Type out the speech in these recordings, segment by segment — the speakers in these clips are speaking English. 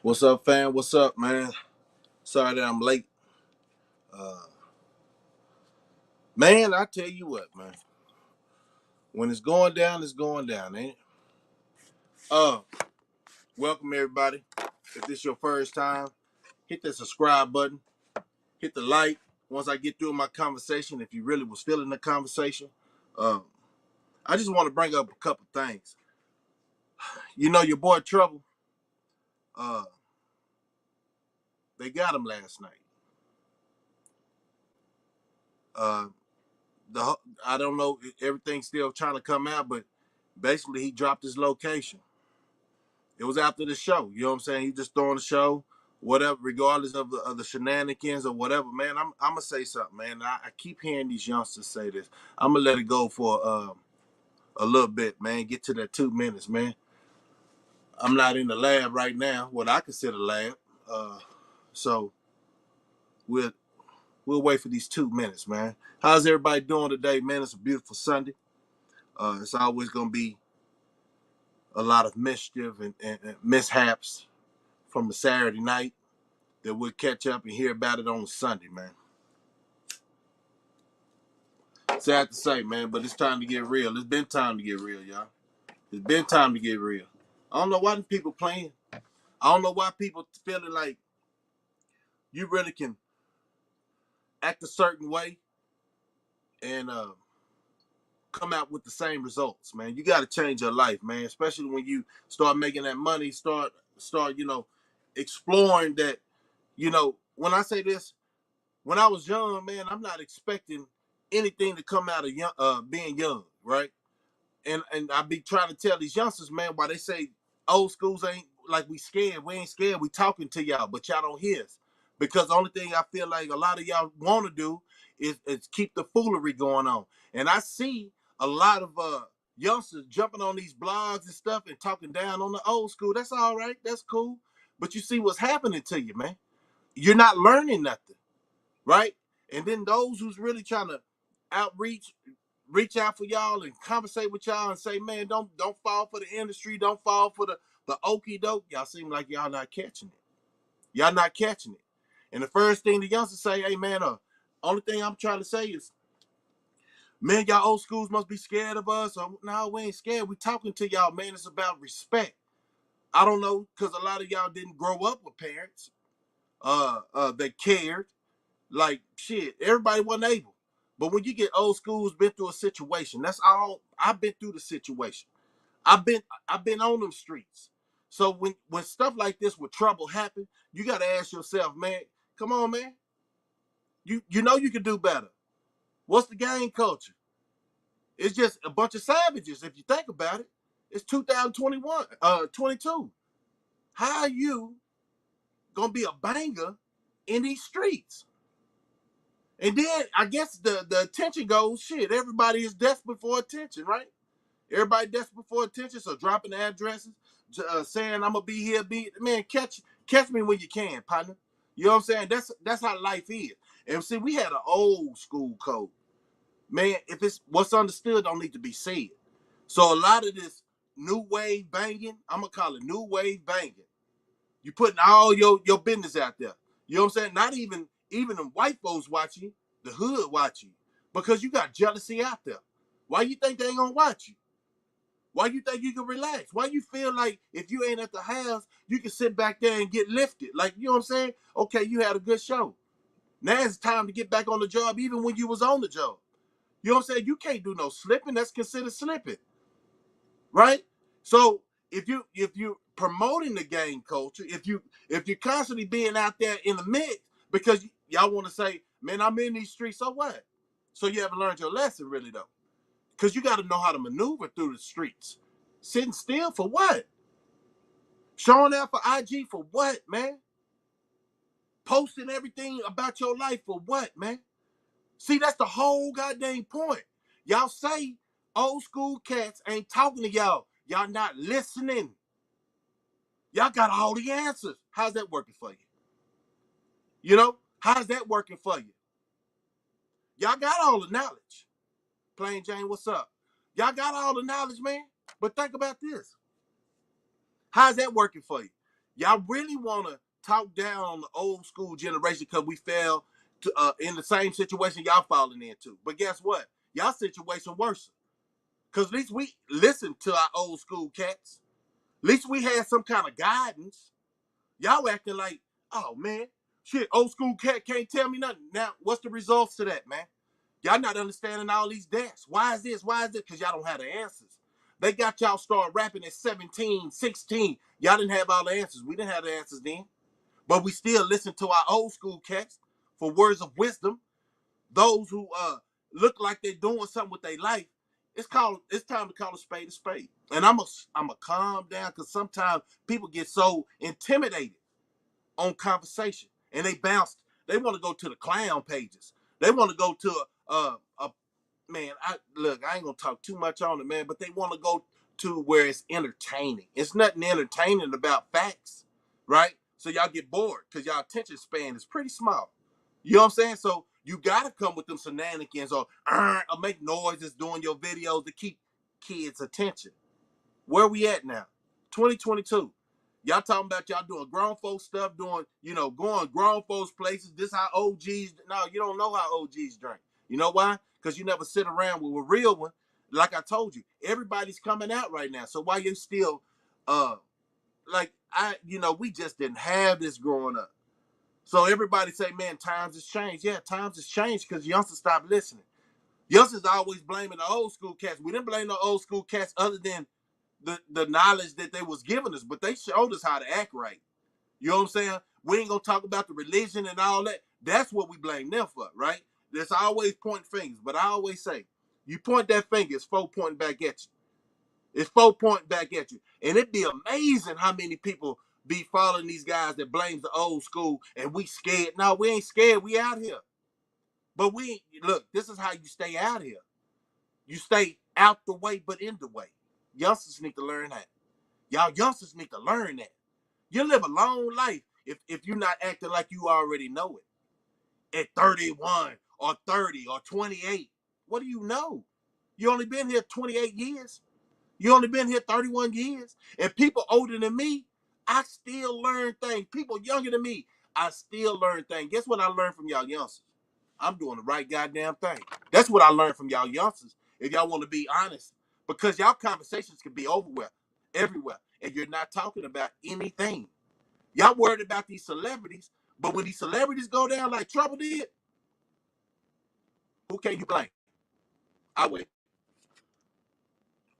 What's up, fam? What's up, man? Sorry that I'm late. Uh, man, I tell you what, man. When it's going down, ain't it? Uh, Welcome everybody. If this is your first time, hit the subscribe button, hit the like. Once I get through my conversation, if you really was feeling the conversation, uh, I just want to bring up a couple things. You know, your boy Trouble, uh, they got him last night. Uh, the I don't know, everything's still trying to come out, but basically he dropped his location. It was after the show. You know what I'm saying? He just throwing the show, whatever, regardless of the shenanigans or whatever. Man, I'm gonna say something, man. I keep hearing these youngsters say this. I'm gonna let it go for a little bit, man. Get to that 2 minutes, man. I'm not in the lab right now, what I consider lab. So we'll we'll wait for these 2 minutes, man. How's everybody doing today, man? It's a beautiful Sunday. It's always gonna be a lot of mischief and mishaps from a Saturday night that we'll catch up and hear about it on Sunday, man. Sad to say, man, but it's time to get real. It's been time to get real, y'all. It's been time to get real. I don't know why people playing. I don't know why people feeling like you really can act a certain way and come out with the same results, man. You got to change your life, man. Especially when you start making that money, start, exploring that. When I say this, when I was young, man, I'm not expecting anything to come out of being young, right? And I be trying to tell these youngsters, man, why they say old schools ain't like we scared. We ain't scared. We talking to y'all, but y'all don't hear us. Because the only thing I feel like a lot of y'all want to do is keep the foolery going on. And I see a lot of youngsters jumping on these blogs and stuff and talking down on the old school. That's all right. That's cool. But you see what's happening to you, man. You're not learning nothing, right? And then those who's really trying to outreach, reach out for y'all and conversate with y'all and say, man, don't fall for the industry, don't fall for the okey doke. Y'all seem like y'all not catching it. Y'all not catching it. And the first thing the youngsters say, hey man, only thing I'm trying to say is, man, y'all old schools must be scared of us. Or, no, we ain't scared. We talking to y'all, man. It's about respect. I don't know, because a lot of y'all didn't grow up with parents that cared. Like shit, everybody wasn't able. But when you get old school's been through a situation, that's all. I've been through the situation. I've been on them streets. So when stuff like this with trouble happen, you got to ask yourself, man, come on, man. You know you can do better. What's the gang culture? It's just a bunch of savages. If you think about it, it's 2021, 22. How are you gonna be a banger in these streets? And then I guess the attention goes, shit, everybody is desperate for attention, right? Everybody desperate for attention, so dropping the addresses, saying I'm gonna be here, man, catch me when you can, partner. You know what I'm saying? That's how life is. And see, we had an old school code. Man, if it's what's understood don't need to be said. So a lot of this new wave banging, I'm gonna call it new wave banging. You putting all your business out there. You know what I'm saying? Not even the white folks watching you, the hood watching you, because you got jealousy out there. Why you think they ain't gonna watch you? Why you think you can relax? Why you feel like if you ain't at the house, you can sit back there and get lifted? Like, you know what I'm saying? Okay, you had a good show. Now it's time to get back on the job, even when you was on the job. You know what I'm saying? You can't do no slipping. That's considered slipping, right? So if you promoting the gang culture, if you're constantly being out there in the mix because y'all want to say, man, I'm in these streets, so what? So you haven't learned your lesson, really, though, because you got to know how to maneuver through the streets. Sitting still for what? Showing out for IG for what, man? Posting everything about your life for what, man? See, that's the whole goddamn point. Y'all say old school cats ain't talking to y'all. Y'all not listening. Y'all got all the answers. How's that working for you? You know, how's that working for you? Y'all got all the knowledge. Plain Jane, what's up? Y'all got all the knowledge, man. But think about this. How's that working for you? Y'all really want to talk down on the old school generation because we fell in the same situation y'all falling into. But guess what? Y'all situation worse. Because at least we listened to our old school cats. At least we had some kind of guidance. Y'all acting like, oh man, shit, old school cat can't tell me nothing. Now, what's the results to that, man? Y'all not understanding all these deaths. Why is this? Why is it? Because y'all don't have the answers. They got y'all start rapping at 17, 16. Y'all didn't have all the answers. We didn't have the answers then. But we still listen to our old school cats for words of wisdom. Those who look like they're doing something with their life. It's time to call a spade a spade. And I'm a calm down because sometimes people get so intimidated on conversation and they bounce. They want to go to the clown pages. They want to go to a man. I ain't gonna talk too much on it, man. But they want to go to where it's entertaining. It's nothing entertaining about facts, right? So y'all get bored because y'all attention span is pretty small. You know what I'm saying? So you gotta come with them shenanigans or make noises doing your videos to keep kids' attention. Where we at now? 2022. Y'all talking about y'all doing grown folks stuff, doing, going grown folks places. This how OGs, no, you don't know how OGs drink. You know why? Because you never sit around with a real one. Like I told you, everybody's coming out right now. So why you still, we just didn't have this growing up. So everybody say, man, times has changed. Yeah, times has changed because youngsters stopped listening. Youngsters always blaming the old school cats. We didn't blame the old school cats other than the knowledge that they was giving us, but they showed us how to act right. You know what I'm saying? We ain't gonna talk about the religion and all that. That's what we blame them for, right? There's always pointing fingers, but I always say, you point that finger, it's four pointing back at you. It's four pointing back at you. And it'd be amazing how many people be following these guys that blames the old school and we scared. No, we ain't scared. We out here. But look, this is how you stay out here. You stay out the way, but in the way. Youngsters need to learn that. Y'all youngsters need to learn that. You live a long life if you're not acting like you already know it. At 31 or 30 or 28, what do you know? You only been here 28 years. You only been here 31 years. And people older than me, I still learn things. People younger than me, I still learn things. Guess what I learned from y'all youngsters? I'm doing the right goddamn thing. That's what I learned from y'all youngsters, if y'all want to be honest. Because y'all conversations can be everywhere. And you're not talking about anything. Y'all worried about these celebrities, but when these celebrities go down like Trouble did, who can you blame? I wait.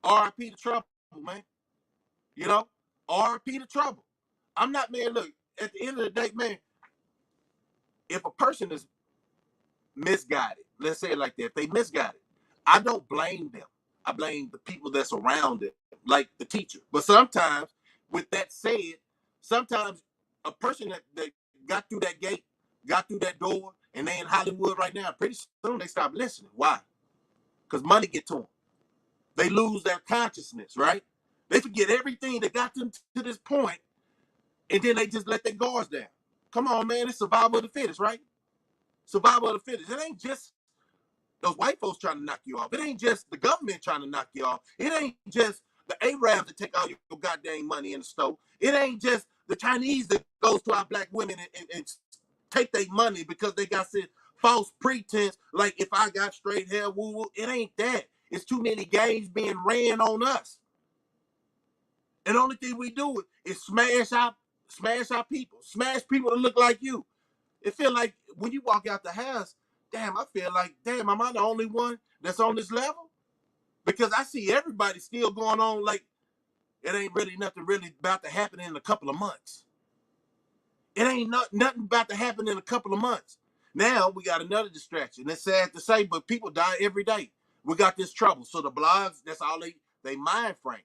R.I.P. to Trouble, man. You know? R.I.P. to Trouble. I'm not, man, look, at the end of the day, man, if a person is misguided, let's say it like that, if they misguided, I don't blame them. I blame the people that's around it, like the teacher. But sometimes, with that said, sometimes a person that got through that gate, got through that door, and they in Hollywood right now, pretty soon they stop listening. Why? Because money get to them. They lose their consciousness, right? They forget everything that got them to this point, and then they just let their guards down. Come on, man, it's survival of the fittest, right? Survival of the fittest. It ain't just those white folks trying to knock you off. It ain't just the government trying to knock you off. It ain't just the Arabs that take all your goddamn money in the store. It ain't just the Chinese that goes to our black women and take their money because they got this false pretense. Like if I got straight hair, woo woo. It ain't that. It's too many games being ran on us. And the only thing we do is smash our people, smash people that look like you. It feel like when you walk out the house, damn, I feel like, damn, am I the only one that's on this level? Because I see everybody still going on like it ain't really nothing really about to happen in a couple of months. It ain't nothing about to happen in a couple of months. Now we got another distraction. It's sad to say, but people die every day. We got this trouble. So the blogs, that's all they mind frame.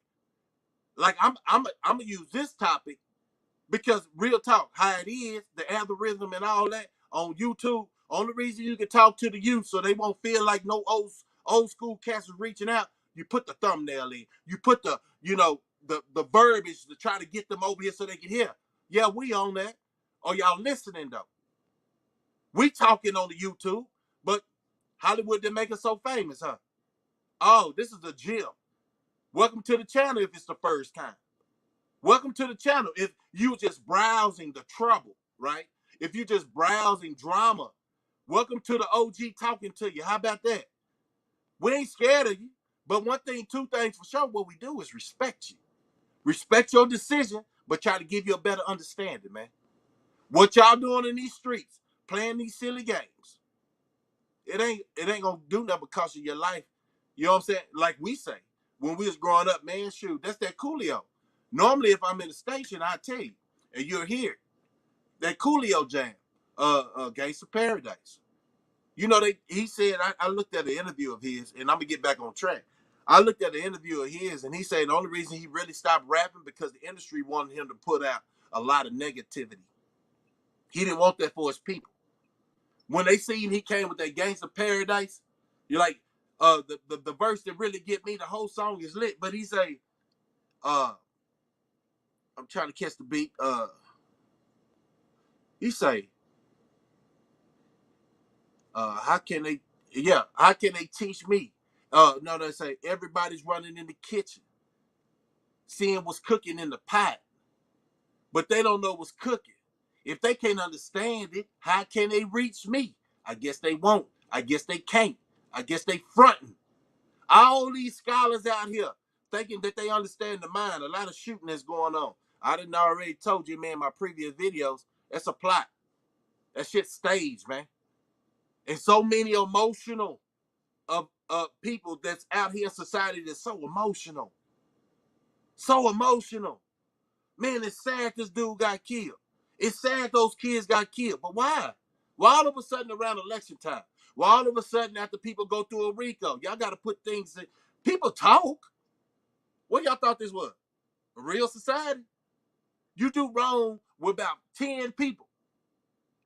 Like I'm gonna use this topic because real talk, how it is, the algorithm and all that on YouTube. Only reason you can talk to the youth so they won't feel like no old school cats is reaching out. You put the thumbnail in. You put the verbiage to try to get them over here so they can hear. Yeah, we on that. Are y'all listening though? We talking on the YouTube, but Hollywood didn't make us so famous, huh? Oh, this is a gym. Welcome to the channel if it's the first time. Welcome to the channel. If you just browsing the trouble, right? If you just browsing drama, welcome to the OG talking to you. How about that? We ain't scared of you. But one thing, two things for sure, what we do is respect you. Respect your decision, but try to give you a better understanding, man. What y'all doing in these streets, playing these silly games, it ain't gonna do nothing because of your life. You know what I'm saying? Like we say, when we was growing up, man, shoot, that's that Coolio. Normally, if I'm in the station, I tell you, and you're here, that Coolio jam, Gangsta Paradise. You know, he said, I looked at an interview of his, and I'm gonna get back on track. I looked at the interview of his, and he said the only reason he really stopped rapping because the industry wanted him to put out a lot of negativity. He didn't want that for his people. When they seen he came with that Gangsta Paradise, you're like, the verse that really get me, the whole song is lit. But he say, I'm trying to catch the beat. He say, how can they teach me? No, they say everybody's running in the kitchen, seeing what's cooking in the pot, but they don't know what's cooking. If they can't understand it, how can they reach me? I guess they won't. I guess they can't. I guess they fronting. All these scholars out here thinking that they understand the mind. A lot of shooting that's going on. I didn't already told you, man, in my previous videos, that's a plot. That shit's staged, man. And so many emotional of people that's out here in society that's so emotional. So emotional. Man, it's sad this dude got killed. It's sad those kids got killed. But why? Why all of a sudden around election time? Why all of a sudden after people go through a RICO? Y'all got to put things in. People talk. What y'all thought this was? A real society? You do wrong with about 10 people.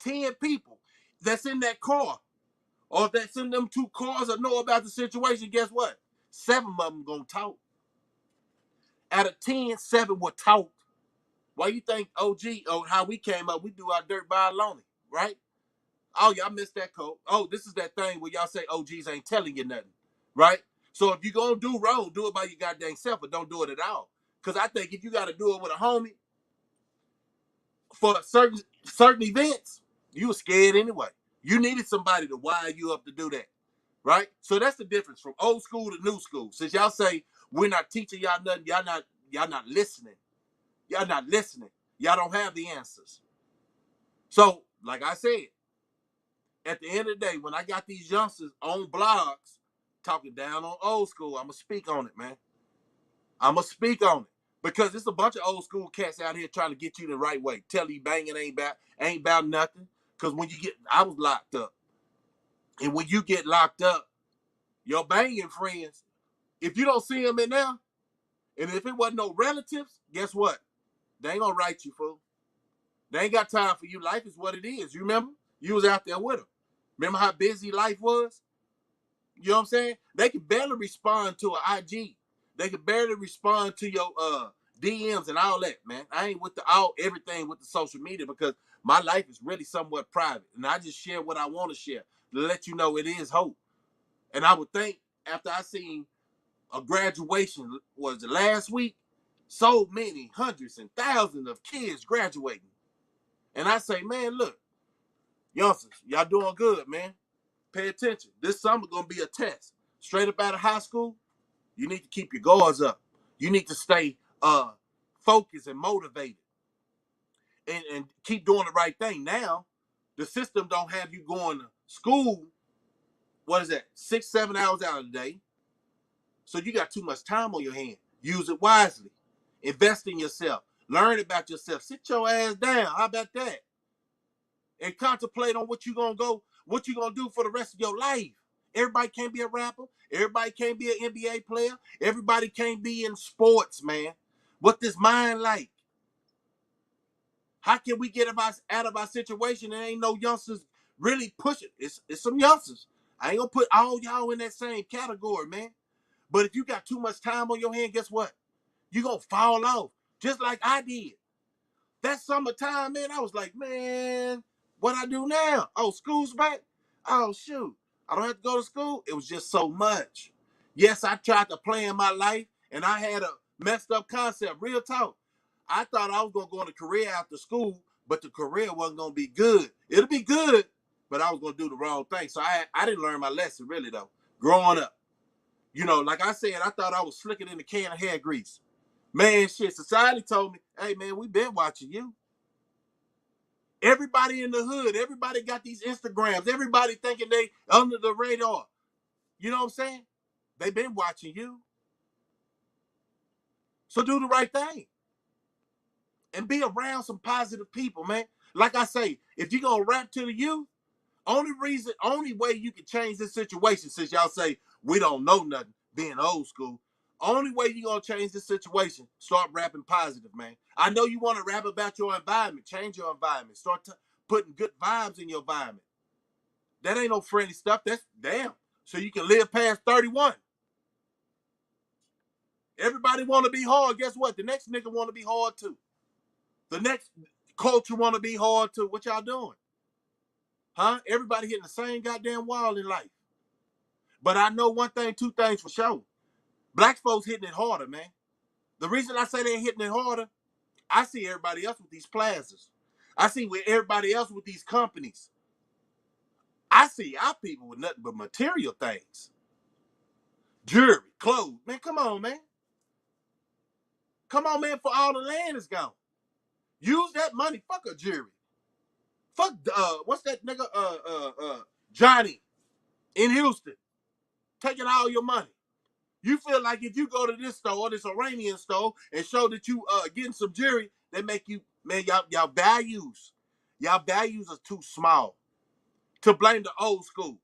10 people that's in that car. Or if that's in them two cars or know about the situation, guess what? 7 of them gonna talk. Out of 10, 7 will talk. Why you think OG, how we came up, we do our dirt by alone, right? Oh, y'all missed that code. Oh, this is that thing where y'all say OGs ain't telling you nothing, right? So if you gonna do wrong, do it by your goddamn self, but don't do it at all. Because I think if you got to do it with a homie for certain events, you were scared anyway. You needed somebody to wire you up to do that, right? So that's the difference from old school to new school. Since y'all say we're not teaching y'all nothing, y'all not listening. Y'all not listening. Y'all don't have the answers. So, like I said, at the end of the day, when I got these youngsters on blogs talking down on old school, I'm going to speak on it, man. I'm going to speak on it. Because it's a bunch of old school cats out here trying to get you the right way. Tell you banging ain't about nothing. Because when you get, I was locked up. And when you get locked up, your banging friends, if you don't see them in there, and if it wasn't no relatives, guess what? They ain't going to write you, fool. They ain't got time for you. Life is what it is. You remember? You was out there with them. Remember how busy life was? You know what I'm saying? They can barely respond to an IG. They can barely respond to your DMs and all that, man. I ain't with everything with the social media because my life is really somewhat private. And I just share what I want to share to let you know it is hope. And I would think after I seen a graduation was last week, so many hundreds and thousands of kids graduating. And I say, man, look, youngsters, y'all doing good, man. Pay attention. This summer gonna be a test. Straight up out of high school, you need to keep your guards up. You need to stay focused and motivated, and keep doing the right thing. Now, the system don't have you going to school. What is that? 6, 7 hours out of the day. So you got too much time on your hand. Use it wisely. Invest in yourself. Learn about yourself. Sit your ass down. How about that? And contemplate on what you're gonna do for the rest of your life. Everybody can't be a rapper. Everybody can't be an NBA player. Everybody can't be in sports, man. What this mind like? How can we get out of our situation and ain't no youngsters really pushing? It's some youngsters. I ain't gonna put all y'all in that same category, man. But if you got too much time on your hand, guess what? You're gonna fall off. Just like I did. That summertime, man, I was like, man, what I do now? Oh, school's back? Oh, shoot. I don't have to go to school? It was just so much. Yes, I tried to plan my life, and I had a messed up concept. Real talk. I thought I was gonna go on a career after school, but the career wasn't gonna be good. It'll be good, but I was gonna do the wrong thing. So I didn't learn my lesson really though. Growing up, you know, like I said, I thought I was slicker than a can of hair grease. Man, shit, society told me, hey man, we been watching you. Everybody in the hood, everybody got these Instagrams, everybody thinking they under the radar. You know what I'm saying? They been watching you. So do the right thing. And be around some positive people, man. Like I say, if you're gonna rap to the youth, only way you can change this situation, since y'all say we don't know nothing, being old school, only way you're gonna change this situation, start rapping positive, man. I know you want to rap about your environment, change your environment, start putting good vibes in your environment. That ain't no friendly stuff. That's damn. So you can live past 31. Everybody want to be hard. Guess what? The next nigga want to be hard too. The next culture want to be hard too. What y'all doing? Huh? Everybody hitting the same goddamn wall in life. But I know one thing, two things for sure. Black folks hitting it harder, man. The reason I say they're hitting it harder, I see everybody else with these plazas. I see with everybody else with these companies. I see our people with nothing but material things. Jewelry, clothes. Man, come on, man. Come on, man, for all the land is gone. Use that money. Fuck a jury. Fuck what's that nigga Johnny in Houston taking all your money. You feel like if you go to this store, this Iranian store, and show that you getting some jewelry, they make you, man, y'all values are too small to blame the old school.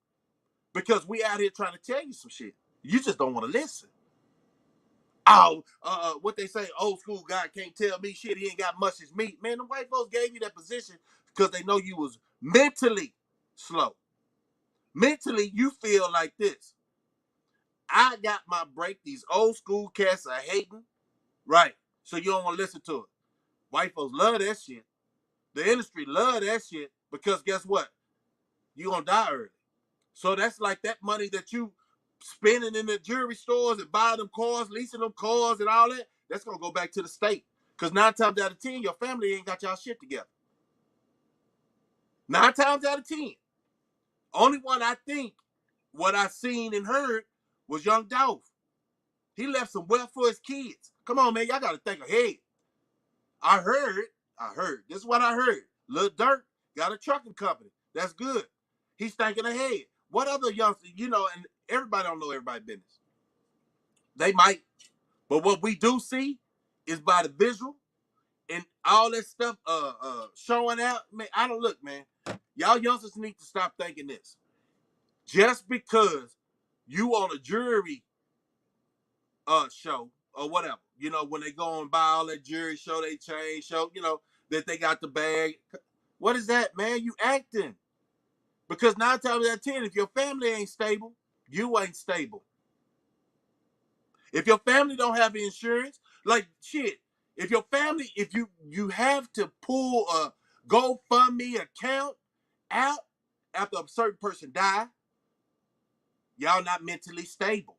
Because we out here trying to tell you some shit. You just don't want to listen. Oh, what they say, old school guy can't tell me shit. He ain't got much as meat. Man, the white folks gave you that position because they know you was mentally slow. Mentally, you feel like this. I got my break. These old school cats are hating. Right. So you don't want to listen to it. White folks love that shit. The industry love that shit because guess what? You gonna die early. So that's like that money that you spending in the jewelry stores and buying them cars, leasing them cars and all that, that's gonna go back to the state. Because 9 times out of 10, your family ain't got y'all shit together. 9 times out of 10. Only one I think what I seen and heard was Young Dolph. He left some wealth for his kids. Come on, man, y'all gotta think ahead. I heard. This is what I heard. Lil Durk got a trucking company. That's good. He's thinking ahead. What other youngsters, you know, and everybody don't know everybody's business. They might. But what we do see is by the visual and all that stuff showing out. Man, I don't look, man. Y'all youngsters need to stop thinking this. Just because you on a jewelry show or whatever, you know, when they go and buy all that jewelry, show they chain, show, you know, that they got the bag. What is that, man? You acting. Because 9 times out of 10, if your family ain't stable, you ain't stable. If your family don't have insurance, like shit, if your family, if you have to pull a GoFundMe account out after a certain person die, y'all not mentally stable.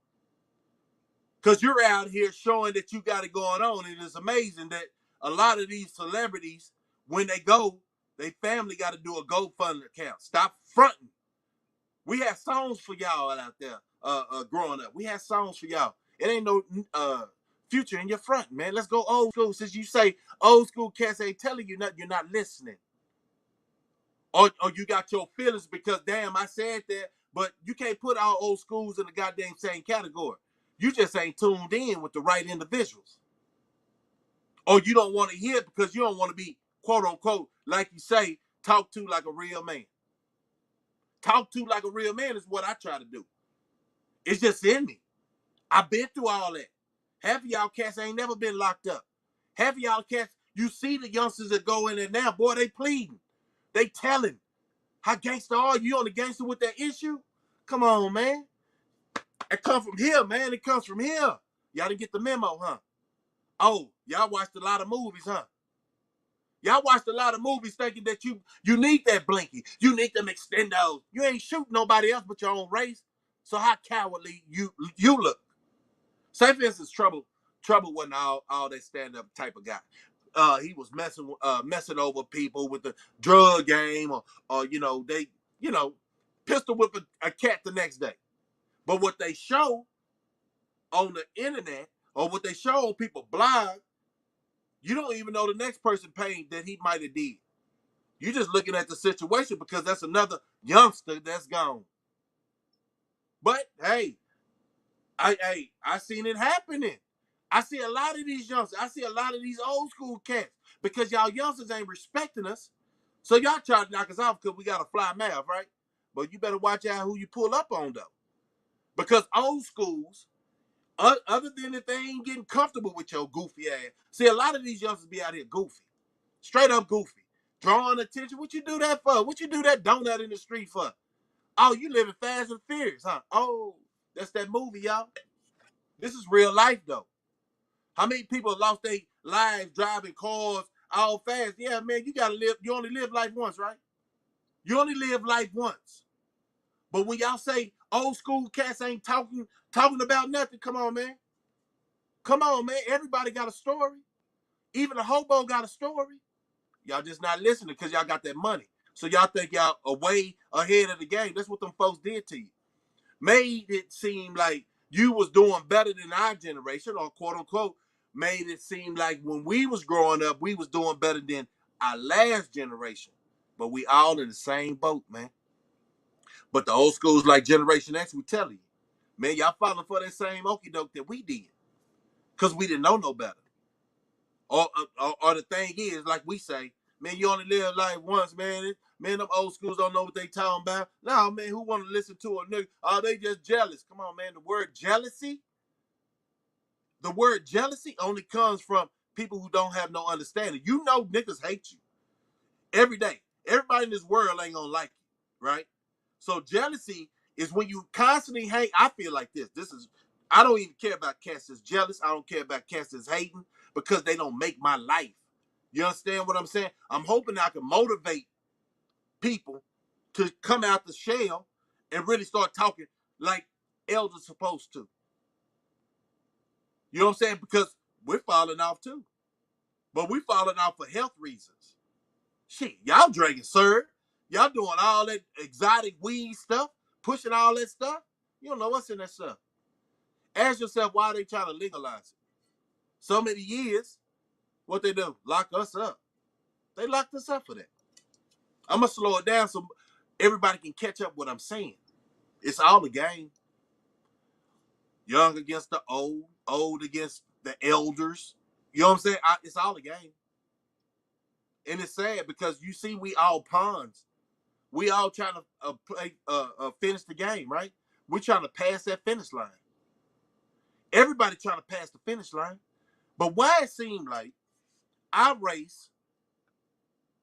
Because you're out here showing that you got it going on. And it's amazing that a lot of these celebrities, when they go, they family got to do a GoFundMe account. Stop fronting. We had songs for y'all out there growing up. We had songs for y'all. It ain't no future in your front, man. Let's go old school. Since you say old school cats ain't telling you nothing, you're not listening. Or you got your feelings because, damn, I said that, but you can't put all old schools in the goddamn same category. You just ain't tuned in with the right individuals. Or you don't want to hear it because you don't want to be, quote unquote, like you say, talked to like a real man. Talk to like a real man is what I try to do. It's just in me. I've been through all that. Half of y'all cats ain't never been locked up. Half of y'all cats, you see the youngsters that go in there now, boy, they pleading. They telling. How gangster are you? On the gangster with that issue? Come on, man. It comes from here, man. It comes from here. Y'all didn't get the memo, huh? Oh, y'all watched a lot of movies, huh? Y'all watched a lot of movies thinking that you need that blinky. You need them extendos. You ain't shooting nobody else but your own race. So how cowardly you look. Say for instance, Trouble wasn't all that stand-up type of guy. he was messing over people with the drug game, or they pistol whip a cat the next day. But what they show on the internet or what they show on people blog, you don't even know the next person pain that he might have did. You're just looking at the situation because that's another youngster that's gone. But hey, I seen it happening. I see a lot of these youngsters. I see a lot of these old school cats because y'all youngsters ain't respecting us. So y'all try to knock us off because we got a fly mouth, right? But you better watch out who you pull up on, though. Because old schools, other than if they ain't getting comfortable with your goofy ass. See, a lot of these youngsters be out here goofy. Straight up goofy. Drawing attention. What you do that for? What you do that donut in the street for? Oh, you living fast and furious, huh? Oh, that's that movie, y'all. This is real life, though. How many people lost their lives driving cars all fast? Yeah, man, you gotta live. You only live life once, right? You only live life once. But when y'all say old school cats ain't talking about nothing, come on, man. Come on, man. Everybody got a story. Even a hobo got a story. Y'all just not listening because y'all got that money. So y'all think y'all are way ahead of the game. That's what them folks did to you. Made it seem like you was doing better than our generation, or quote unquote, made it seem like when we was growing up, we was doing better than our last generation. But we all in the same boat, man. But the old schools like Generation X, we telling you, man, y'all falling for that same okie doke that we did. Because we didn't know no better. Or the thing is, like we say, man, you only live life once, man. Man, them old schools don't know what they talking about. No, man, who want to listen to a nigga? Oh, they just jealous. Come on, man. The word jealousy only comes from people who don't have no understanding. You know niggas hate you every day. Everybody in this world ain't gonna like you, right? So jealousy is when you constantly hate. I feel like this. I don't even care about cats that's jealous. I don't care about cats that's hating because they don't make my life. You understand what I'm saying? I'm hoping I can motivate people to come out the shell and really start talking like elders supposed to. You know what I'm saying? Because we're falling off too. But we're falling off for health reasons. Shit, y'all drinking, sir. Y'all doing all that exotic weed stuff, pushing all that stuff. You don't know what's in that stuff. Ask yourself why they trying to legalize it. So many years, what they do? Lock us up. They locked us up for that. I'm gonna slow it down so everybody can catch up what I'm saying. It's all a game. Young against the old, old against the elders. You know what I'm saying? It's all a game. And it's sad because you see we all pawns. We all trying to finish the game, right? We're trying to pass that finish line. Everybody trying to pass the finish line. But why it seemed like our race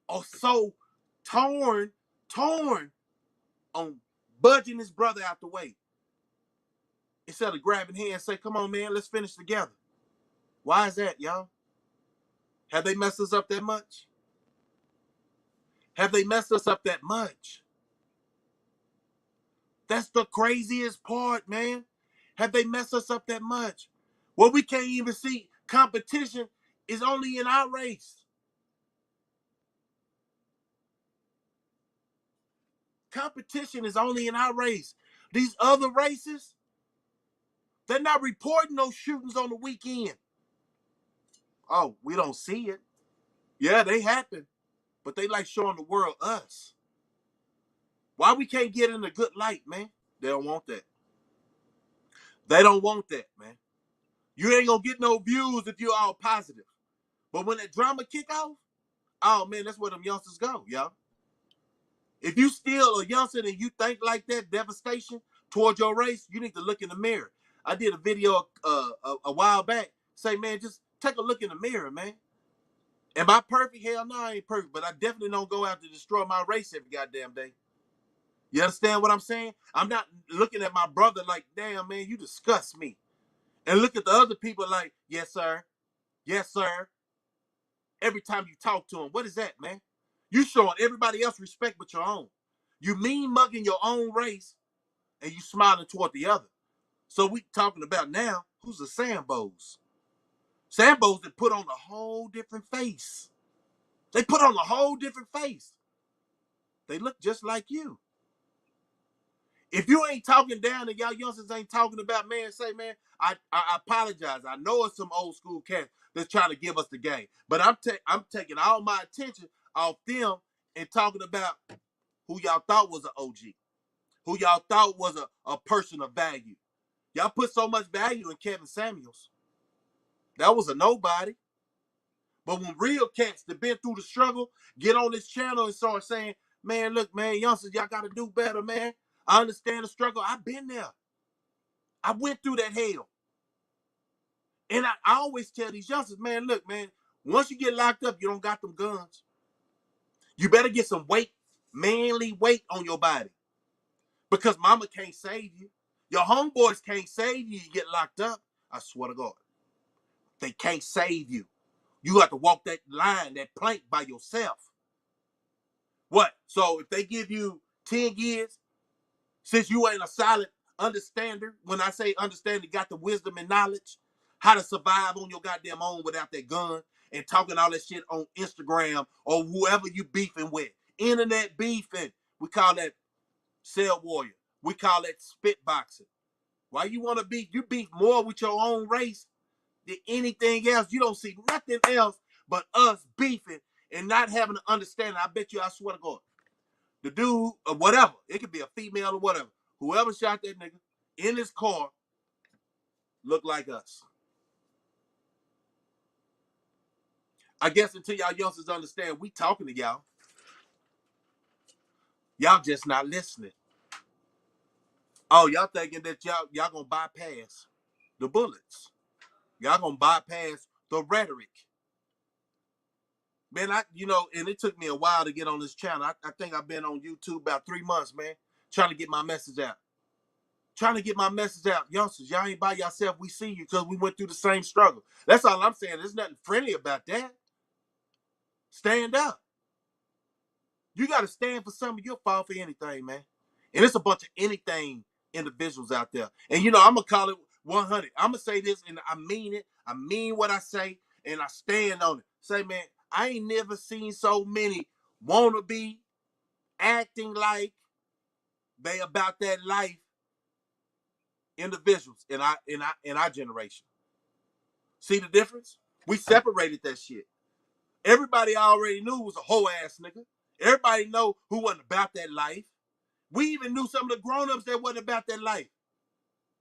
are so torn on budging his brother out the way. Instead of grabbing hands and say, come on, man, let's finish together. Why is that, y'all? Have they messed us up that much? Have they messed us up that much? That's the craziest part, man. Have they messed us up that much? Well, we can't even see competition is only in our race. Competition is only in our race. These other races, they're not reporting those shootings on the weekend. Oh, we don't see it. Yeah, they happen, but they like showing the world us. Why we can't get in a good light, man? They don't want that. They don't want that, man. You ain't gonna get no views if you're all positive. But when that drama kick off, oh man, that's where them youngsters go, y'all. If you still a youngster and you think like that, devastation towards your race, you need to look in the mirror. I did a video a while back. Say, man, just take a look in the mirror, man. Am I perfect? Hell no, I ain't perfect. But I definitely don't go out to destroy my race every goddamn day. You understand what I'm saying? I'm not looking at my brother like, damn, man, you disgust me. And look at the other people like, yes, sir. Yes, sir. Every time you talk to them, what is that, man? You showing everybody else respect but your own. You mean mugging your own race and you smiling toward the other. So we talking about now, who's the Sambos? Sambos that put on a whole different face. They put on a whole different face. They look just like you. If you ain't talking down and y'all youngsters ain't talking about, man, say, man, I apologize. I know it's some old school cats that's trying to give us the game. But I'm taking all my attention off them and talking about who y'all thought was an OG, who y'all thought was a person of value. Y'all put so much value in Kevin Samuels. That was a nobody. But when real cats that been through the struggle get on this channel and start saying, man, look, man, youngsters, y'all got to do better, man. I understand the struggle. I've been there. I went through that hell. And I always tell these youngsters, man, look, man, once you get locked up, you don't got them guns. You better get some weight, manly weight on your body. Because mama can't save you. Your homeboys can't save you. You get locked up. I swear to God. They can't save you. You have to walk that line, that plank by yourself. What? So if they give you 10 years, since you ain't a solid understander, when I say understander, got the wisdom and knowledge, how to survive on your goddamn own without that gun and talking all that shit on Instagram or whoever you beefing with. Internet beefing. We call that cell warrior. We call that spit boxing. Why you want to beef? You beef more with your own race than anything else. You don't see nothing else but us beefing and not having an understanding. I bet you, I swear to God, the dude or whatever, it could be a female or whatever, whoever shot that nigga in his car looked like us. I guess until y'all youngsters understand, we talking to y'all. Y'all just not listening. Oh, y'all thinking that y'all gonna bypass the bullets. Y'all gonna bypass the rhetoric. Man, and it took me a while to get on this channel. I think I've been on YouTube about 3 months, man, trying to get my message out. Trying to get my message out. Youngsters, y'all ain't by yourself. We see you because we went through the same struggle. That's all I'm saying. There's nothing friendly about that. Stand up. You got to stand for something. You'll fall for anything, man. And it's a bunch of anything individuals out there. And, I'm going to call it 100. I'm going to say this, and I mean it. I mean what I say, and I stand on it. Say, man, I ain't never seen so many wannabe acting like they about that life individuals in our generation. See the difference? We separated that shit. Everybody already knew was a whole ass nigga. Everybody know who wasn't about that life. We even knew some of the grown-ups that wasn't about that life.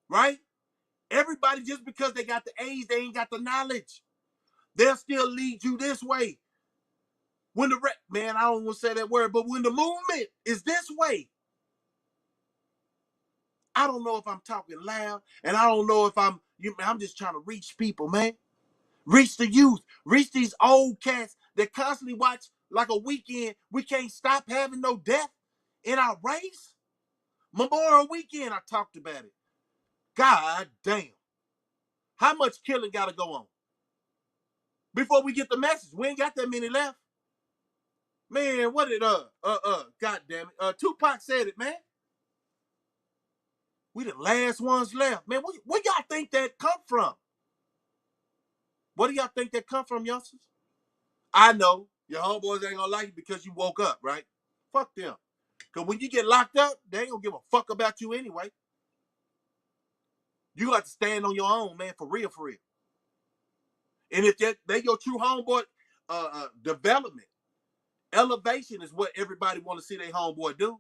Right? Everybody, just because they got the age, they ain't got the knowledge. They'll still lead you this way. When man, I don't want to say that word, but when the movement is this way, I don't know if I'm talking loud, and I don't know if I'm just trying to reach people, man. Reach the youth. Reach these old cats that constantly watch like a weekend. We can't stop having no death in our race. Memorial Weekend, I talked about it. God damn. How much killing got to go on? Before we get the message, we ain't got that many left. Man, what did, God damn it. Tupac said it, man. We the last ones left. Man, where y'all think that come from? Where do y'all think that come from, youngsters? I know your homeboys ain't gonna like you because you woke up, right? Fuck them. Because when you get locked up, they ain't gonna give a fuck about you anyway. You got to stand on your own, man, for real, for real. And if they your true homeboy, development, elevation is what everybody want to see their homeboy do.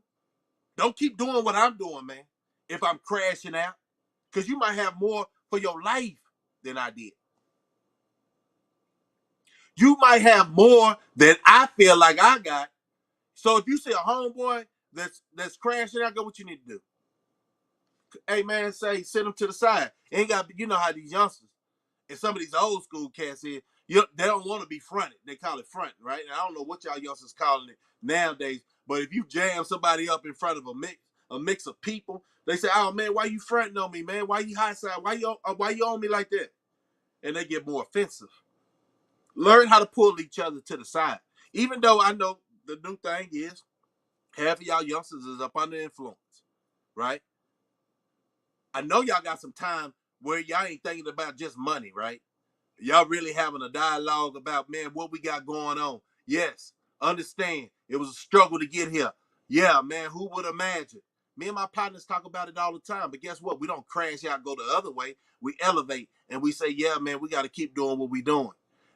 Don't keep doing what I'm doing, man, if I'm crashing out. Because you might have more for your life than I did. You might have more than I feel like I got. So if you see a homeboy that's crashing out, go what you need to do. Hey, man, say, send them to the side. Ain't got, you know how these youngsters and some of these old school cats here, they don't want to be fronted. They call it front, right? And I don't know what y'all youngsters calling it nowadays, but if you jam somebody up in front of a mix of people, they say, "Oh man, why you fronting on me, man? Why you high side? Why you on me like that?" And they get more offensive. Learn how to pull each other to the side. Even though I know the new thing is half of y'all youngsters is up under influence, right? I know y'all got some time where y'all ain't thinking about just money, right? Y'all really having a dialogue about, man, what we got going on. Yes, understand. It was a struggle to get here. Yeah, man, who would imagine? Me and my partners talk about it all the time, but guess what? We don't crash out, go the other way. We elevate and we say, yeah, man, we got to keep doing what we doing.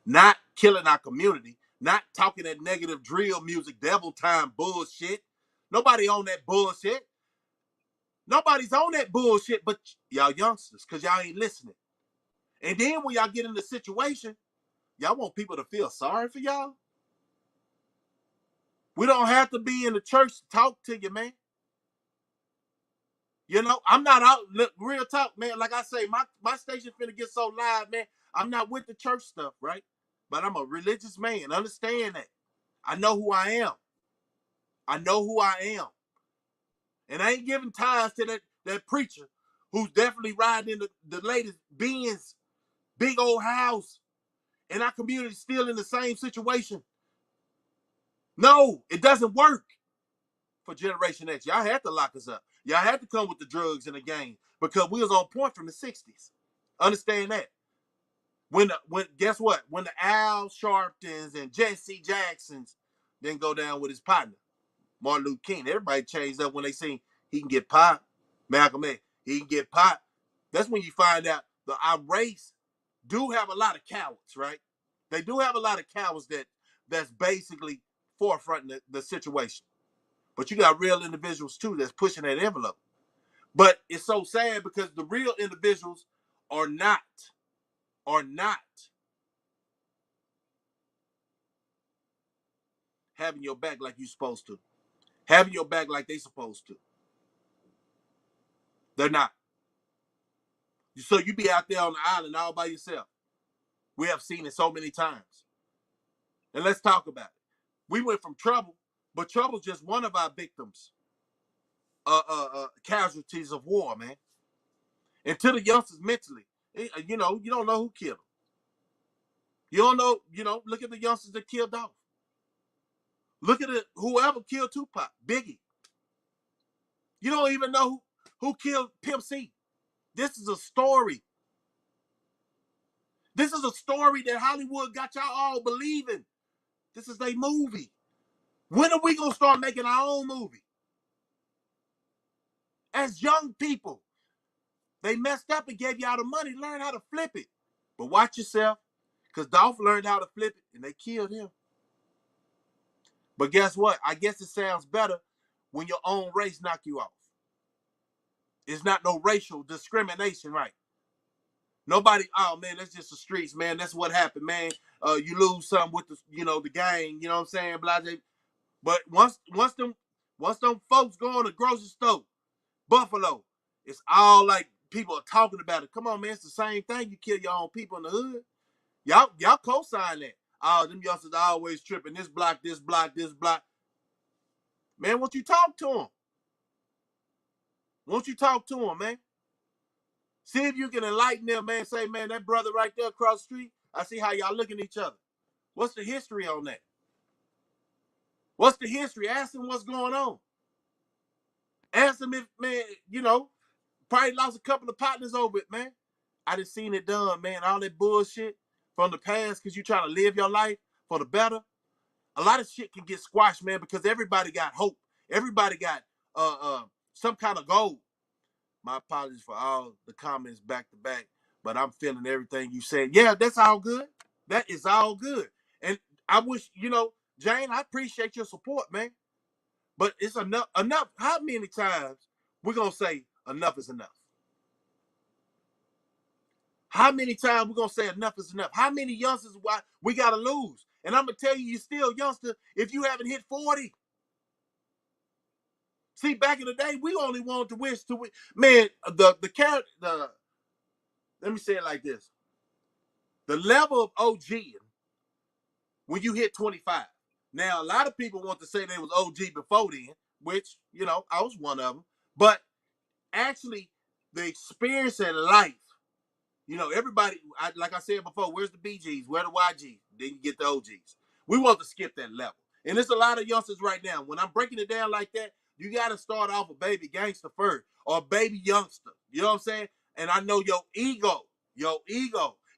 Not killing our community, not talking that negative drill music, devil time bullshit. Nobody on that bullshit. Nobody's on that bullshit but y'all youngsters, because y'all ain't listening. And then when y'all get in the situation, y'all want people to feel sorry for y'all? We don't have to be in the church to talk to you, man. You know, I'm not out, look, real talk, man. Like I say, my station finna get so live, man. I'm not with the church stuff, right? But I'm a religious man. Understand that. I know who I am. I know who I am. And I ain't giving ties to that preacher who's definitely riding in the latest Benz, big old house, and our community still in the same situation. No, it doesn't work for Generation X. Y'all had to lock us up. Y'all had to come with the drugs and the gang because we was on point from the 60s. Understand that. When guess what? When the Al Sharptons and Jesse Jacksons didn't go down with his partner, Martin Luther King, everybody changed up when they seen he can get pot. Malcolm X, he can get pot. That's when you find out our race do have a lot of cowards, right? They do have a lot of cowards that's basically forefronting the situation. But you got real individuals too that's pushing that envelope. But it's so sad because the real individuals are not having your back like you're supposed to. Having your back like they supposed to. They're not. So you be out there on the island all by yourself. We have seen it so many times. And let's talk about it. We went from trouble, but trouble's just one of our victims, casualties of war, man. And to the youngsters mentally, you know, you don't know who killed them. You don't know, look at the youngsters that killed Dolph. Look at it, whoever killed Tupac, Biggie. You don't even know who killed Pimp C. This is a story. This is a story that Hollywood got y'all all believing. This is a movie. When are we going to start making our own movie? As young people, they messed up and gave y'all the money. Learn how to flip it. But watch yourself, because Dolph learned how to flip it, and they killed him. But guess what? I guess it sounds better when your own race knock you off. It's not no racial discrimination, right? Nobody, oh man, that's just the streets, man. That's what happened, man. You lose something with the gang, you know what I'm saying? Blah, blah. But once them folks go on the grocery store, Buffalo, it's all like people are talking about it. Come on, man, it's the same thing. You kill your own people in the hood. Y'all co-sign that. Oh, them youngsters always tripping. This block, this block, this block. Man, won't you talk to them? Won't you talk to them, man? See if you can enlighten them, man. Say, man, that brother right there across the street, I see how y'all look at each other. What's the history on that? What's the history? Ask them what's going on. Ask them if, man, probably lost a couple of partners over it, man. I done seen it done, man. All that bullshit from the past because you trying to live your life for the better. A lot of shit can get squashed, man, because everybody got hope. Everybody got some kind of goal. My apologies for all the comments back to back, but I'm feeling everything you said. Yeah, that's all good. That is all good. And I wish, Jane, I appreciate your support, man. But it's enough. Enough. How many times we're going to say enough is enough? How many times we're going to say enough is enough? How many youngsters we got to lose? And I'm going to tell you, you're still a youngster if you haven't hit 40. See, back in the day, we only wanted to wish to win. Man, let me say it like this. The level of OG when you hit 25. Now, a lot of people want to say they was OG before then, which, I was one of them. But actually, the experience in life, everybody, like I said before, where's the BGs? Where the YGs? Then you get the OGs. We want to skip that level. And there's a lot of youngsters right now. When I'm breaking it down like that, you got to start off a baby gangster first or a baby youngster. You know what I'm saying? And I know your ego.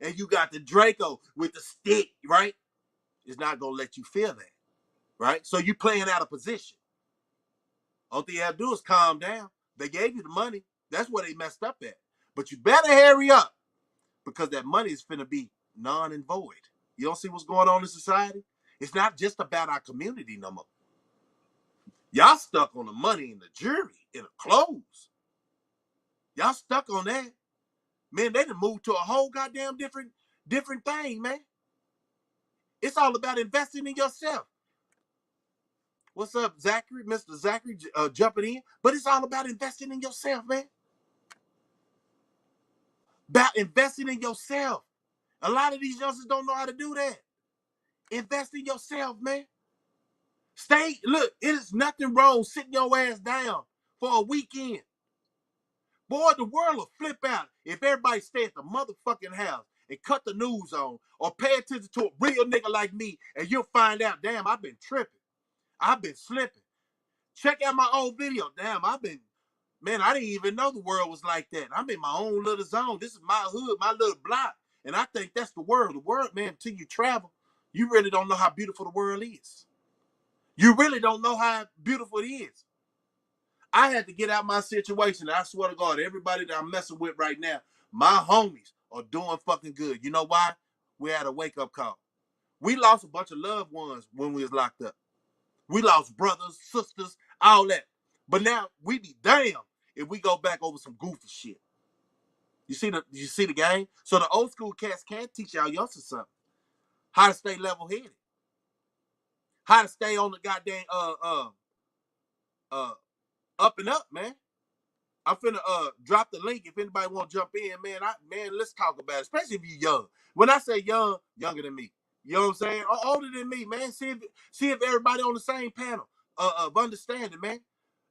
and you got the Draco with the stick, right? It's not gonna let you feel that, right? So you playing out of position. All they have to do is calm down. They gave you the money. That's where they messed up at. But you better hurry up because that money is finna be non and void. You don't see what's going on in society? It's not just about our community no more. Y'all stuck on the money and the jewelry and the clothes. Y'all stuck on that. Man, they done moved to a whole goddamn different thing, man. It's all about investing in yourself. What's up, Zachary? Mr. Zachary jumping in. But it's all about investing in yourself, man. About investing in yourself. A lot of these youngsters don't know how to do that. Invest in yourself, man. Look, it is nothing wrong sitting your ass down for a weekend. Boy, the world will flip out if everybody stay at the motherfucking house and cut the news on or pay attention to a real nigga like me, and you'll find out, damn, I've been tripping. I've been slipping. Check out my old video. Damn, man, I didn't even know the world was like that. I'm in my own little zone. This is my hood, my little block. And I think that's the world. The world, man, until you travel, you really don't know how beautiful the world is. You really don't know how beautiful it is. I had to get out my situation. I swear to God, everybody that I'm messing with right now, my homies are doing fucking good. You know why? We had a wake-up call. We lost a bunch of loved ones when we was locked up. We lost brothers, sisters, all that. But now we be damned if we go back over some goofy shit. You see the game? So the old school cats can't teach y'all youngsters something. How to stay level-headed. How to stay on the goddamn up and up, man. I'm finna drop the link if anybody want to jump in, man. Let's talk about it, especially if you young. When I say young, younger than me. You know what I'm saying? Or older than me, man. See if everybody on the same panel of understanding, man.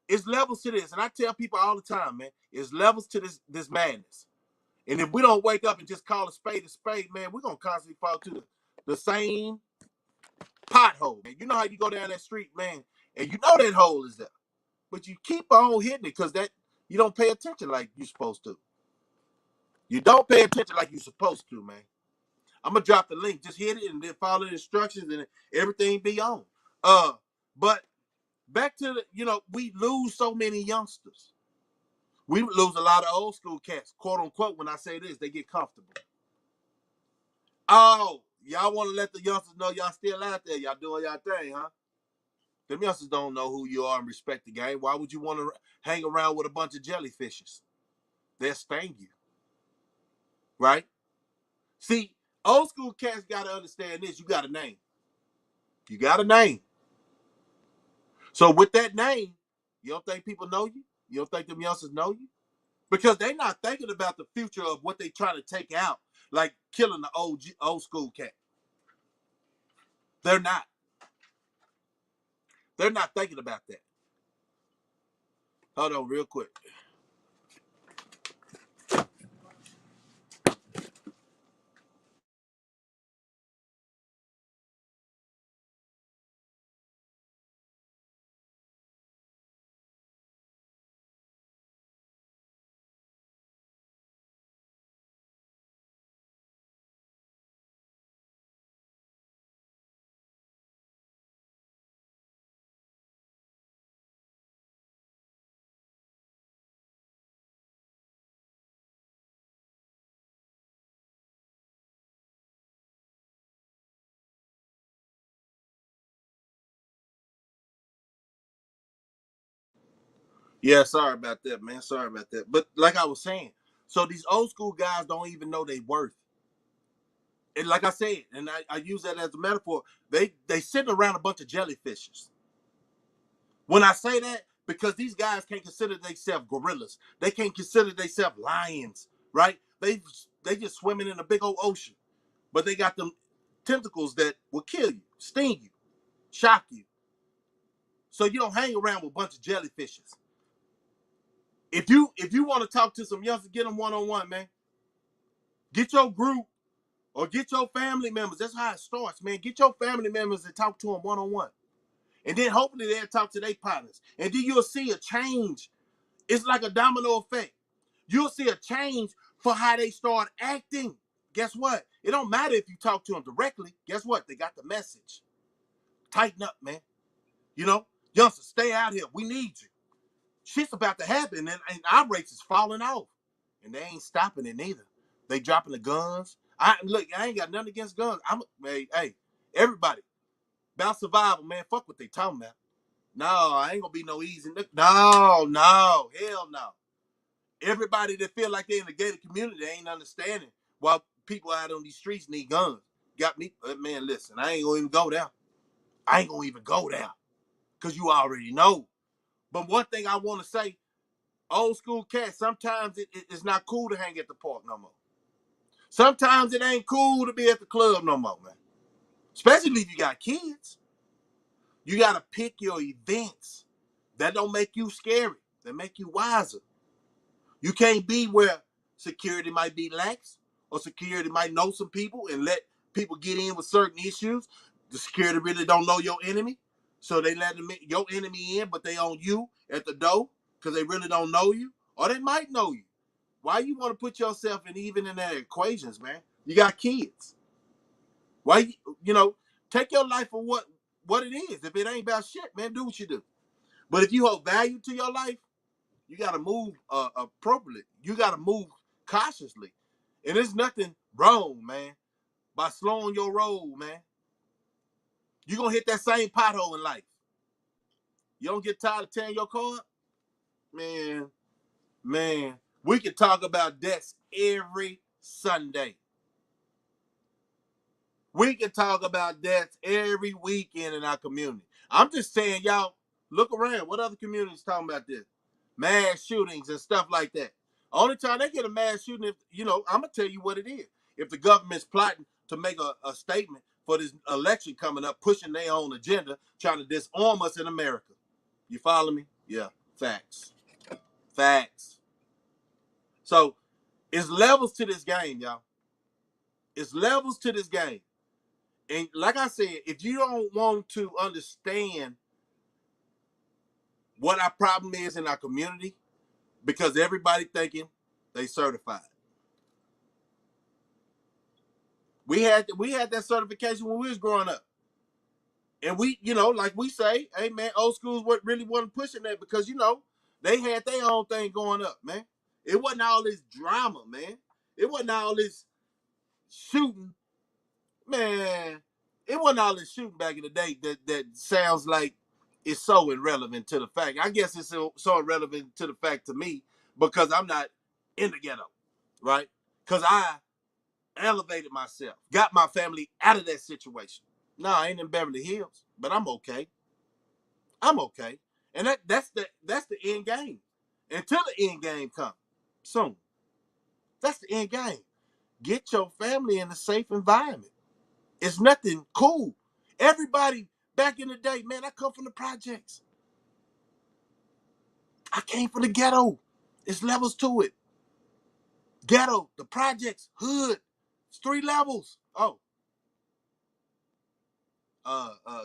It's levels to this, and I tell people all the time, man. It's levels to this madness. And if we don't wake up and just call a spade, man, we're gonna constantly fall to the same pothole, man. You know how you go down that street, man, and you know that hole is there, but you keep on hitting it because that you don't pay attention like you're supposed to. You don't pay attention like you're supposed to, man. I'm gonna drop the link. Just hit it and then follow the instructions, and everything be on. But back to we lose so many youngsters. We lose a lot of old school cats, quote unquote. When I say this, they get comfortable. Oh, y'all want to let the youngsters know y'all still out there. Y'all doing y'all thing, huh? Them youngsters don't know who you are and respect the game. Why would you want to hang around with a bunch of jellyfishes? They'll sting you, right? See, old school cats got to understand this. You got a name. You got a name. So with that name, you don't think people know you? You don't think them youngsters know you? Because they're not thinking about the future of what they trying to take out, like killing the old school cat. They're not. They're not thinking about that. Hold on real quick. Yeah, sorry about that, man. Sorry about that. But like I was saying, so these old school guys don't even know their worth. And like I said, and I use that as a metaphor, they sitting around a bunch of jellyfishes. When I say that, because these guys can't consider themselves gorillas. They can't consider themselves lions, right? They just swimming in a big old ocean. But they got them tentacles that will kill you, sting you, shock you. So you don't hang around with a bunch of jellyfishes. If you want to talk to some youngsters, get them one-on-one, man. Get your group or get your family members. That's how it starts, man. Get your family members and talk to them one-on-one. And then hopefully they'll talk to their partners. And then you'll see a change. It's like a domino effect. You'll see a change for how they start acting. guess what? It don't matter if you talk to them directly. Guess what? They got the message. Tighten up, man. You know, youngsters, stay out here. We need you. Shit's about to happen, and our race is falling off. And they ain't stopping it neither. They dropping the guns. I ain't got nothing against guns. Hey, everybody, about survival, man. Fuck what they talking about. No, I ain't gonna be no easy. No, hell no. Everybody that feel like they in the gated community, they ain't understanding why people out on these streets need guns. Got me, man. Listen, I ain't gonna even go there. I ain't gonna even go there, cause you already know. But one thing I want to say, old school cats, sometimes it's not cool to hang at the park no more. Sometimes it ain't cool to be at the club no more, man. Especially if you got kids. You got to pick your events that don't make you scary, that make you wiser. You can't be where security might be lax or security might know some people and let people get in with certain issues. The security really don't know your enemy, so they let your enemy in, but they on you at the door because they really don't know you, or they might know you. Why you want to put yourself in their equations, man? You got kids. Why take your life for what it is. If it ain't about shit, man, do what you do. But if you hold value to your life, you got to move appropriately. You got to move cautiously. And there's nothing wrong, man, by slowing your roll, man. You're going to hit that same pothole in life. You don't get tired of tearing your car up? Man, we can talk about deaths every Sunday. We can talk about deaths every weekend in our community. I'm just saying, y'all, look around. What other communities talking about this? Mass shootings and stuff like that. Only time they get a mass shooting, I'm going to tell you what it is. If the government's plotting to make a statement for this election coming up, pushing their own agenda, trying to disarm us in America. You follow me? Yeah, facts. So, it's levels to this game, y'all. It's levels to this game. And like I said, if you don't want to understand what our problem is in our community, because everybody thinking they certified. We had that certification when we was growing up. And we, like we say, hey man, old schools really wasn't pushing that because, they had their own thing going up, man. It wasn't all this drama, man. It wasn't all this shooting. Man, it wasn't all this shooting back in the day that sounds like it's so irrelevant to the fact. I guess it's so irrelevant to the fact to me because I'm not in the ghetto, right? Because I elevated myself, got my family out of that situation. No, I ain't in Beverly Hills, but I'm okay. I'm okay. And that's the end game. Until the end game comes soon. That's the end game. Get your family in a safe environment. It's nothing cool. Everybody back in the day, man, I come from the projects. I came from the ghetto. It's levels to it. Ghetto, the projects, hood. It's 3 levels. Oh.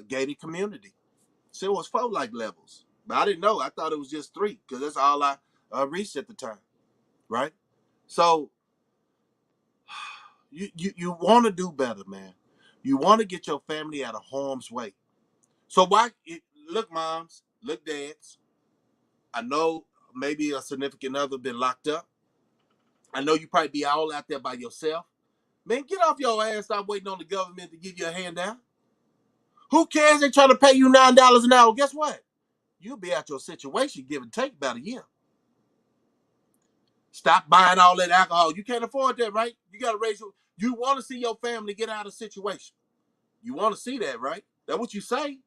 Gated community. So it was 4 like levels. But I didn't know. I thought it was just 3 because that's all I reached at the time. Right? So you want to do better, man. You want to get your family out of harm's way. So look, moms, look, dads. I know maybe a significant other been locked up. I know you probably be all out there by yourself. Man, get off your ass. Stop waiting on the government to give you a handout. Who cares? They trying to pay you $9 an hour. Guess what? You'll be out your situation, give and take, about a year. Stop buying all that alcohol. You can't afford that, right? You got to raise your. You want to see your family get out of situation. You want to see that, right? That's what you say.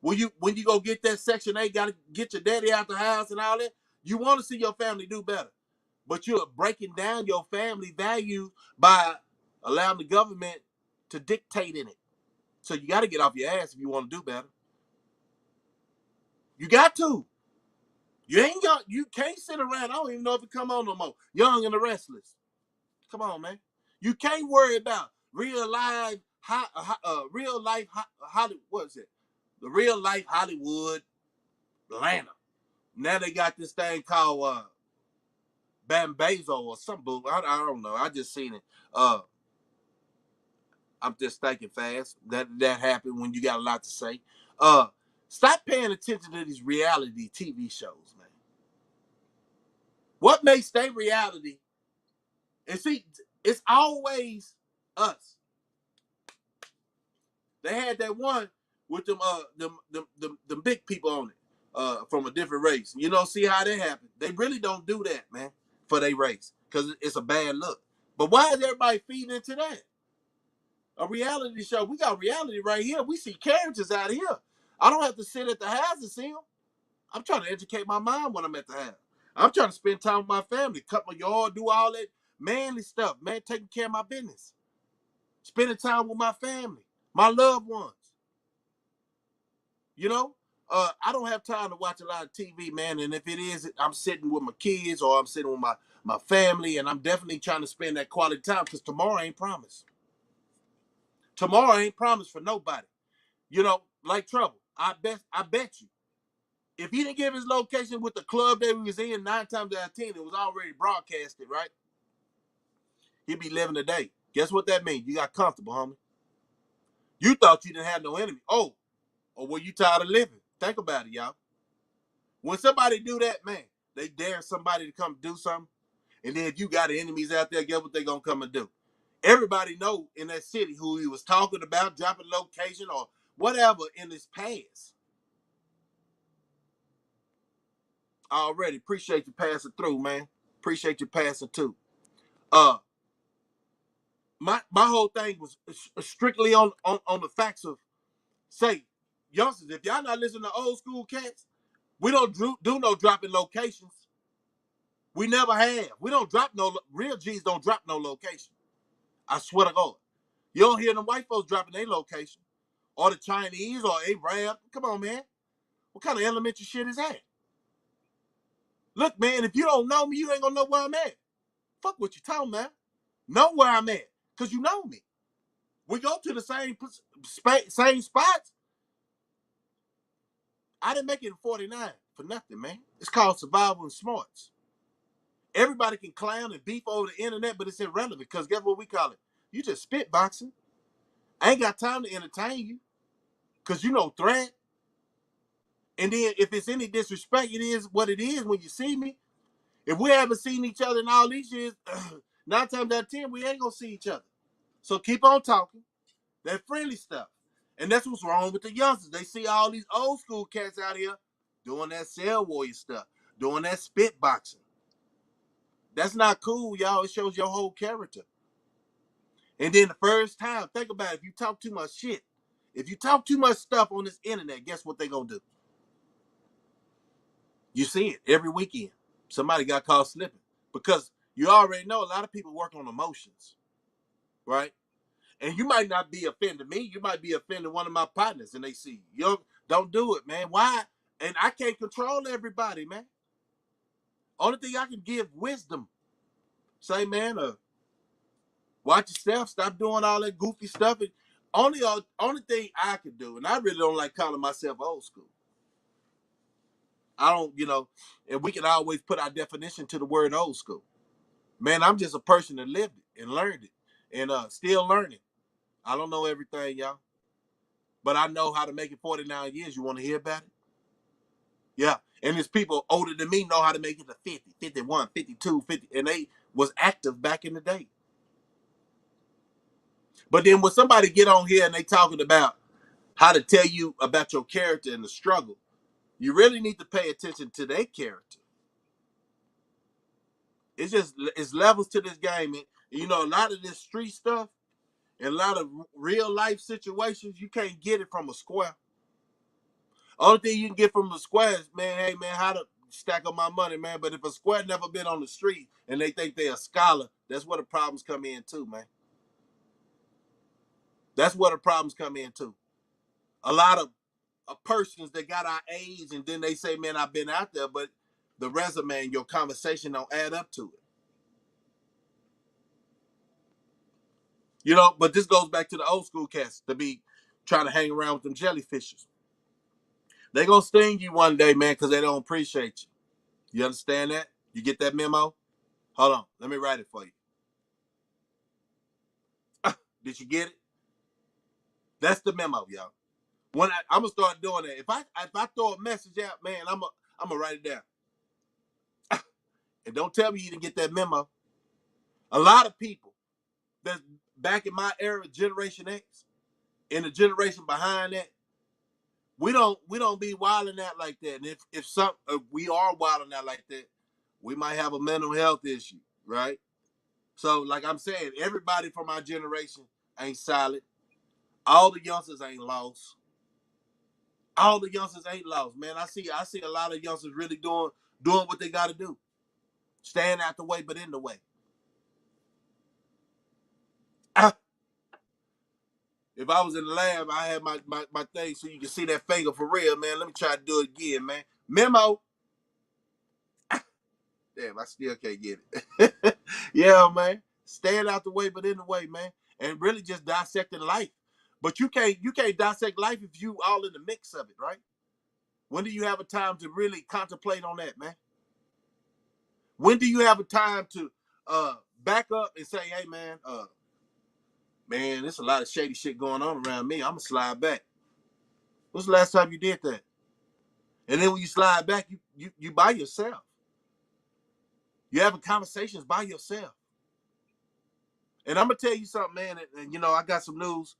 When you go get that Section 8, got to get your daddy out the house and all that. You want to see your family do better. But you're breaking down your family values by allowing the government to dictate in it. So you got to get off your ass if you want to do better. You got to. You ain't got. You can't sit around. I don't even know if it come on no more. Young and the Restless. Come on, man. You can't worry about real life. Real life Hollywood. What is it? The real life Hollywood, Atlanta. Now they got this thing called Bambazo or some boo. I don't know. I just seen it. I'm just thinking fast. That happened when you got a lot to say. Stop paying attention to these reality TV shows, man. What makes they reality? And see, it's always us. They had that one with them big people on it, from a different race. You know, see how that happened. They really don't do that, man, for their race, because it's a bad look. But why is everybody feeding into that? A reality show. We got reality right here. We see characters out here. I don't have to sit at the house and see them. I'm trying to educate my mind when I'm at the house. I'm trying to spend time with my family, cut my yard, do all that manly stuff, man, taking care of my business. Spending time with my family, my loved ones. You know, I don't have time to watch a lot of TV, man. And if it is, I'm sitting with my kids or I'm sitting with my family, and I'm definitely trying to spend that quality time, because tomorrow ain't promised. Tomorrow ain't promised for nobody. You know, like Trouble. I bet you, if he didn't give his location with the club that he was in, 9 times out of 10, it was already broadcasted, right? He'd be living the day. Guess what that means? You got comfortable, homie. You thought you didn't have no enemy. Oh, or were you tired of living? Think about it, y'all. When somebody do that, man, they dare somebody to come do something. And then if you got enemies out there, guess what they gonna come and do? Everybody know in that city who he was talking about, dropping location or whatever in his past. Already appreciate you passing through, man. Appreciate you passing too. Uh, my whole thing was strictly on the facts of, say, youngsters, if y'all not listening to old school cats, we don't do no dropping locations. We never have. We don't drop no real G's. Don't drop no location. I swear to God, you don't hear them white folks dropping their location, or the Chinese or Arab. Come on, man. What kind of elementary shit is that? Look, man, if you don't know me, you ain't gonna know where I'm at. Fuck what you talking about. Know where I'm at, cause you know me. We go to the same spots. I didn't make it in 49 for nothing, man. It's called survival and smarts. Everybody can clown and beef over the internet, but it's irrelevant, because guess what we call it? You just spit boxing. I ain't got time to entertain you, because you know threat. And then if it's any disrespect, it is what it is when you see me. If we haven't seen each other in all these years, 9 times out of 10, we ain't gonna see each other. So keep on talking. That friendly stuff. And that's what's wrong with the youngsters. They see all these old school cats out here doing that cell warrior stuff, doing that spit boxing. That's not cool, y'all. It shows your whole character. And then the first time, think about it, if you talk too much shit, if you talk too much stuff on this internet, guess what they gonna do? You see it every weekend. Somebody got caught slipping, because you already know a lot of people work on emotions, right? And you might not be offending me. You might be offending one of my partners, and they see you. Don't do it, man. Why? And I can't control everybody, man. Only thing I can give wisdom. Say, man, watch yourself. Stop doing all that goofy stuff. And only thing I can do, and I really don't like calling myself old school. I don't, and we can always put our definition to the word old school. Man, I'm just a person that lived it and learned it, and still learning. I don't know everything, y'all, but I know how to make it 49 years. You want to hear about it? Yeah. And there's people older than me know how to make it to 50, 51, 52, 50, and they was active back in the day. But then when somebody get on here and they talking about how to tell you about your character and the struggle, you really need to pay attention to their character. It's levels to this game. And, a lot of this street stuff and a lot of real life situations, you can't get it from a square. Only thing you can get from the square is, man, hey, man, how to stack up my money, man. But if a square never been on the street and they think they're a scholar, that's where the problems come in too, man. That's where the problems come in too. A lot of persons that got our age and then they say, man, I've been out there, but the resume and your conversation don't add up to it. But this goes back to the old school cats to be trying to hang around with them jellyfishes. They gonna sting you one day, man, because they don't appreciate you. You understand that? You get that memo? Hold on. Let me write it for you. Did you get it? That's the memo, y'all. When I'm gonna start doing that. If I throw a message out, man, I'm gonna write it down. And don't tell me you didn't get that memo. A lot of people that's back in my era, Generation X, and the generation behind that, we don't be wilding out like that. And if we are wilding out like that, we might have a mental health issue, right? So, like I'm saying, everybody from our generation ain't solid. All the youngsters ain't lost. All the youngsters ain't lost, man. I see a lot of youngsters really doing what they got to do, staying out the way, but in the way. If I was in the lab, I had my thing so you can see that finger for real, man. Let me try to do it again, man. Memo. Damn, I still can't get it. Yeah, man. Staying out the way, but in the way, man. And really just dissecting life. But you can't dissect life if you all in the mix of it, right? When do you have a time to really contemplate on that, man? When do you have a time to back up and say, hey man, there's a lot of shady shit going on around me. I'm gonna slide back. When's the last time you did that? And then when you slide back, you by yourself. You're having conversations by yourself. And I'm gonna tell you something, man. And you know, I got some news,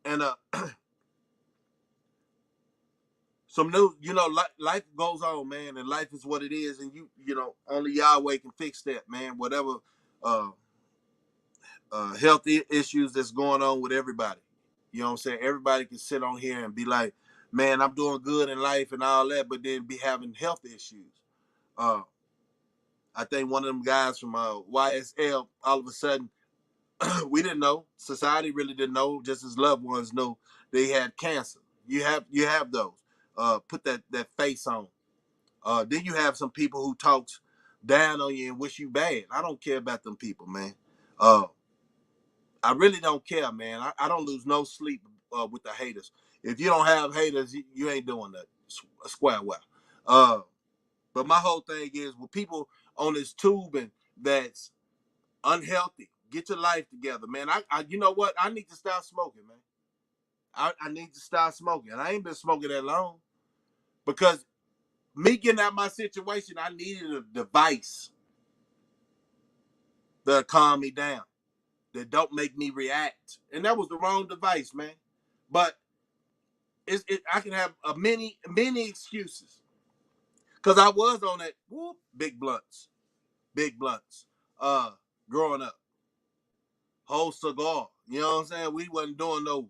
and some news. You know, life goes on, man, and life is what it is. And you know, only Yahweh can fix that, man. Whatever uh, health issues that's going on with everybody. You know what I'm saying? Everybody can sit on here and be like, man, I'm doing good in life and all that, but then be having health issues. Uh, I think one of them guys from YSL, all of a sudden, we didn't know. Society really didn't know. Just as loved ones know they had cancer. You have those. Put that face on. Then you have some people who talks down on you and wish you bad. I don't care about them people, man. Uh, I really don't care, man. I don't lose no sleep with the haters. If you don't have haters, you ain't doing that square well. But my whole thing is with people on this tube and that's unhealthy. Get your life together, man. I you know what? I need to stop smoking, man. I need to stop smoking. I ain't been smoking that long because me getting out of my situation, I needed a device that calm me down, that don't make me react. And that was the wrong device, man. But I can have a many excuses because I was on that big blunts, growing up, whole cigar. You know what I'm saying? We wasn't doing no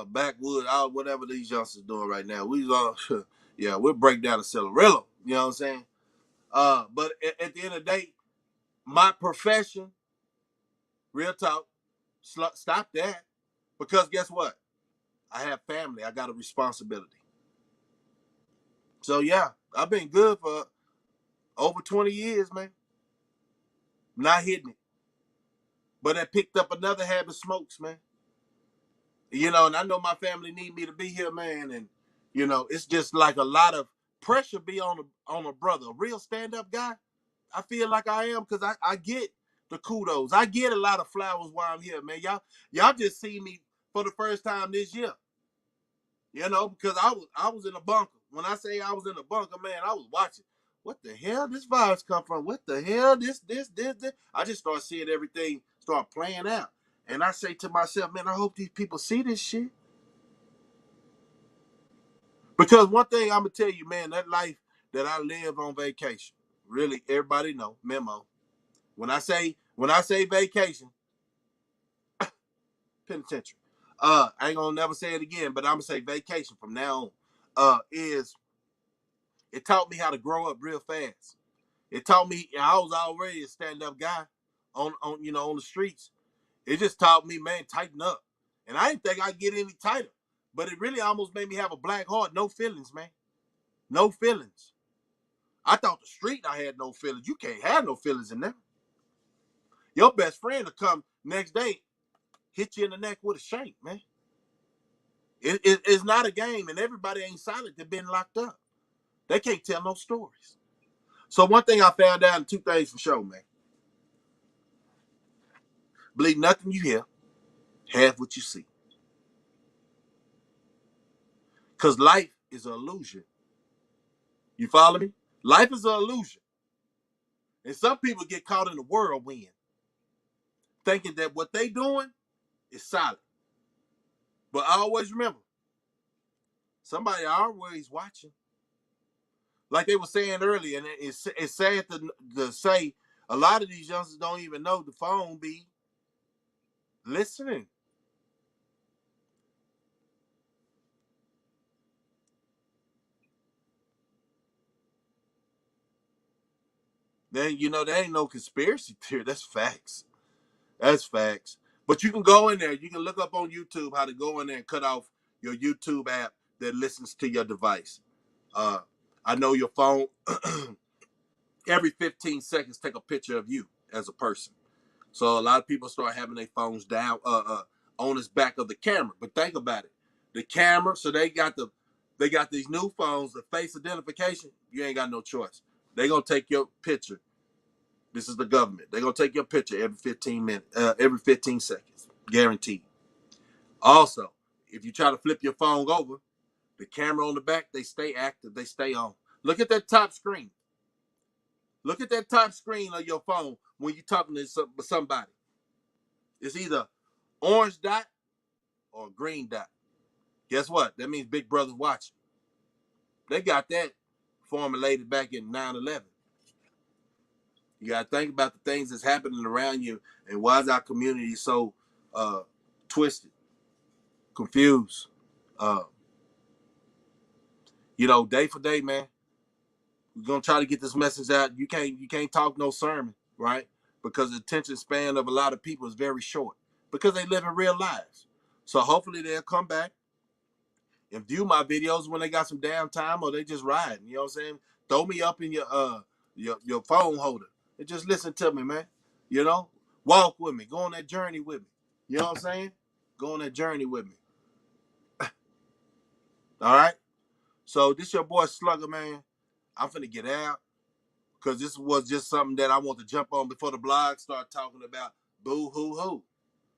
backwood, whatever these youngsters doing right now. We was yeah, we'll break down a Cigarillo. You know what I'm saying? But at the end of the day, my profession, real talk, stop that because guess what? I have family. I got a responsibility. So yeah, I've been good for over 20 years, man. Not hitting it. But I picked up another habit, smokes, man. You know, and I know my family need me to be here, man. And you know, it's just like a lot of pressure be on a brother, a real stand up guy. I feel like I am because I get the kudos. I get a lot of flowers while I'm here, man. Y'all just see me for the first time this year. You know, because I was in a bunker. When I say I was in a bunker, man, I was watching. What the hell this virus come from? What the hell this? I just start seeing everything start playing out. And I say to myself, man, I hope these people see this shit. Because one thing I'm gonna tell you, man, that life that I live on vacation, really, everybody know, memo. When I say vacation, penitentiary. I ain't gonna never say it again, but I'm gonna say vacation from now on. Is it taught me how to grow up real fast. It taught me I was already a stand-up guy on the streets. It just taught me, man, tighten up. And I didn't think I'd get any tighter. But it really almost made me have a black heart. No feelings, man. No feelings. I thought the street I had no feelings. You can't have no feelings in there. Your best friend will come next day, hit you in the neck with a shank, man. It's not a game, and everybody ain't silent. They've been locked up. They can't tell no stories. So one thing I found out, and two things for sure, man. Believe nothing you hear, half what you see. Because life is an illusion. You follow me? Life is an illusion. And some people get caught in the whirlwind, thinking that what they doing is solid. But I always remember, somebody always watching. Like they were saying earlier, and it's sad to say, a lot of these youngsters don't even know the phone be listening. Then there ain't no conspiracy theory. That's facts. That's facts. But you can go in there. You can look up on YouTube how to go in there and cut off your YouTube app that listens to your device. Uh, I know your phone every 15 seconds take a picture of you as a person. So a lot of people start having their phones down on its back of the camera. But think about it. The camera, so they got these new phones, the face identification, you ain't got no choice. They gonna take your picture. This is the government. They're gonna take your picture every 15 minutes, every 15 seconds. Guaranteed. Also, if you try to flip your phone over, the camera on the back, they stay active, they stay on. Look at that top screen. Look at that top screen of your phone when you're talking to somebody. It's either orange dot or green dot. Guess what? That means Big Brother's watching. They got that formulated back in 9/11. You got to think about the things that's happening around you and why is our community so twisted, confused. Uh, day for day, man. We're gonna try to get this message out. You can't talk no sermon, right? Because the attention span of a lot of people is very short because they live in real lives. So hopefully they'll come back and view my videos when they got some downtime or they just riding. You know what I'm saying? Throw me up in your phone holder and just listen to me, man. You know, walk with me, go on that journey with me. You know what I'm saying? Go on that journey with me. All right. So this your boy Slugger, man. I'm finna get out because this was just something that I want to jump on before the blog start talking about boo hoo hoo.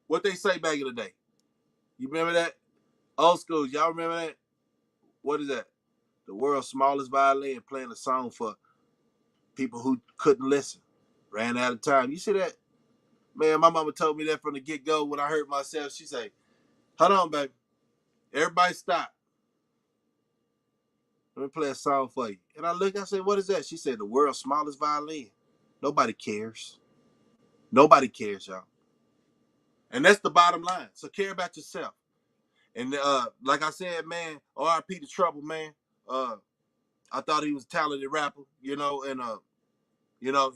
What they say back in the day? You remember that? Old school, y'all remember that? What is that? The world's smallest violin playing a song for people who couldn't listen. Ran out of time. You see that? Man, my mama told me that from the get-go when I heard myself. She said, hold on, baby. Everybody stop. Let me play a song for you. And I said, what is that? She said, the world's smallest violin. Nobody cares. Nobody cares, y'all. And that's the bottom line. So care about yourself. And like I said, man, R.I.P. to Trouble, man. I thought he was a talented rapper, and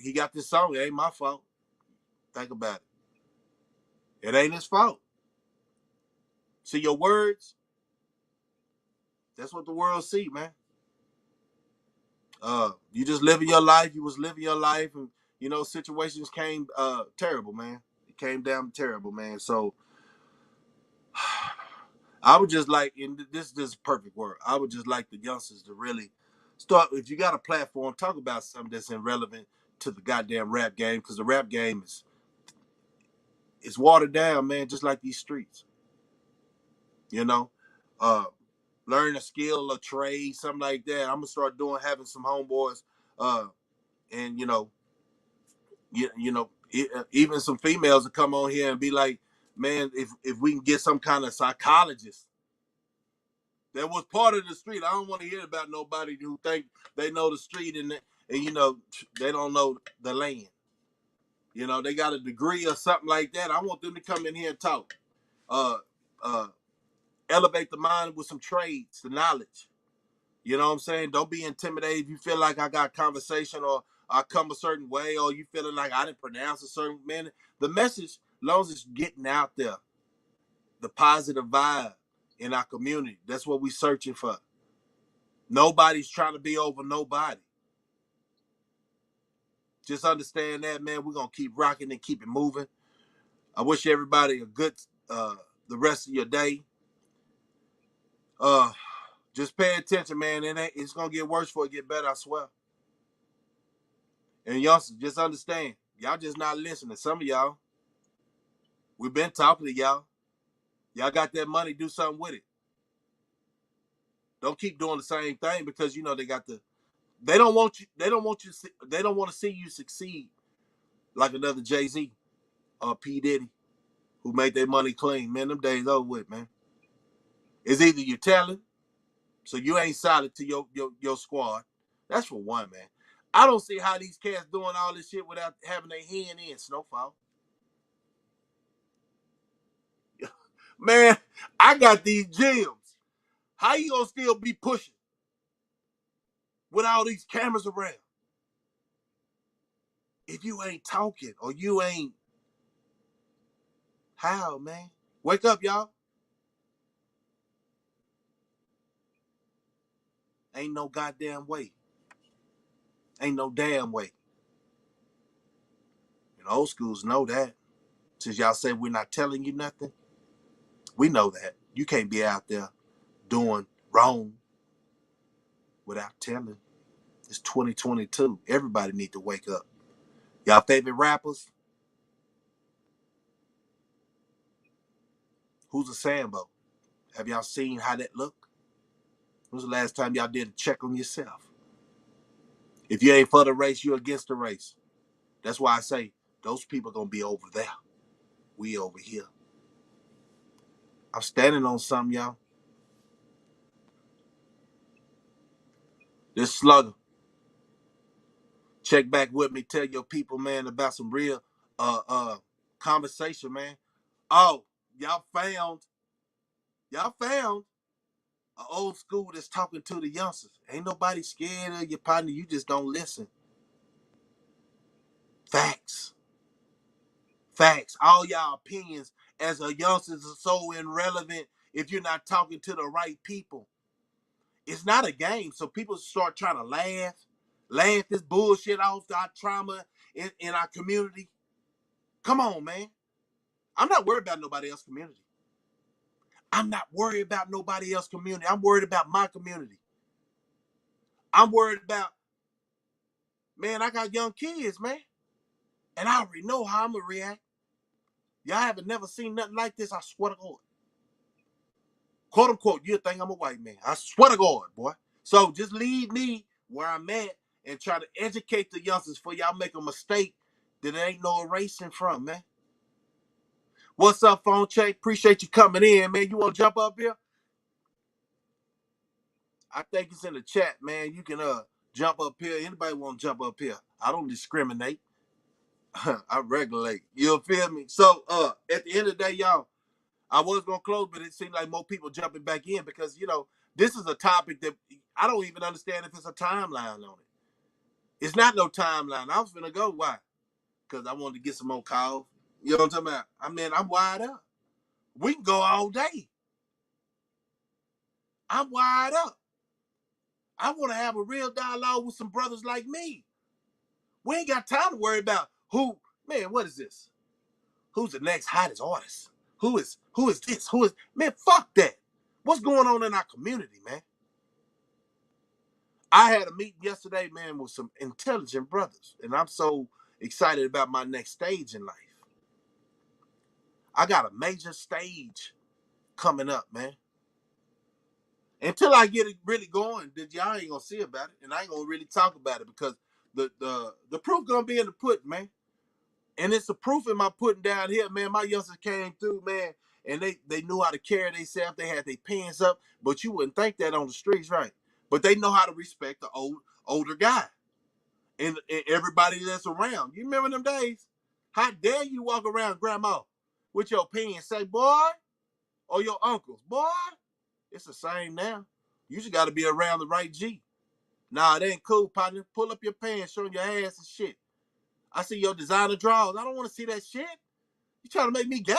he got this song. It ain't my fault. Think about it. It ain't his fault. See your words. That's what the world see, man. You just living your life. You was living your life, and situations came terrible, man. It came down terrible, man. So I would just like, and this is perfect word. I would just like the youngsters to really start. If you got a platform, talk about something that's irrelevant to the goddamn rap game, because the rap game is watered down, man. Just like these streets, you know. Uh, Learn a skill, a trade, something like that. I'm gonna start having some homeboys, and even some females to come on here and be like, man, if we can get some kind of psychologist that was part of the street. I don't want to hear about nobody who think they know the street and they don't know the land. They got a degree or something like that. I want them to come in here and talk. Uh, uh, Elevate the mind with some trades, the knowledge. You know what I'm saying? Don't be intimidated if you feel like I got conversation or I come a certain way or you feeling like I didn't pronounce a certain man. The message, as long as it's getting out there, the positive vibe in our community. That's what we're searching for. Nobody's trying to be over nobody. Just understand that, man. We're going to keep rocking and keep it moving. I wish everybody a good the rest of your day. Just pay attention, man. It's going to get worse before it get better, I swear. And y'all just understand. Y'all just not listening. Some of y'all. We've been talking to y'all. Y'all got that money, do something with it. Don't keep doing the same thing because you know they got the. They don't want you. They don't want you. They don't want to see you succeed like another Jay-Z or P Diddy who made their money clean. Man, them days over with, man. It's either you're telling, so you ain't solid to your squad. That's for one, man. I don't see how these cats doing all this shit without having their hand in Snowfall. Man, I got these gyms. How you gonna still be pushing with all these cameras around if you ain't talking or you ain't how, man? Wake up, y'all. Ain't no goddamn way. Ain't no damn way. And old schools know that. Since y'all say we're not telling you nothing, we know that. You can't be out there doing wrong without telling. It's 2022. Everybody need to wake up. Y'all favorite rappers? Who's a Sambo? Have y'all seen how that look? When was the last time y'all did a check on yourself? If you ain't for the race, you're against the race. That's why I say those people gonna be over there. We over here. I'm standing on something, y'all. This slugger. Check back with me. Tell your people, man, about some real conversation, man. Oh, y'all found an old school that's talking to the youngsters. Ain't nobody scared of your partner. You just don't listen. Facts. Facts. All y'all opinions as a youngsters are so irrelevant if you're not talking to the right people. It's not a game. So people start trying to laugh this bullshit off our trauma in our community. Come on, man. I'm not worried about nobody else's community. I'm not worried about nobody else's community. I'm worried about my community. I'm worried about, man, I got young kids, man. And I already know how I'm going to react. Y'all haven't never seen nothing like this, I swear to God. Quote unquote, you'll think I'm a white man. I swear to God, boy. So just leave me where I'm at and try to educate the youngsters before y'all make a mistake that there ain't no erasing from, man. What's up, Phone Check? Appreciate you coming in, man. You want to jump up here? I think it's in the chat, man. You can jump up here. Anybody want to jump up here? I don't discriminate. I regulate. You feel me? So at the end of the day, y'all, I was gonna close, but it seemed like more people jumping back in because this is a topic that I don't even understand if it's a timeline on it. It's not no timeline. I was gonna go. Why? Because I wanted to get some more calls. You know what I'm talking about? I mean, I'm wide up. We can go all day. I'm wide up. I want to have a real dialogue with some brothers like me. We ain't got time to worry about who, man, what is this? Who's the next hottest artist? Who is this? Who is, man, fuck that. What's going on in our community, man? I had a meeting yesterday, man, with some intelligent brothers, and I'm so excited about my next stage in life. I got a major stage coming up, man. Until I get it really going, then y'all ain't gonna see about it, and I ain't gonna really talk about it because the proof gonna be in the pudding, man. And it's the proof in my putting down here, man. My youngsters came through, man, and they knew how to carry themselves. They had their pants up, but you wouldn't think that on the streets, right? But they know how to respect the older guy and everybody that's around. You remember them days? How dare you walk around grandma with your pants, say, boy, or your uncles, boy? It's the same now. You just got to be around the right G. Nah, it ain't cool, partner. Pull up your pants, showing your ass and shit. I see your designer drawers. I don't want to see that shit. You trying to make me gay?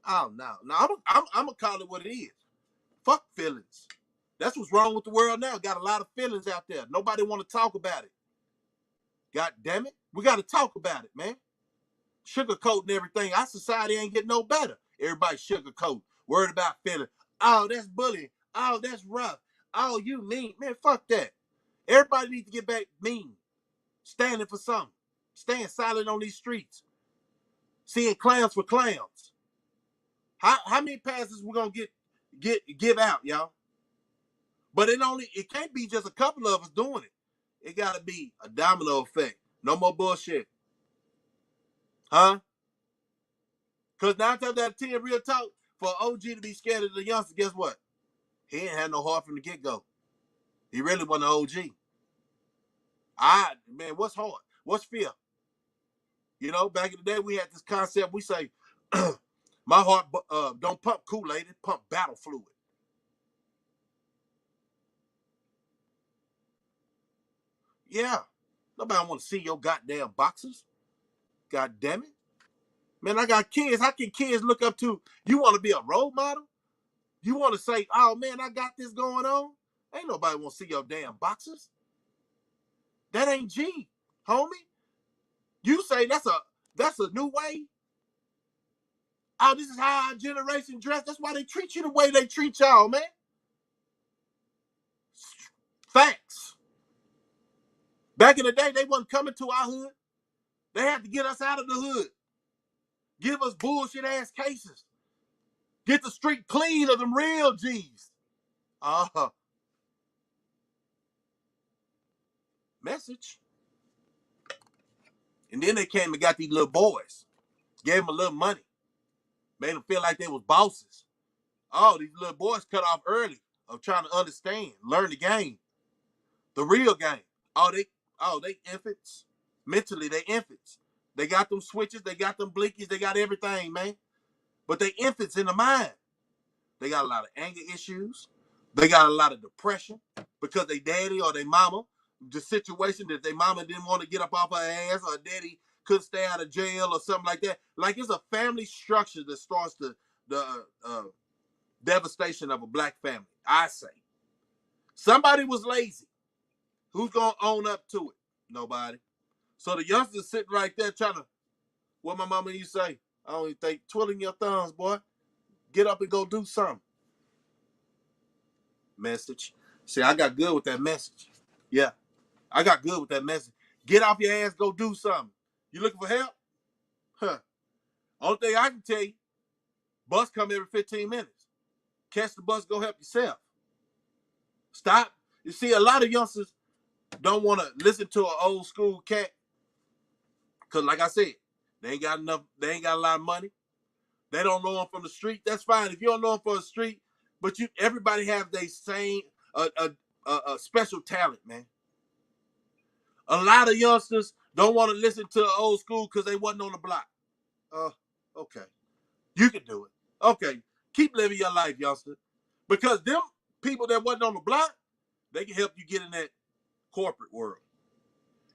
Oh no, no. I'm gonna call it what it is. Fuck feelings. That's what's wrong with the world now. Got a lot of feelings out there. Nobody want to talk about it. God damn it, we got to talk about it, man. Sugarcoating everything. Our society ain't getting no better. Everybody sugarcoat. Worried about feeling. Oh, that's bullying. Oh, that's rough. Oh, you mean, man? Fuck that. Everybody needs to get back mean. Standing for something. Staying silent on these streets. Seeing clowns for clowns. How many passes we gonna give out, y'all? But it can't be just a couple of us doing it. It gotta be a domino effect. No more bullshit. Huh? Because 9 times out of 10, real talk, for OG to be scared of the youngster, guess what? He ain't had no heart from the get-go. He really wasn't an OG. Man, what's hard? What's fear? You know, back in the day, we had this concept. We say, my heart don't pump Kool-Aid, it pump battle fluid. Yeah. Nobody want to see your goddamn boxers. God damn it. Man, I got kids. How can kids look up to? You want to be a role model? You want to say, oh, man, I got this going on? Ain't nobody want to see your damn boxers. That ain't G, homie. You say that's a new way? Oh, this is how our generation dress. That's why they treat you the way they treat y'all, man. Facts. Back in the day, they wasn't coming to our hood. They had to get us out of the hood. Give us bullshit ass cases. Get the street clean of them real G's. Message. And then they came and got these little boys. Gave them a little money. Made them feel like they was bosses. Oh, these little boys cut off early of trying to understand, learn the game. The real game. They infants. Mentally, they infants. They got them switches, they got them blinkies, they got everything, man. But they infants in the mind. They got a lot of anger issues. They got a lot of depression because they daddy or they mama, the situation that their mama didn't want to get up off her ass, or daddy couldn't stay out of jail or something like that. Like, it's a family structure that starts the devastation of a black family. I say. Somebody was lazy. Who's going to own up to it? Nobody. So the youngsters sitting right there trying to, what my mama used to say, I don't even think, twiddling your thumbs, boy. Get up and go do something. Message. See, I got good with that message. Yeah, I got good with that message. Get off your ass, go do something. You looking for help? Huh. Only thing I can tell you, bus come every 15 minutes. Catch the bus, go help yourself. Stop. You see, a lot of youngsters don't want to listen to an old school cat because, like I said, they ain't got a lot of money. They don't know them from the street. That's fine. If you don't know them from the street, but everybody have their same special talent, man. A lot of youngsters don't want to listen to the old school because they wasn't on the block. Okay. You can do it. Okay. Keep living your life, youngster. Because them people that wasn't on the block, they can help you get in that corporate world.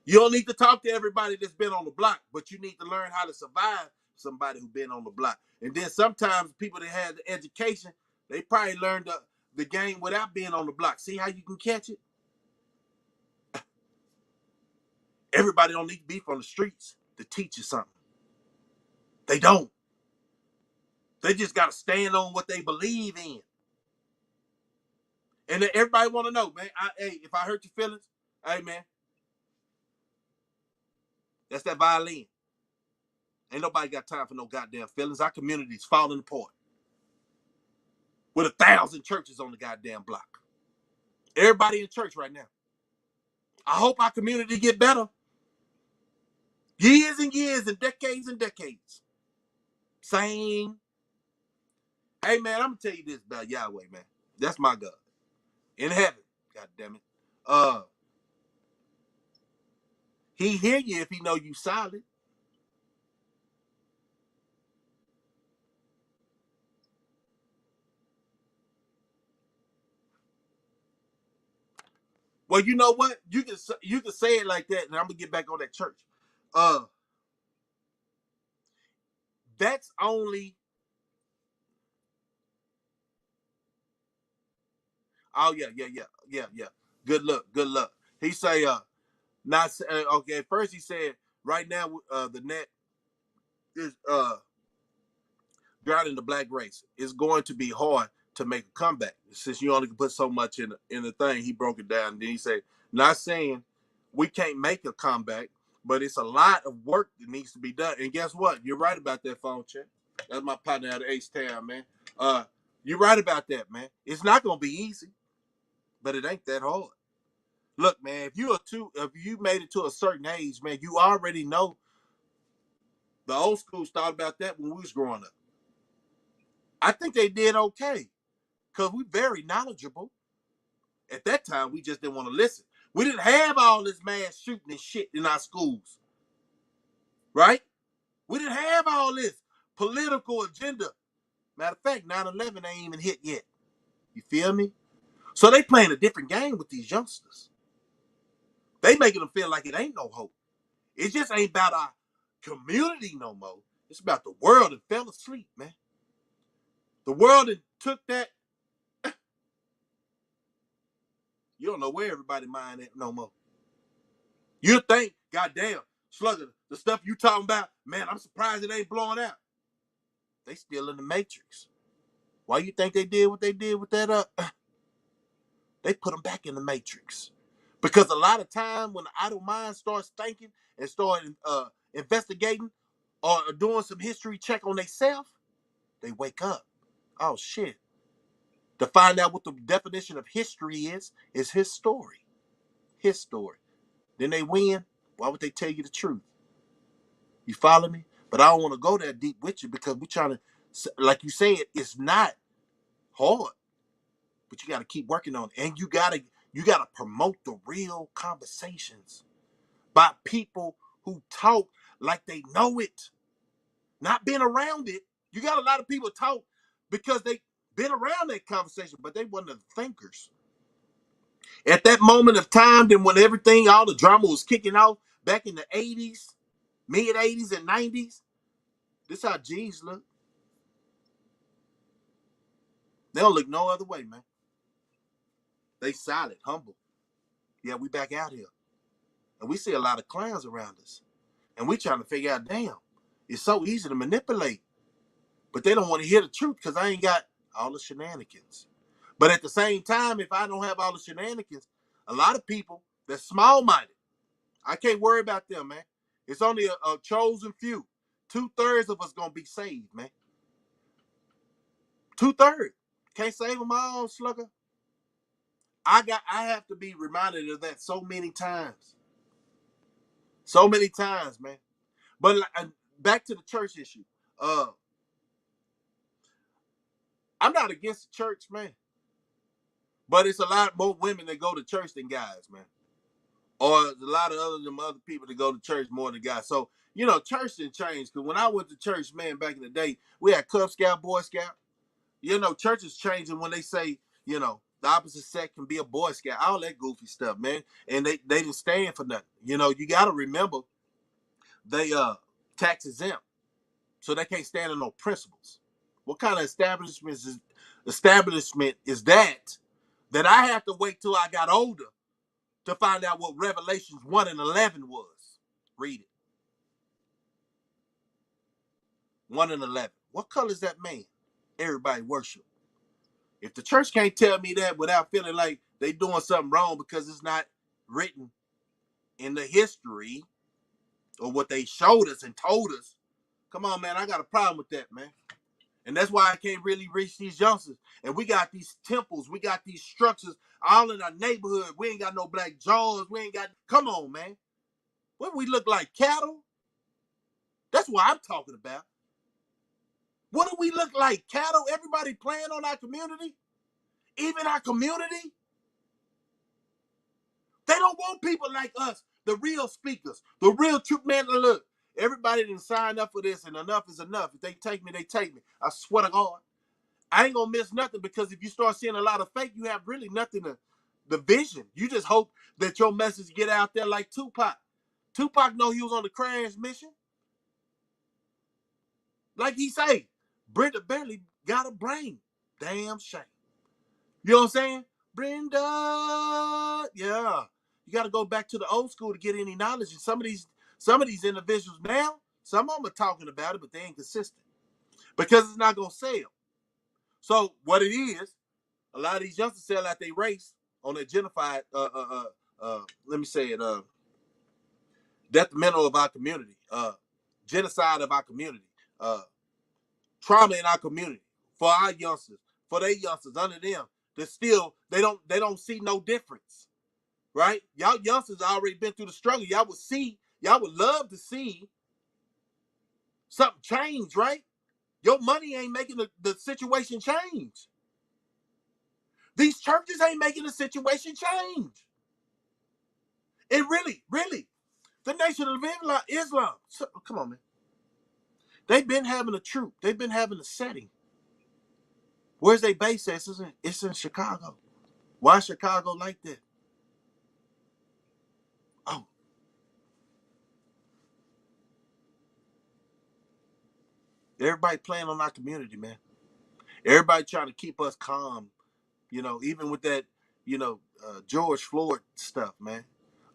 You don't need to talk to everybody that's been on the block, but you need to learn how to survive somebody who's been on the block. And then sometimes people that had the education, they probably learned the game without being on the block. See how you can catch it? Everybody don't need to be from the streets to teach you something. They don't. They just got to stand on what they believe in. And then everybody want to know, man, hey, if I hurt your feelings, hey, man, that's that violin. Ain't nobody got time for no goddamn feelings. Our community's falling apart. With 1,000 churches on the goddamn block. Everybody in church right now. I hope our community get better. Years and years and decades. Same. Hey, man, I'm going to tell you this about Yahweh, man. That's my God. In heaven. God damn it. He hear you if he know you solid. Well, you know what? You can say it like that, and I'm gonna get back on that church. That's only. Oh yeah. Good luck. He say not okay. First he said right now the net is drowning the black race. It's going to be hard to make a comeback since you only can put so much in the thing. He broke it down. And then he said, not saying we can't make a comeback, but it's a lot of work that needs to be done. And guess what? You're right about that, phone check. That's my partner out of H-Town, man. You're right about that, man. It's not gonna be easy, but it ain't that hard. Look, man, if you made it to a certain age, man, you already know the old schools thought about that when we was growing up. I think they did okay because we very knowledgeable. At that time, we just didn't want to listen. We didn't have all this mass shooting and shit in our schools, right? We didn't have all this political agenda. Matter of fact, 9/11 ain't even hit yet. You feel me? So they playing a different game with these youngsters. They making them feel like it ain't no hope. It just ain't about our community no more. It's about the world that fell asleep, man. The world that took that. You don't know where everybody mind at no more. You think, goddamn, Slugger, the stuff you talking about, man, I'm surprised it ain't blowing out. They still in the matrix. Why you think they did what they did with that? They put them back in the matrix. Because a lot of time when the idle mind starts thinking and start investigating or doing some history check on themselves, they wake up. Oh shit. To find out what the definition of history is his story. His story. Then they win. Why would they tell you the truth? You follow me? But I don't want to go that deep with you because we're trying to, like you said, it's not hard. But you got to keep working on it. And you gotta promote the real conversations by people who talk like they know it, not been around it. You got a lot of people talk because they been around that conversation, but they wasn't the thinkers. At that moment of time, then when everything, all the drama was kicking off back in the 80s, mid 80s and 90s, this how G's look. They don't look no other way, man. They silent, humble. Yeah, we back out here. And we see a lot of clowns around us. And we trying to figure out, damn, it's so easy to manipulate. But they don't want to hear the truth because I ain't got all the shenanigans. But at the same time, if I don't have all the shenanigans, a lot of people that's small-minded, I can't worry about them, man. It's only a chosen few. 2/3 of us gonna be saved, man. 2/3. Can't save them all, Slugger. I have to be reminded of that so many times. So many times, man. But back to the church issue. I'm not against the church, man. But it's a lot more women that go to church than guys, man. Or a lot of other people that go to church more than guys. So, church didn't change. Because when I went to church, man, back in the day, we had Cub Scout, Boy Scout. Church is changing when they say, the opposite sex can be a Boy Scout. All that goofy stuff, man. And they didn't stand for nothing. You got to remember, they tax exempt. So they can't stand on no principles. What kind of establishment is that I have to wait till I got older to find out what Revelations 1 and 11 was? Read it. 1 and 11. What color is that man? Everybody worship. If the church can't tell me that without feeling like they doing something wrong because it's not written in the history or what they showed us and told us, come on, man, I got a problem with that, man. And that's why I can't really reach these youngsters. And we got these temples, we got these structures all in our neighborhood. We ain't got no black jaws. We ain't got, come on, man. What we look like, cattle? That's what I'm talking about. What do we look like, cattle? Everybody playing on our community? Even our community? They don't want people like us, the real speakers, the real truth. Man, look, everybody didn't sign up for this and enough is enough. If they take me, they take me. I swear to God. I ain't gonna miss nothing because if you start seeing a lot of fake, you have really nothing to the vision. You just hope that your message get out there like Tupac. Tupac know he was on the crash mission. Like he say, Brenda barely got a brain. Damn shame. You know what I'm saying? Brenda. Yeah. You got to go back to the old school to get any knowledge. And some of these individuals now, some of them are talking about it, but they ain't consistent because it's not gonna sell. So what it is, a lot of these youngsters sell out their race on the genocide. Let me say it. Detrimental of our community. Genocide of our community. trauma in our community for our youngsters, for their youngsters under them. That still they don't see no difference, right? Y'all youngsters already been through the struggle. Y'all would love to see something change, right? Your money ain't making the situation change. These churches ain't making the situation change. It really, the Nation of Islam. So, come on, man. They've been having a troop. They've been having a setting. Where's they base at? It's in Chicago. Why is Chicago like that? Oh, everybody playing on our community, man. Everybody trying to keep us calm, even with that, George Floyd stuff, man,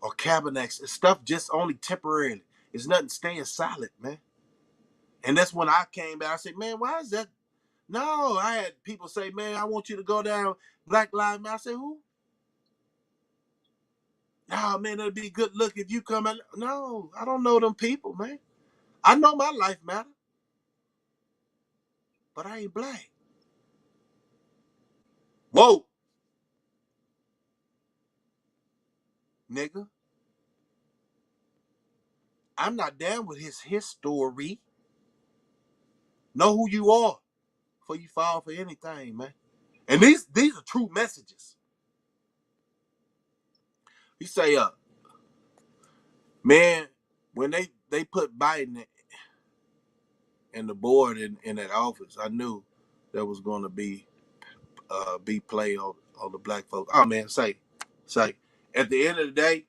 or Kaepernick stuff, just only temporarily. It's nothing staying silent, man. And that's when I came back. I said, man, why is that? No, I had people say, man, I want you to go down Black Lives Matter. I said, who? No, man, it'll be a good look if you come out. No, I don't know them people, man. I know my life matter, but I ain't black. Whoa, nigga. I'm not down with his story. Know who you are before you fall for anything, man. And these are true messages. He say, man, when they put Biden in the board in that office, I knew there was going to be play on the black folks. Oh man, say, at the end of the day,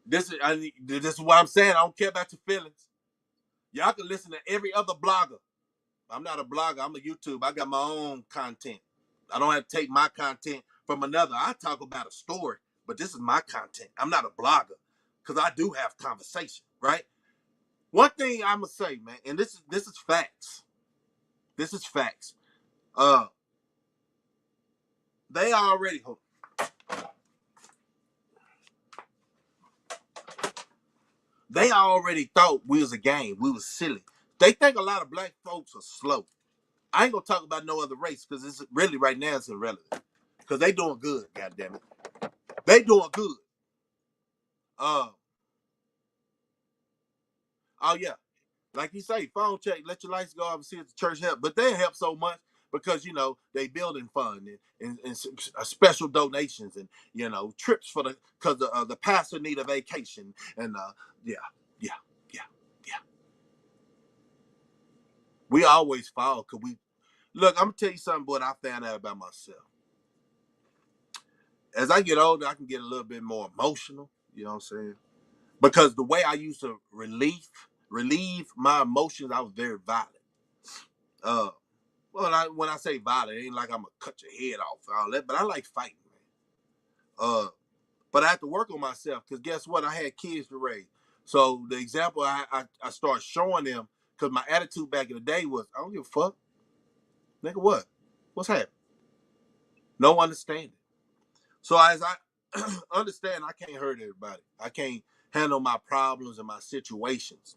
this is what I'm saying. I don't care about your feelings. Y'all can listen to every other blogger. I'm not a blogger. I'm a YouTube. I got my own content. I don't have to take my content from another. I talk about a story, but this is my content. I'm not a blogger because I do have conversation, right? One thing I'm gonna say, man, and this is facts. This is facts. Uh, they already thought we was a game. We was silly. They think a lot of black folks are slow. I ain't gonna talk about no other race because it's really right now it's irrelevant. Because they doing good, goddamn it. They doing good. Uh oh yeah. Like you say, phone check, let your lights go off and see if the church help. But they help so much because they building fund and special donations and trips for because the pastor need a vacation and yeah yeah yeah yeah. We always fall because we look. I'm gonna tell you something, what I found out about myself. As I get older, I can get a little bit more emotional. You know what I'm saying? Because the way I used to relieve my emotions, I was very violent. Uh, well, when I say violent, it ain't like I'm gonna cut your head off and all that, but I like fighting, man. But I have to work on myself because guess what? I had kids to raise. So the example I started showing them because my attitude back in the day was I don't give a fuck, nigga. What's happening? No understanding. So as I understand, I can't hurt everybody. I can't handle my problems and my situations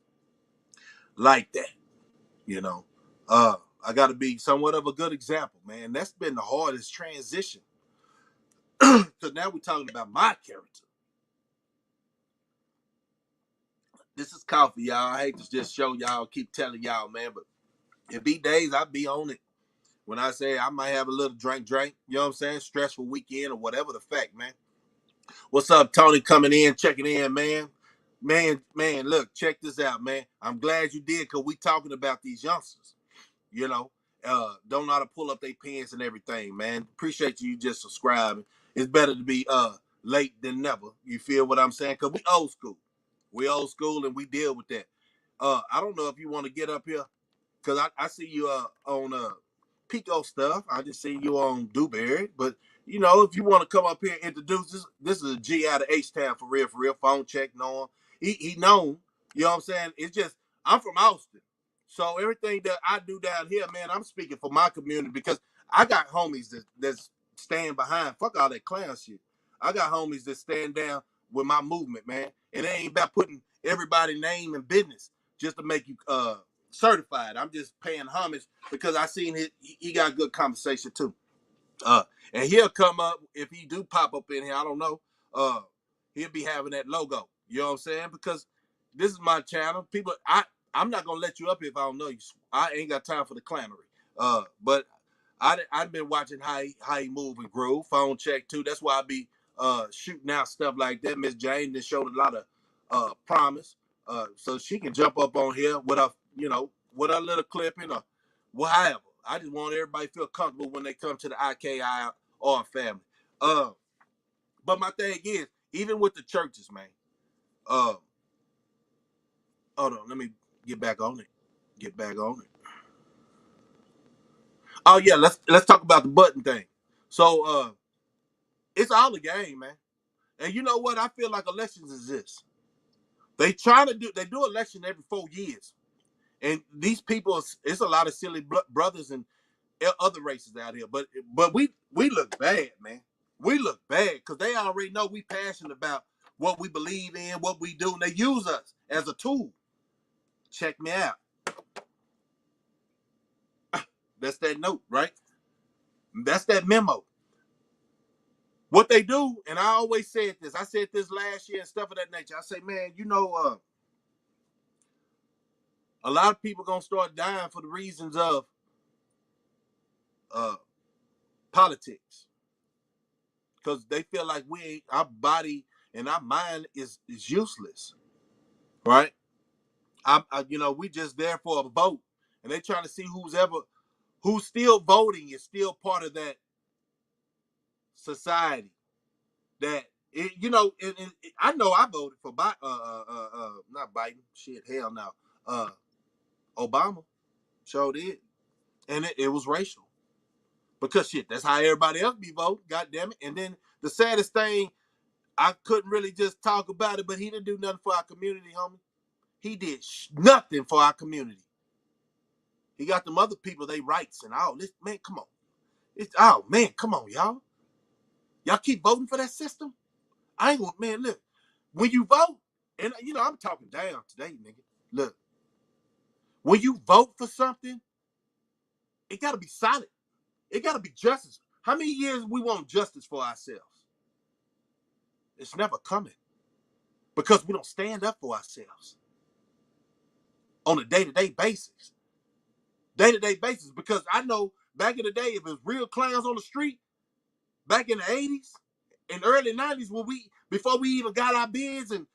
like that. You know, I got to be somewhat of a good example, man. That's been the hardest transition because now we're talking about my character. This is coffee, y'all. I hate to just show y'all, keep telling y'all, man, but it be days I be on it. When I say I might have a little drink, you know what I'm saying? Stressful weekend or whatever the fact, man. What's up, Tony? Coming in, checking in, man. Man, look, check this out, man. I'm glad you did because we talking about these youngsters, you know. Don't know how to pull up their pants and everything, man. Appreciate you just subscribing. It's better to be late than never. You feel what I'm saying? Because we old school. We old school and we deal with that. I don't know if you want to get up here because I see you on Pico stuff. I just see you on Dewberry. But if you want to come up here and introduce this is a G out of H Town for real. Phone check, know him. He known. You know what I'm saying? It's just I'm from Austin. So everything that I do down here, man, I'm speaking for my community because I got homies that's stand behind. Fuck all that clown shit. I got homies that stand down with my movement, man. And it ain't about putting everybody's name and business just to make you certified. I'm just paying homage because I seen he got good conversation too. And he'll come up if he do pop up in here. I don't know. He'll be having that logo. You know what I'm saying? Because this is my channel. People, I'm not gonna let you up if I don't know you. I ain't got time for the clownery. But I've been watching how he move and groove. Phone check too. That's why I be shooting out stuff like that. Miss Jane just showed a lot of promise. So she can jump up on here with a with a little clipping or whatever. I just want everybody to feel comfortable when they come to the IKIR family. But my thing is, even with the churches, man. Hold on, let me get back on it. Get back on it. Oh yeah, let's talk about the button thing. So it's all a game, man. And you know what? I feel like elections is this. They do election every 4 years. And these people, it's a lot of silly brothers and other races out here. But we look bad, man. We look bad because they already know we passionate about what we believe in, what we do, and they use us as a tool. Check me out. That's that note, right? That's that memo. What they do, and I always said this. I said this last year and stuff of that nature. I say, man, a lot of people gonna start dying for the reasons of uh, politics, because they feel like our body and our mind is useless, right? We just there for a vote, and they trying to see who's still voting is still part of that society. That I know I voted for not Biden, shit, hell no, Obama, sure did, and it was racial because shit, that's how everybody else be voting. God damn it! And then the saddest thing, I couldn't really just talk about it, but he didn't do nothing for our community, homie. He did nothing for our community. He got them other people they rights and all this. Man, come on. Come on, y'all. Y'all keep voting for that system. I ain't gonna, man. Look, when you vote, and I'm talking down today, nigga. Look, when you vote for something, it gotta be solid. It gotta be justice. How many years we want justice for ourselves? It's never coming because we don't stand up for ourselves on a day-to-day basis. Day-to-day basis, because I know back in the day, if it was real clowns on the street, back in the 80s and early 90s, before we even got our bids and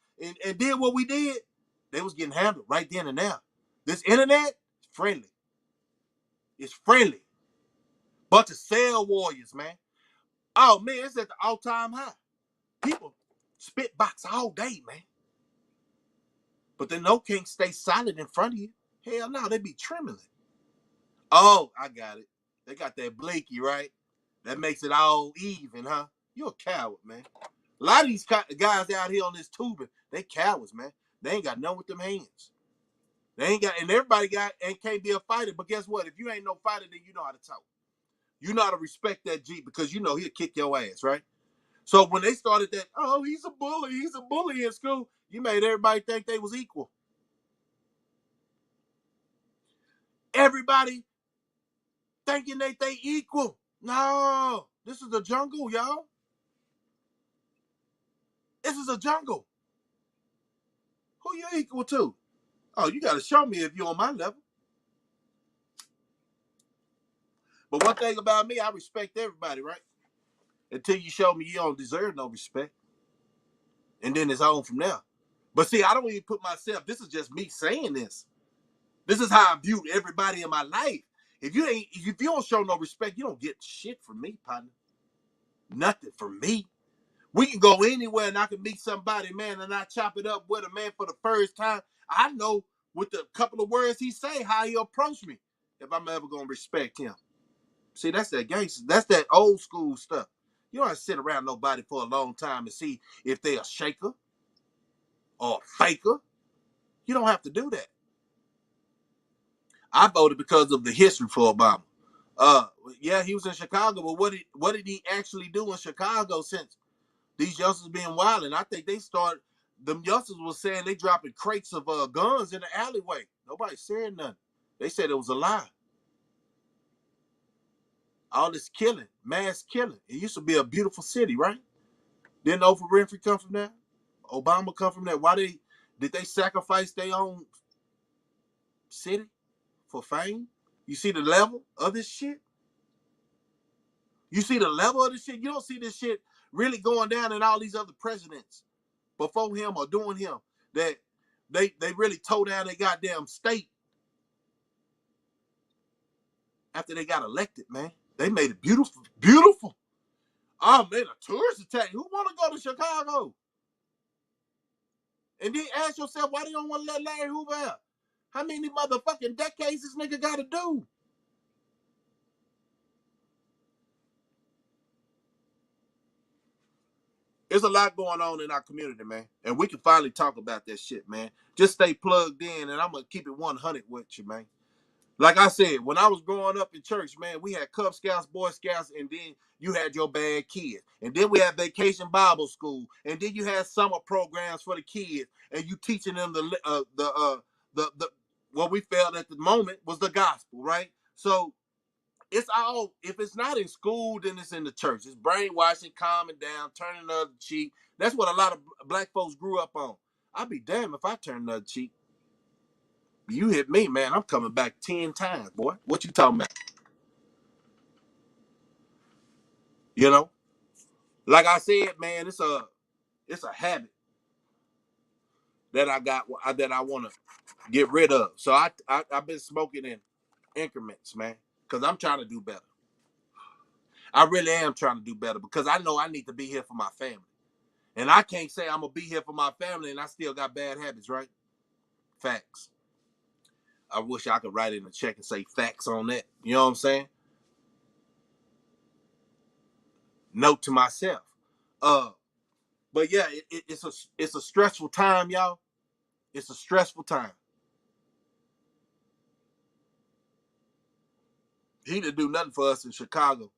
did what we did, they was getting handled right then and there. This internet, friendly. It's friendly. Bunch of cell warriors, man. Oh man, it's at the all-time high. People spit box all day, man. But they no can't stay solid in front of you. Hell no, they be trembling. Oh, I got it. They got that blinky, right? That makes it all even, huh? You're a coward, man. A lot of these guys out here on this tubing, they cowards, man. They ain't got none with them hands. They ain't got, and everybody and can't be a fighter. But guess what? If you ain't no fighter, then you know how to talk. You know how to respect that G because you know he'll kick your ass, right? So when they started that, oh, he's a bully in school, you made everybody think they was equal. Everybody thinking they equal. No, this is a jungle, y'all. This is a jungle. Who you equal to? Oh, you got to show me if you're on my level. But one thing about me, I respect everybody, right? Until you show me you don't deserve no respect. And then it's on from there. But see, I don't even put myself, this is just me saying this. This is how I viewed everybody in my life. If you don't show no respect, you don't get shit from me, partner. Nothing from me. We can go anywhere and I can meet somebody, man, and I chop it up with a man for the first time. I know with the couple of words he say, how he approach me, if I'm ever gonna respect him. See, that's that gangster. That's that old school stuff. You don't have to sit around nobody for a long time and see if they're a shaker or a faker. You don't have to do that. I voted because of the history for Obama. Yeah, he was in Chicago, but what did he actually do in Chicago since these youngsters being wild? And I think them youngsters was saying they dropping crates of guns in the alleyway. Nobody saying nothing. They said it was a lie. All this killing, mass killing. It used to be a beautiful city, right? Didn't Oprah Winfrey come from there? Obama come from there? Why did they sacrifice their own city for fame? You see the level of this shit? You see the level of this shit? You don't see this shit really going down in all these other presidents before him or doing him that they really tore down their goddamn state after they got elected, man. They made it beautiful, beautiful. Oh man, a tourist attack. Who want to go to Chicago? And then ask yourself why they don't want to let Larry Hoover out. How many motherfucking decades this nigga got to do? There's a lot going on in our community, man. And we can finally talk about that shit, man. Just stay plugged in, and I'm going to keep it 100 with you, man. Like I said, when I was growing up in church, man, we had Cub Scouts, Boy Scouts, and then you had your bad kids. And then we had Vacation Bible School. And then you had summer programs for the kids. And you teaching them the what we felt at the moment was the gospel, right? So it's all, if it's not in school, then it's in the church. It's brainwashing, calming down, turning the other cheek. That's what a lot of black folks grew up on. I'd be damned if I turn the other cheek. You hit me, man. I'm coming back 10 times, boy. What you talking about? You know? Like I said, man, it's a habit that I got that I want to get rid of. So I've been smoking in increments, man, because I'm trying to do better. I really am trying to do better because I know I need to be here for my family. And I can't say I'm gonna be here for my family and I still got bad habits, right? Facts. I wish I could write in a check and say facts on that. You know what I'm saying? Note to myself. Uh, but yeah, it's a stressful time, y'all. It's a stressful time. He didn't do nothing for us in Chicago.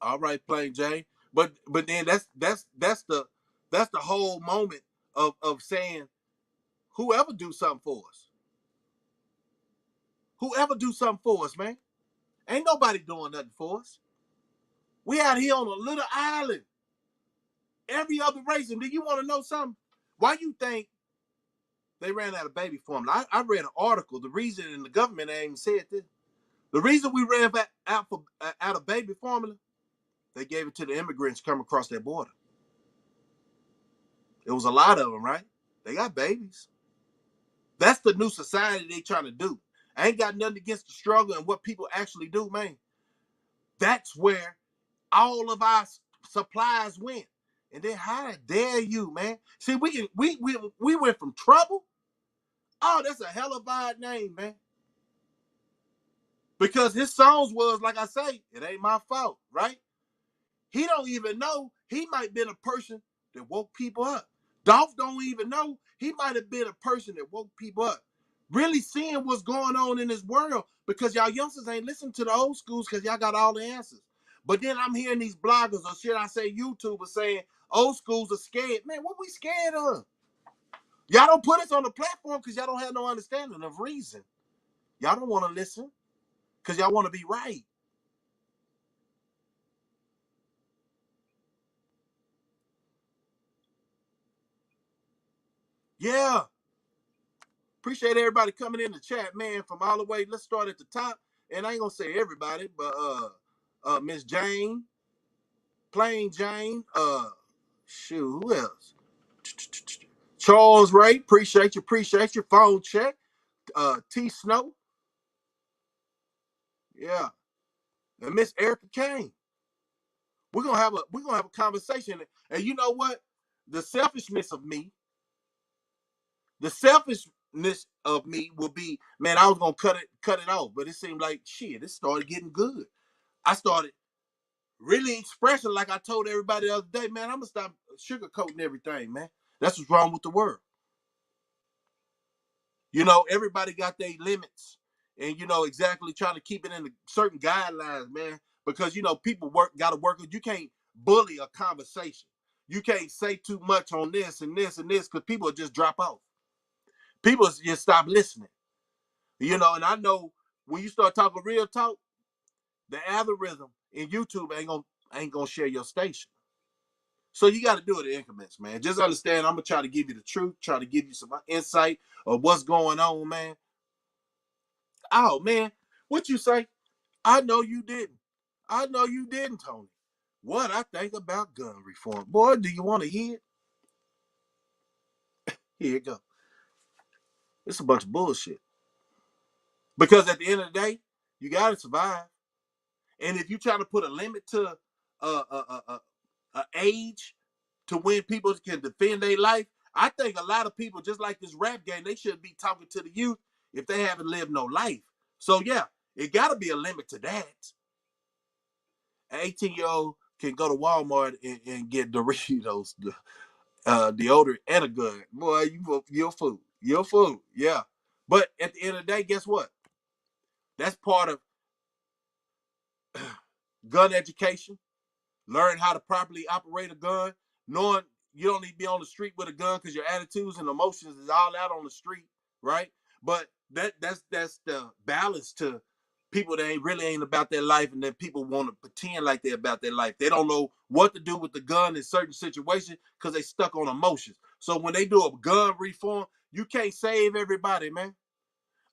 All right, Plain Jane. But then that's the whole moment of saying whoever do something for us. Whoever do something for us, man. Ain't nobody doing nothing for us. We out here on a little island. Every other race. And do you want to know something? Why you think they ran out of baby formula? I read an article. The reason, and the government ain't even said this. The reason we ran out of baby formula, they gave it to the immigrants coming across that border. It was a lot of them, right? They got babies. That's the new society they trying to do. I ain't got nothing against the struggle and what people actually do, man. That's where all of our supplies went. And then how dare you, man? See, we went from trouble. Oh, that's a hell of a bad name, man. Because his songs was, like I say, it ain't my fault, right? He don't even know he might have been a person that woke people up. Dolph don't even know he might have been a person that woke people up. Really seeing what's going on in this world because y'all youngsters ain't listening to the old schools because y'all got all the answers. But then I'm hearing these bloggers or shit I say YouTubers saying old schools are scared. Man, what we scared of? Y'all don't put us on the platform because y'all don't have no understanding of reason. Y'all don't want to listen because y'all want to be right. Yeah. Appreciate everybody coming in the chat, man, from all the way. Let's start at the top. And I ain't gonna say everybody, but Miss Jane, Plain Jane, shoot, who else? Charles Ray, appreciate you. Phone check. T Snow, yeah. And Miss Erica Kane. We're gonna have a conversation. And you know what? The selfishness of me, the selfishness of me will be, man, I was gonna cut it off, but it seemed like shit, it started getting good. I started really expressing like I told everybody the other day, man, I'm gonna stop sugarcoating everything, man. That's what's wrong with the world. You know, everybody got their limits and you know exactly trying to keep it in certain guidelines, man. Because you know, people gotta work. You can't bully a conversation. You can't say too much on this and this and this because people just drop off. People just stop listening. You know, and I know when you start talking real talk, the algorithm in YouTube ain't gonna share your station. So you got to do it in increments, man. Just understand, I'm gonna try to give you the truth, try to give you some insight of what's going on, man. Oh man, what you say? I know you didn't. I know you didn't, Tony. What I think about gun reform, boy. Do you want to hear it? Here you go. It's a bunch of bullshit. Because at the end of the day, you got to survive. And if you try to put a limit to a age to when people can defend their life, I think a lot of people, just like this rap game, they shouldn't be talking to the youth if they haven't lived no life. So yeah, it got to be a limit to that. An 18-year-old can go to Walmart and get Doritos, deodorant, and a gun. Boy, you're a fool. You're a fool. Yeah. But at the end of the day, guess what? That's part of gun education. Learn how to properly operate a gun, knowing you don't need to be on the street with a gun because your attitudes and emotions is all out on the street, right? But that's the balance to people that ain't about their life, and then people want to pretend like they're about their life. They don't know what to do with the gun in certain situations because they stuck on emotions. So when they do a gun reform, you can't save everybody, man.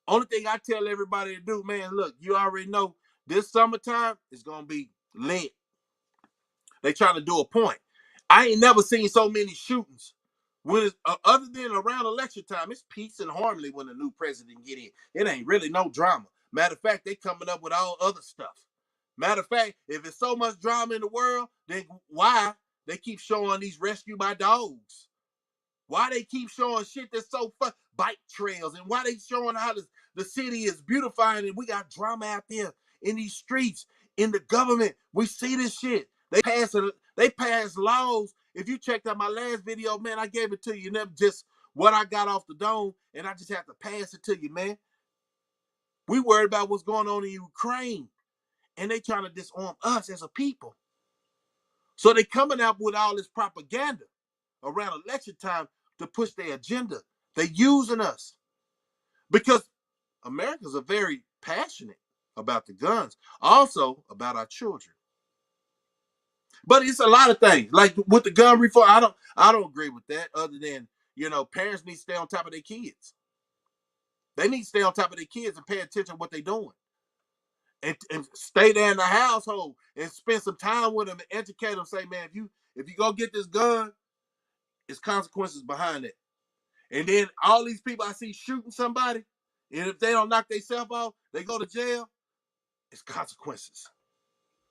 Only thing I tell everybody to do, man, look, you already know this summertime is gonna be lit. They trying to do a point. I ain't never seen so many shootings. When it's, other than around election time, it's peace and harmony when the new president get in. It ain't really no drama. Matter of fact, they coming up with all other stuff. Matter of fact, if it's so much drama in the world, then why they keep showing these rescue by dogs? Why they keep showing shit that's so fun, bike trails, and why they showing how the city is beautifying and we got drama out there in these streets, in the government. We see this shit. They pass laws. If you checked out my last video, man, I gave it to you. Never just what I got off the dome, and I just have to pass it to you, man. We worried about what's going on in Ukraine, and they trying to disarm us as a people. So they coming out with all this propaganda around election time to push their agenda. They using us because Americans are very passionate about the guns, also about our children. But it's a lot of things like with the gun reform. I don't agree with that. Other than parents need to stay on top of their kids. They need to stay on top of their kids and pay attention to what they're doing, and stay there in the household and spend some time with them and educate them. Say, man, if you go get this gun, it's consequences behind it. And then all these people I see shooting somebody, and if they don't knock themselves off, they go to jail. It's consequences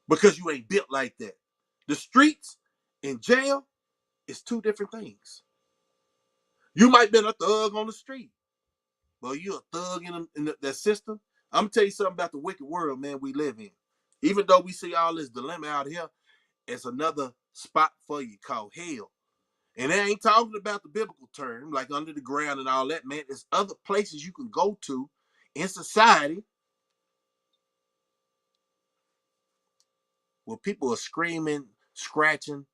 because you ain't built like that. The streets and jail is two different things. You might be a thug on the street, but you a thug in that system. I'm gonna tell you something about the wicked world, man, we live in. Even though we see all this dilemma out here, it's another spot for you called hell. And they ain't talking about the biblical term, like under the ground and all that, man. There's other places you can go to in society where people are screaming, scratching,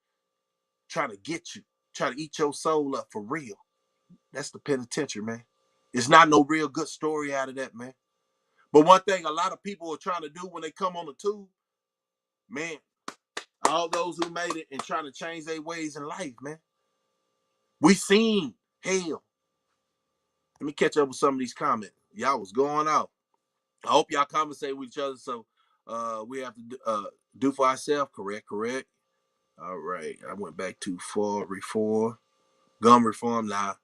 trying to get you, trying to eat your soul up for real. That's the penitentiary, man. It's not no real good story out of that, man. But one thing a lot of people are trying to do when they come on the tube, man, all those who made it and trying to change their ways in life, man. We seen hell. Let me catch up with some of these comments. Y'all was going out. I hope y'all conversate with each other so we have to do for ourselves. Correct. All right. I went back to for reform. Gun reform now.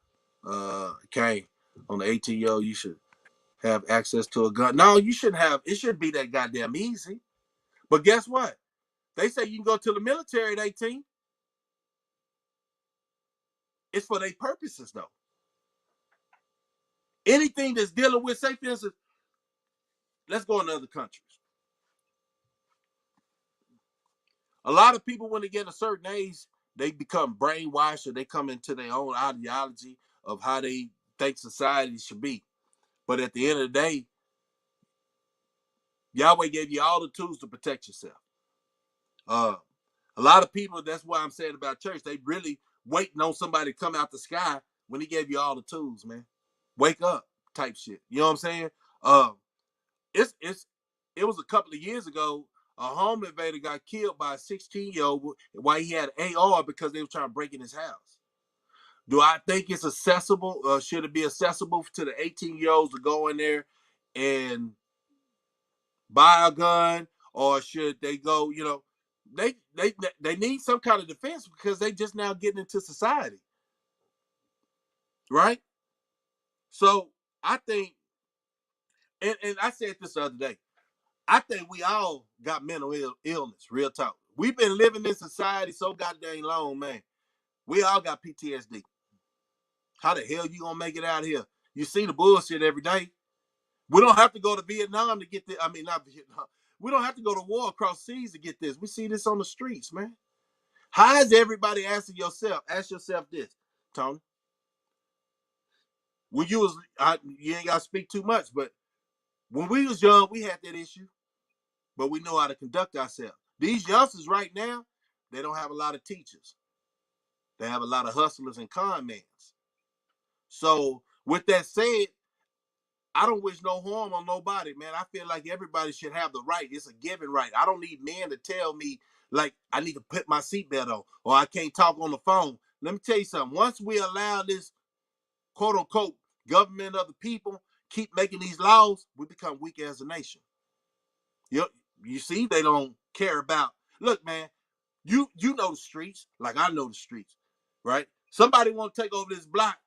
Okay. On the 18-year-old, you should have access to a gun. No, you shouldn't have. It shouldn't be that goddamn easy. But guess what? They say you can go to the military at 18. It's for their purposes, though. Anything that's dealing with, say, for instance, let's go in other countries. A lot of people, when they get a certain age, they become brainwashed or they come into their own ideology of how they think society should be. But at the end of the day, Yahweh gave you all the tools to protect yourself. A lot of people, that's why I'm saying about church, they really waiting on somebody to come out the sky when he gave you all the tools, man. Wake up type shit. You know what I'm saying? Um, it was a couple of years ago. A home invader got killed by a 16-year-old while he had an AR because they were trying to break in his house. Do I think it's accessible? Should it be accessible to the 18-year-olds to go in there and buy a gun, or should they go? They need some kind of defense because they just now getting into society, right? So I think, and I said this the other day. I think we all got mental illness. Real talk. We've been living in society so goddamn long, man. We all got PTSD. How the hell you gonna make it out here? You see the bullshit every day. We don't have to go to Vietnam to get this. I mean, not Vietnam. We don't have to go to war across seas to get this. We see this on the streets, man. How is everybody asking yourself? Ask yourself this, Tony. When you was, you ain't gotta speak too much, but when we was young, we had that issue, but we know how to conduct ourselves. These youngsters right now, they don't have a lot of teachers. They have a lot of hustlers and con men. So with that said, I don't wish no harm on nobody, man. I feel like everybody should have the right. It's a given right. I don't need men to tell me like I need to put my seatbelt on or I can't talk on the phone. Let me tell you something. Once we allow this quote unquote government of the people keep making these laws, we become weak as a nation. You see, they don't care about. Look, man, you know the streets like I know the streets, right? Somebody want to take over this block.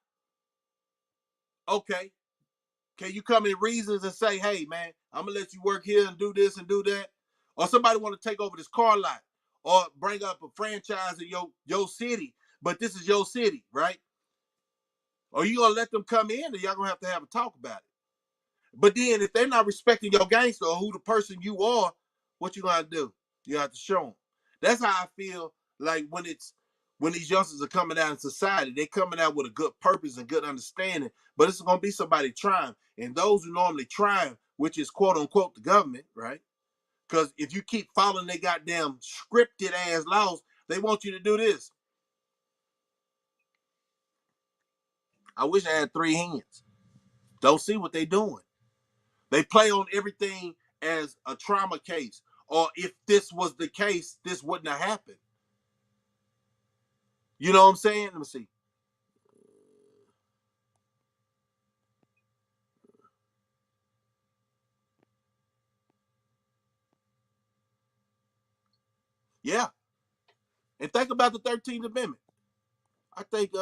Okay, can you come in reasons and say, hey, man, I'm going to let you work here and do this and do that? Or somebody want to take over this car lot or bring up a franchise in your city, but this is your city, right? Or you going to let them come in and y'all going to have a talk about it. But then if they're not respecting your gangster or who the person you are, what you going to do? You have to show them. That's how I feel like when these youngsters are coming out in society, they're coming out with a good purpose and good understanding, but it's going to be somebody trying. And those who normally try, which is quote unquote the government, right? Because if you keep following their goddamn scripted ass laws, they want you to do this. I wish I had three hands. Don't see what they're doing. They play on everything as a trauma case, or if this was the case, this wouldn't have happened. You know what I'm saying? Let me see. Yeah. And think about the 13th Amendment. I think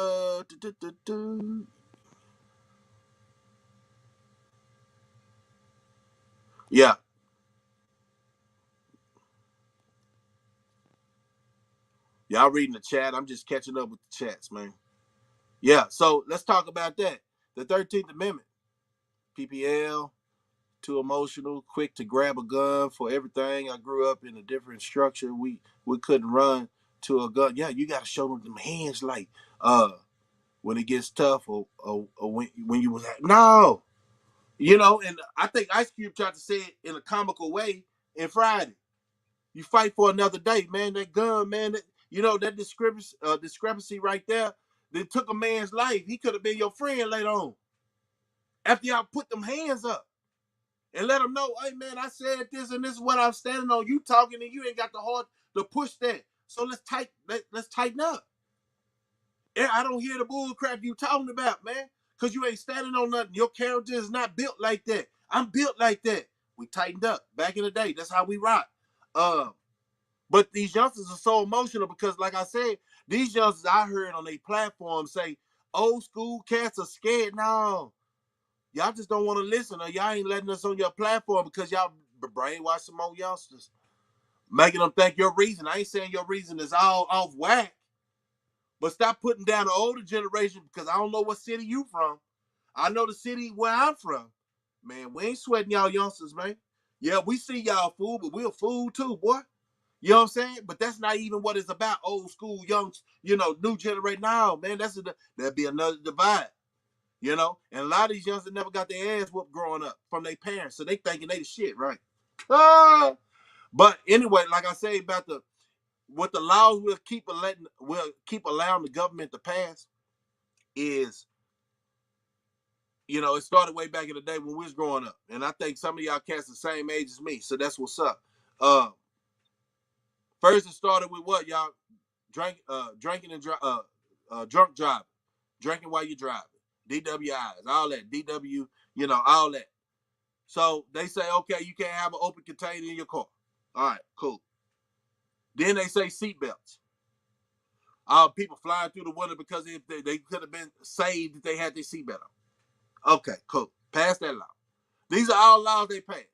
yeah. Y'all reading the chat. I'm just catching up with the chats, man. Yeah, so let's talk about that. The 13th Amendment. PPL, too emotional, quick to grab a gun for everything. I grew up in a different structure. We couldn't run to a gun. Yeah, you gotta show them hands like when it gets tough or when you was no. And I think Ice Cube tried to say it in a comical way in Friday. You fight for another day, man. That gun, man. That discrepancy right there. That took a man's life. He could have been your friend later on. After y'all put them hands up and let them know, hey man, I said this and this is what I'm standing on. You talking and you ain't got the heart to push that. So let's tighten up. I don't hear the bull crap you talking about, man. Cause you ain't standing on nothing. Your character is not built like that. I'm built like that. We tightened up back in the day. That's how we rock. Uh, But these youngsters are so emotional because, like I said, these youngsters I heard on their platform say, old school cats are scared. No, y'all just don't want to listen, or y'all ain't letting us on your platform because y'all brainwash some more youngsters, making them think your reason. I ain't saying your reason is all off whack, but stop putting down the older generation because I don't know what city you from. I know the city where I'm from. Man, we ain't sweating y'all youngsters, man. Yeah, we see y'all fool, but we're fool too, boy. You know what I'm saying? But that's not even what it's about. Old school, young, new generation. No, man, that'd be another divide. And a lot of these youngsters never got their ass whooped growing up from their parents, so they thinking they the shit, right? But anyway, like I say about what the laws will keep allowing the government to pass is You know, it started way back in the day when we was growing up, and I think some of y'all cats the same age as me, so that's what's up. First it started with what y'all drinking and drunk driving, drinking while you're driving, DWIs, all that, DW, you know, all that. So they say, okay, you can't have an open container in your car. All right, cool. Then they say seatbelts. People flying through the window because if they could have been saved if they had their seatbelt on. Okay, cool. Pass that law. These are all laws they pass.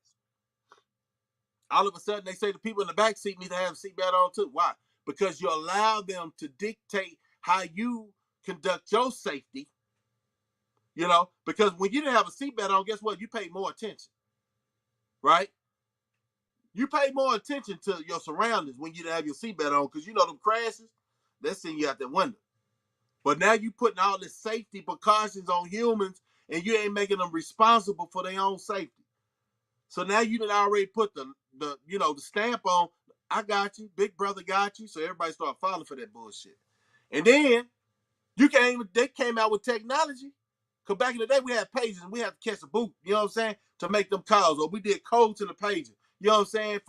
All of a sudden, they say the people in the back seat need to have a seatbelt on too. Why? Because you allow them to dictate how you conduct your safety. You know, because when you didn't have a seatbelt on, guess what? You pay more attention, right? You pay more attention to your surroundings when you didn't have your seatbelt on, because you know them crashes, they're sending you out the window. But now you putting all this safety precautions on humans, and you ain't making them responsible for their own safety. So now you done already put the stamp on. I got you, big brother got you. So everybody start falling for that bullshit. And then they came out with technology. Cause back in the day we had pages and we had to catch a boot, you know what I'm saying, to make them calls, or we did codes in the pages. You know what I'm saying?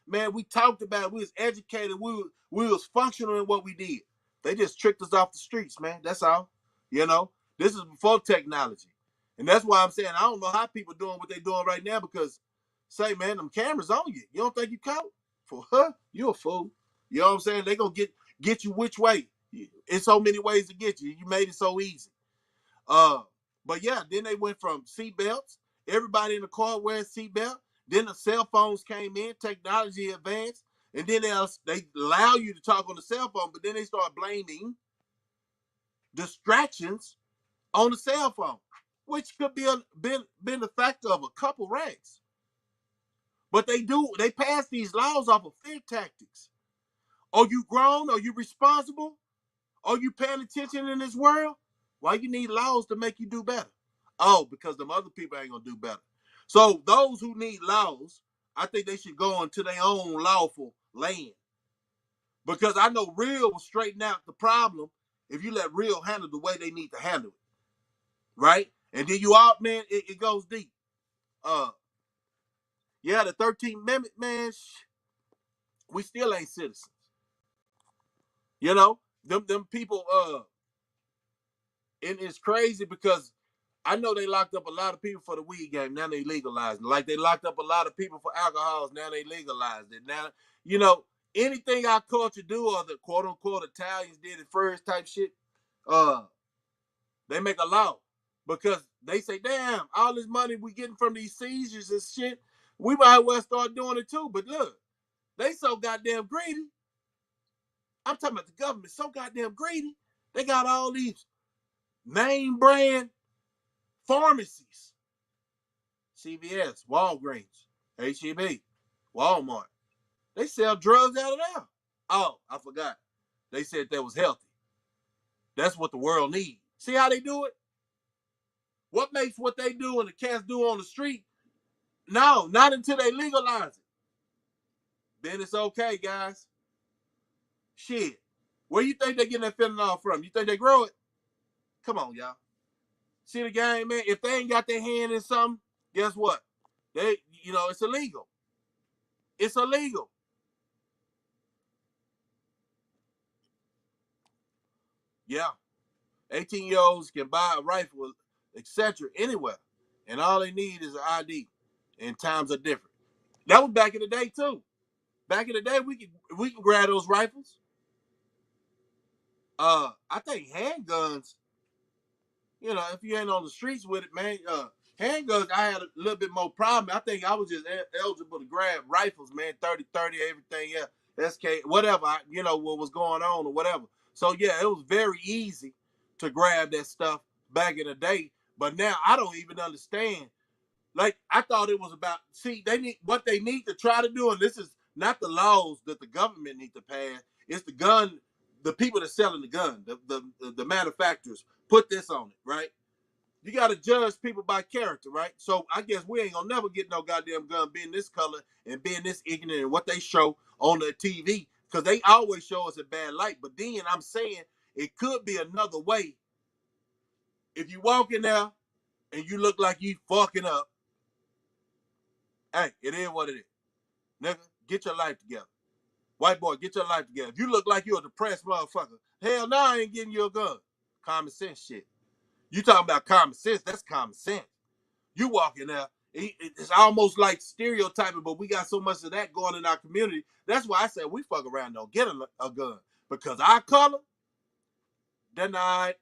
Man, we talked about it, we was educated, we was functional in what we did. They just tricked us off the streets, man. That's all. You know, this is before technology. And that's why I'm saying I don't know how people doing what they're doing right now, because say, man, them cameras on you. You don't think you caught? For her, you a fool. You know what I'm saying? They gonna get you which way. It's so many ways to get you. You made it so easy. But yeah, then they went from seatbelts. Everybody in the car wears seatbelt. Then the cell phones came in, technology advanced, and then they allow you to talk on the cell phone. But then they start blaming distractions on the cell phone, which could be been the factor of a couple wrecks. But they pass these laws off of fear tactics. Are you grown? Are you responsible? Are you paying attention in this world? Why you need laws to make you do better? Oh, because them other people ain't gonna do better. So those who need laws, I think they should go into their own lawful land. Because I know real will straighten out the problem if you let real handle the way they need to handle it. Right? And then you out, man, it goes deep. Yeah, the 13th Amendment, man, we still ain't citizens. You know, them people, and it's crazy because I know they locked up a lot of people for the weed game. Now they legalized it. Like they locked up a lot of people for alcohols. Now they legalized it. Now, you know, anything our culture do, or the quote unquote Italians did it first type shit, they make a law because they say, damn, all this money we getting from these seizures and shit, we might as well start doing it too. But look, they so goddamn greedy. I'm talking about the government so goddamn greedy. They got all these name brand pharmacies. CVS, Walgreens, HEB, Walmart. They sell drugs out of there. Oh, I forgot. They said that was healthy. That's what the world needs. See how they do it? What makes what they do and the cats do on the street? No, not until they legalize it. Then it's okay, guys. Shit. Where you think they getting that fentanyl from? You think they grow it? Come on, y'all. See the game, man? If they ain't got their hand in something, guess what? It's illegal. It's illegal. Yeah. 18-year-olds can buy a rifle, etc., anywhere. And all they need is an ID. And times are different. That was back in the day, too. Back in the day, we can grab those rifles. I think handguns, if you ain't on the streets with it, man, handguns, I had a little bit more problem. I think I was just eligible to grab rifles, man, 30, everything, yeah, SK, whatever, what was going on or whatever. So, yeah, it was very easy to grab that stuff back in the day. But now I don't even understand. Like, I thought it was about, see, what they need to try to do, and this is not the laws that the government need to pass, it's the people that's selling the gun, the manufacturers, put this on it, right? You got to judge people by character, right? So I guess we ain't gonna never get no goddamn gun being this color and being this ignorant and what they show on the TV, because they always show us a bad light. But then I'm saying it could be another way. If you walk in there and you look like you fucking up, hey, it is what it is. Nigga, get your life together. White boy, get your life together. If you look like you're a depressed motherfucker, hell no, I ain't getting you a gun. Common sense shit. You talking about common sense, that's common sense. You walk in there, it's almost like stereotyping, but we got so much of that going in our community. That's why I said we fuck around and don't get a gun. Because our color, denied.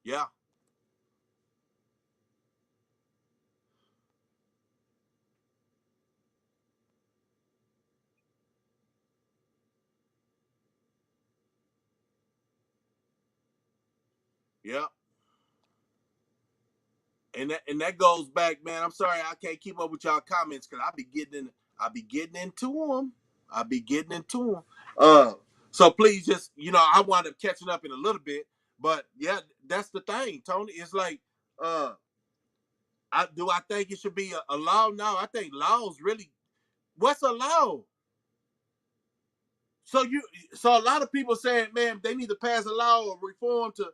Yeah, yeah. And that goes back, man. I'm sorry I can't keep up with y'all comments because I be getting into them. I be getting into them. So please just I wind up catching up in a little bit, but yeah, that's the thing, Tony. It's like, I think it should be a law? No, I think laws really. What's a law? So so a lot of people saying, man, they need to pass a law or reform to.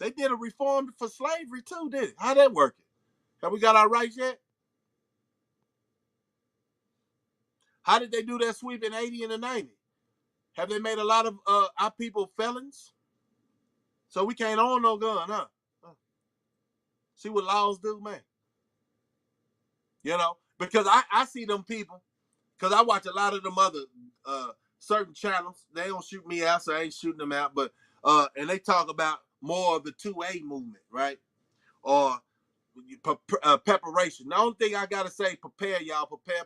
They did a reform for slavery too, did it? How that working? Have we got our rights yet? How did they do that sweep in 80 and the 90? Have they made a lot of our people felons? So we can't own no gun, huh? See what laws do, man. Because I see them people, because I watch a lot of them other certain channels. They don't shoot me out, so I ain't shooting them out. But and they talk about more of the 2A movement, right? Or preparation. The only thing I gotta say, prepare, y'all. Prepare.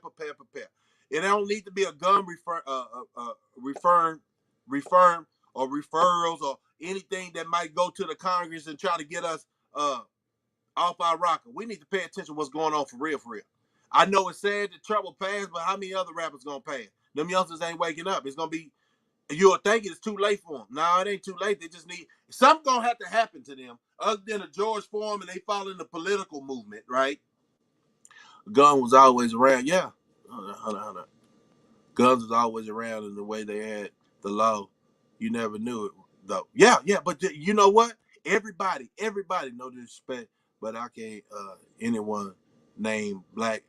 It don't need to be a gun referring or referrals or anything that might go to the Congress and try to get us off our rocker. We need to pay attention to what's going on for real, for real. I know it's sad that Trump will pass, but how many other rappers gonna pass? Them youngsters ain't waking up. It's gonna be, you'll think it's too late for them. No, it ain't too late. They just need, something gonna have to happen to them other than a George Foreman and they follow in the political movement, right? Gun was always around. Yeah. Hold on. Guns was always around in the way they had the law. You never knew it though. Yeah. But you know what? Everybody, no disrespect, but I can't anyone name black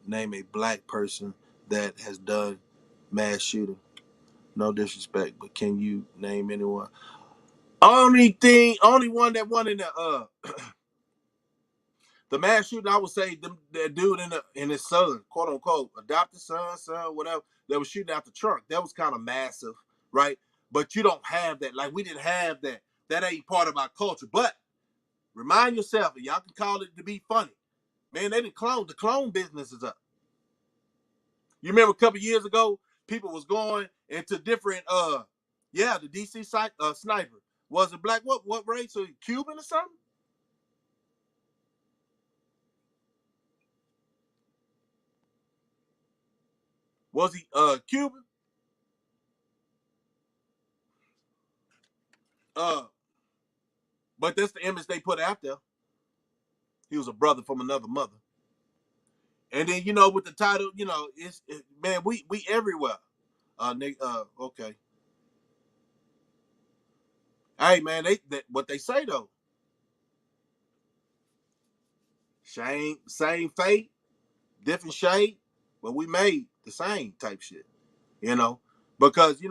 name a black person that has done mass shooting. No disrespect, but can you name anyone? Only one that won in the mass shooting, I would say that dude in his son, quote unquote, adopted son, whatever, that was shooting out the trunk. That was kind of massive, right? But you don't have that. Like we didn't have that. That ain't part of our culture. But remind yourself, and y'all can call it to be funny. Man, they didn't clone. The clone business is up. You remember a couple years ago, people was going into different yeah, the DC sniper. Was it black? What race? So Cuban or something? Was he Cuban? Uh but that's the image they put out there. He was a brother from another mother. And then with the title, man, we everywhere. Okay. Hey man, what they say though. Same fate, different shade, but we made the same type shit. You know, because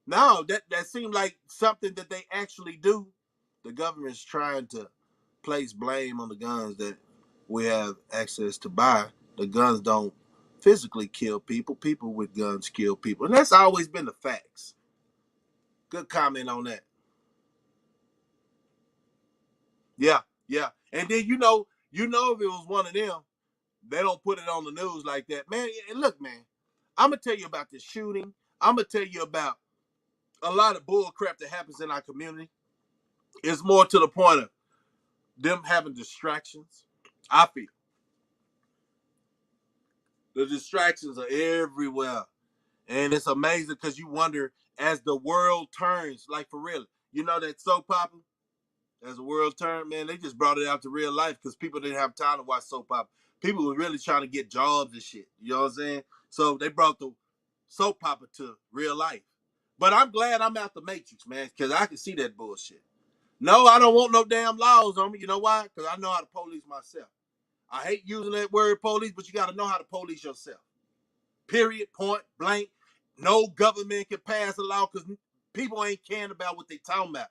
now that seemed like something that they actually do. The government's trying to place blame on the guns that we have access to buy. The guns don't physically kill people. People with guns kill people. And that's always been the facts. Good comment on that. Yeah, yeah. And then if it was one of them, they don't put it on the news like that. Man, and look, man, I'm gonna tell you about this shooting. I'm gonna tell you about a lot of bull crap that happens in our community. It's more to the point of them having distractions. I feel the distractions are everywhere. And it's amazing because you wonder as the world turns, like for real, that soap opera, as the world turned, man, they just brought it out to real life because people didn't have time to watch soap opera. People were really trying to get jobs and shit. You know what I'm saying? So they brought soap opera to real life. But I'm glad I'm out the matrix, man, because I can see that bullshit. No, I don't want no damn laws on me. You know why? Because I know how to police myself. I hate using that word police, but you got to know how to police yourself. Period, point, blank. No government can pass a law because people ain't caring about what they talking about.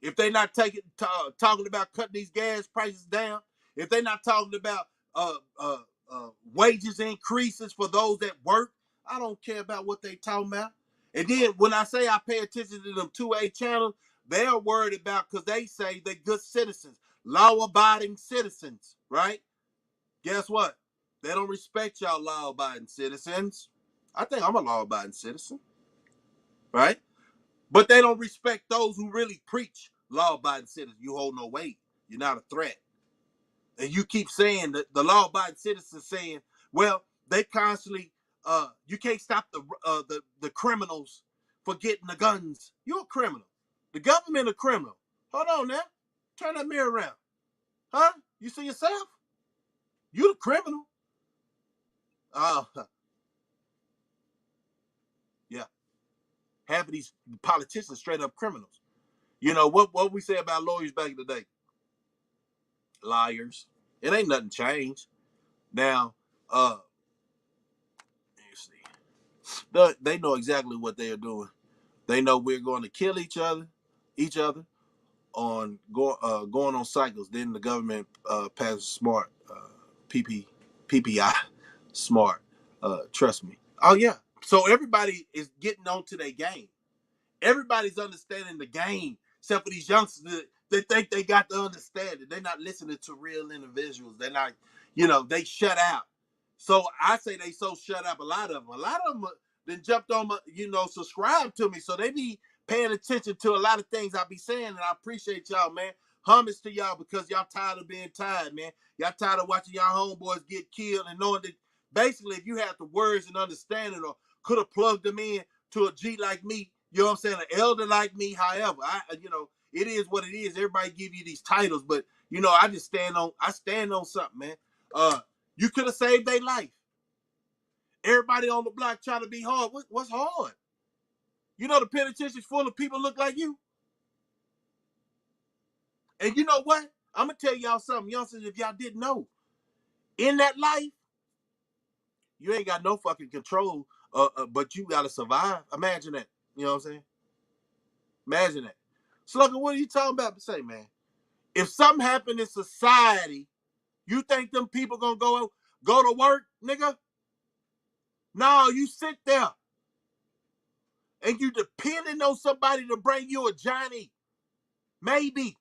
If they not talking about cutting these gas prices down, if they not talking about uh, uh, wages increases for those that work, I don't care about what they talking about. And then when I say I pay attention to them 2A channels, they're worried about because they say they good citizens, law-abiding citizens, right? Guess what? They don't respect y'all law-abiding citizens. I think I'm a law-abiding citizen, right? But they don't respect those who really preach law-abiding citizens. You hold no weight. You're not a threat. And you keep saying that the law-abiding citizens saying, well, they constantly, you can't stop the criminals for getting the guns. You're a criminal. The government a criminal. Hold on now. Turn that mirror around. Huh? You see yourself? You the criminal. Uh, yeah. Half of these politicians straight up criminals. You know what we say about lawyers back in the day? Liars. It ain't nothing changed. Now, you see, they know exactly what they are doing. They know we're going to kill each other on going on cycles. Then the government passes smart PPI, smart. Trust me. Oh yeah. So everybody is getting onto their game. Everybody's understanding the game, except for these youngsters that think they got to understand it. They're not listening to real individuals. They're not, they shut out. So I say they so shut up. A lot of them then jumped on my, subscribe to me. So they be paying attention to a lot of things I be saying, and I appreciate y'all, man. Homage to y'all because y'all tired of being tired, man. Y'all tired of watching y'all homeboys get killed and knowing that basically if you had the words and understanding or could have plugged them in to a G like me, you know what I'm saying, an elder like me, however, it is what it is. Everybody give you these titles, but I just stand on something, man. You could have saved their life. Everybody on the block trying to be hard. What's hard? The penitentiary's full of people look like you. And you know what? I'm gonna tell y'all something, youngsters, if y'all didn't know. In that life, you ain't got no fucking control, but you gotta survive. Imagine that. You know what I'm saying? Imagine that. Slugger, what are you talking about? Say, man, if something happened in society, you think them people gonna go to work, nigga? No, you sit there and you depending on somebody to bring you a Johnny. Maybe.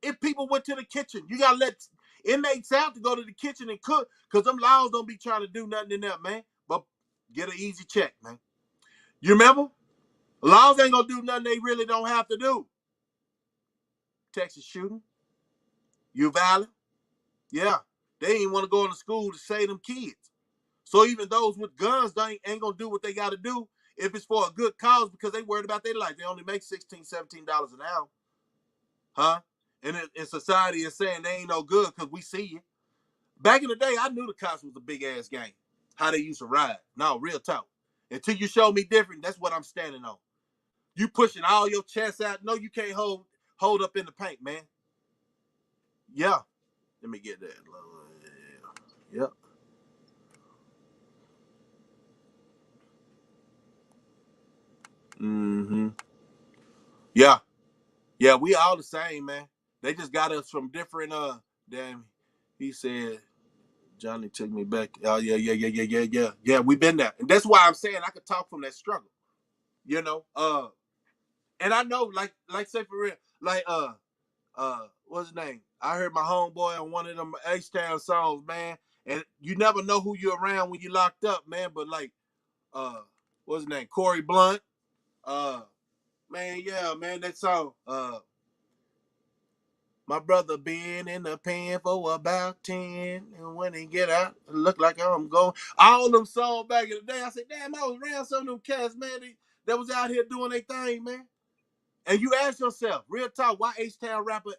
If people went to the kitchen, you gotta let inmates out to go to the kitchen and cook, because them laws don't be trying to do nothing in there, man. But get an easy check, man. You remember? Laws ain't gonna do nothing they really don't have to do. Texas shooting, Uvalde, yeah. They ain't want to go into school to save them kids. So even those with guns ain't gonna do what they gotta do if it's for a good cause because they worried about their life. They only make $16, $17 an hour. Huh? And society is saying they ain't no good because we see you. Back in the day, I knew the cops was a big ass gang. How they used to ride. No, real talk. Until you show me different, that's what I'm standing on. You pushing all your chest out. No, you can't hold up in the paint, man. Yeah. Let me get that. Yep. Mm-hmm. Yeah. Yeah, we all the same, man. They just got us from different damn. He said Johnny took me back. Oh yeah, yeah, yeah, yeah, yeah, yeah. Yeah, we been there. And that's why I'm saying I could talk from that struggle. You know? And I know, like say for real, like what's his name? I heard my homeboy on one of them H-Town songs, man. And you never know who you're around when you locked up, man. But like what's his name? Corey Blunt. Man, yeah, man, that song. My brother been in the pen for about 10. And when he get out, it look like I'm going. All them songs back in the day, I said, damn, I was around some of them cats, man, that was out here doing their thing, man. And you ask yourself, real talk, why H-Town rappers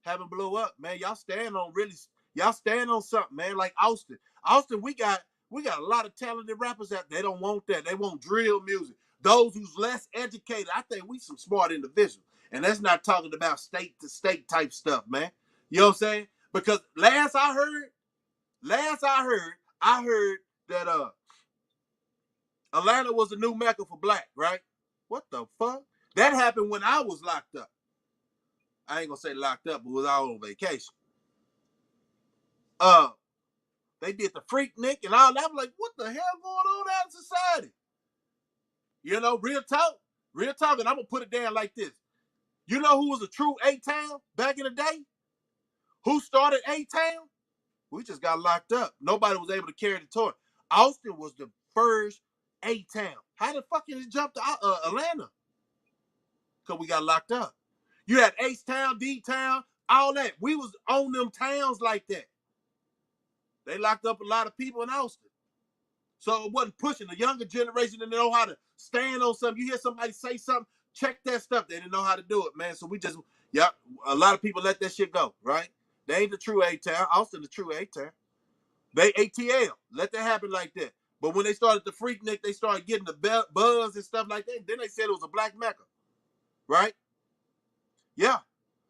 haven't blew up, man? Y'all stand on something, man. Like Austin. Austin, we got We got a lot of talented rappers out. They don't want that. They want drill music. Those who's less educated, I think we some smart individuals. And that's not talking about state to state type stuff, man. You know what I'm saying? Because I heard that Atlanta was a new mecca for black, right? What the fuck? That happened when I was locked up. I ain't gonna say locked up, but was out on vacation. Uh, they did the Freaknik and all that. I was like, what the hell going on out in society? You know, real talk, and I'm gonna put it down like this. You know who was a true A-Town back in the day? Who started A-Town? We just got locked up. Nobody was able to carry the torch. Austin was the first A-Town. How the fuck did it jump to Atlanta? Because we got locked up. You had H-Town, D-Town, all that. We was on them towns like that. They locked up a lot of people in Austin. So it wasn't pushing. The younger generation didn't know how to stand on something. You hear somebody say something, check that stuff. They didn't know how to do it, man. So we just, a lot of people let that shit go, right? They ain't the true A-Town. Austin the true A-Town. They ATL. Let that happen like that. But when they started the Freaknik, they started getting the buzz and stuff like that. Then they said it was a black mecca, right? Yeah.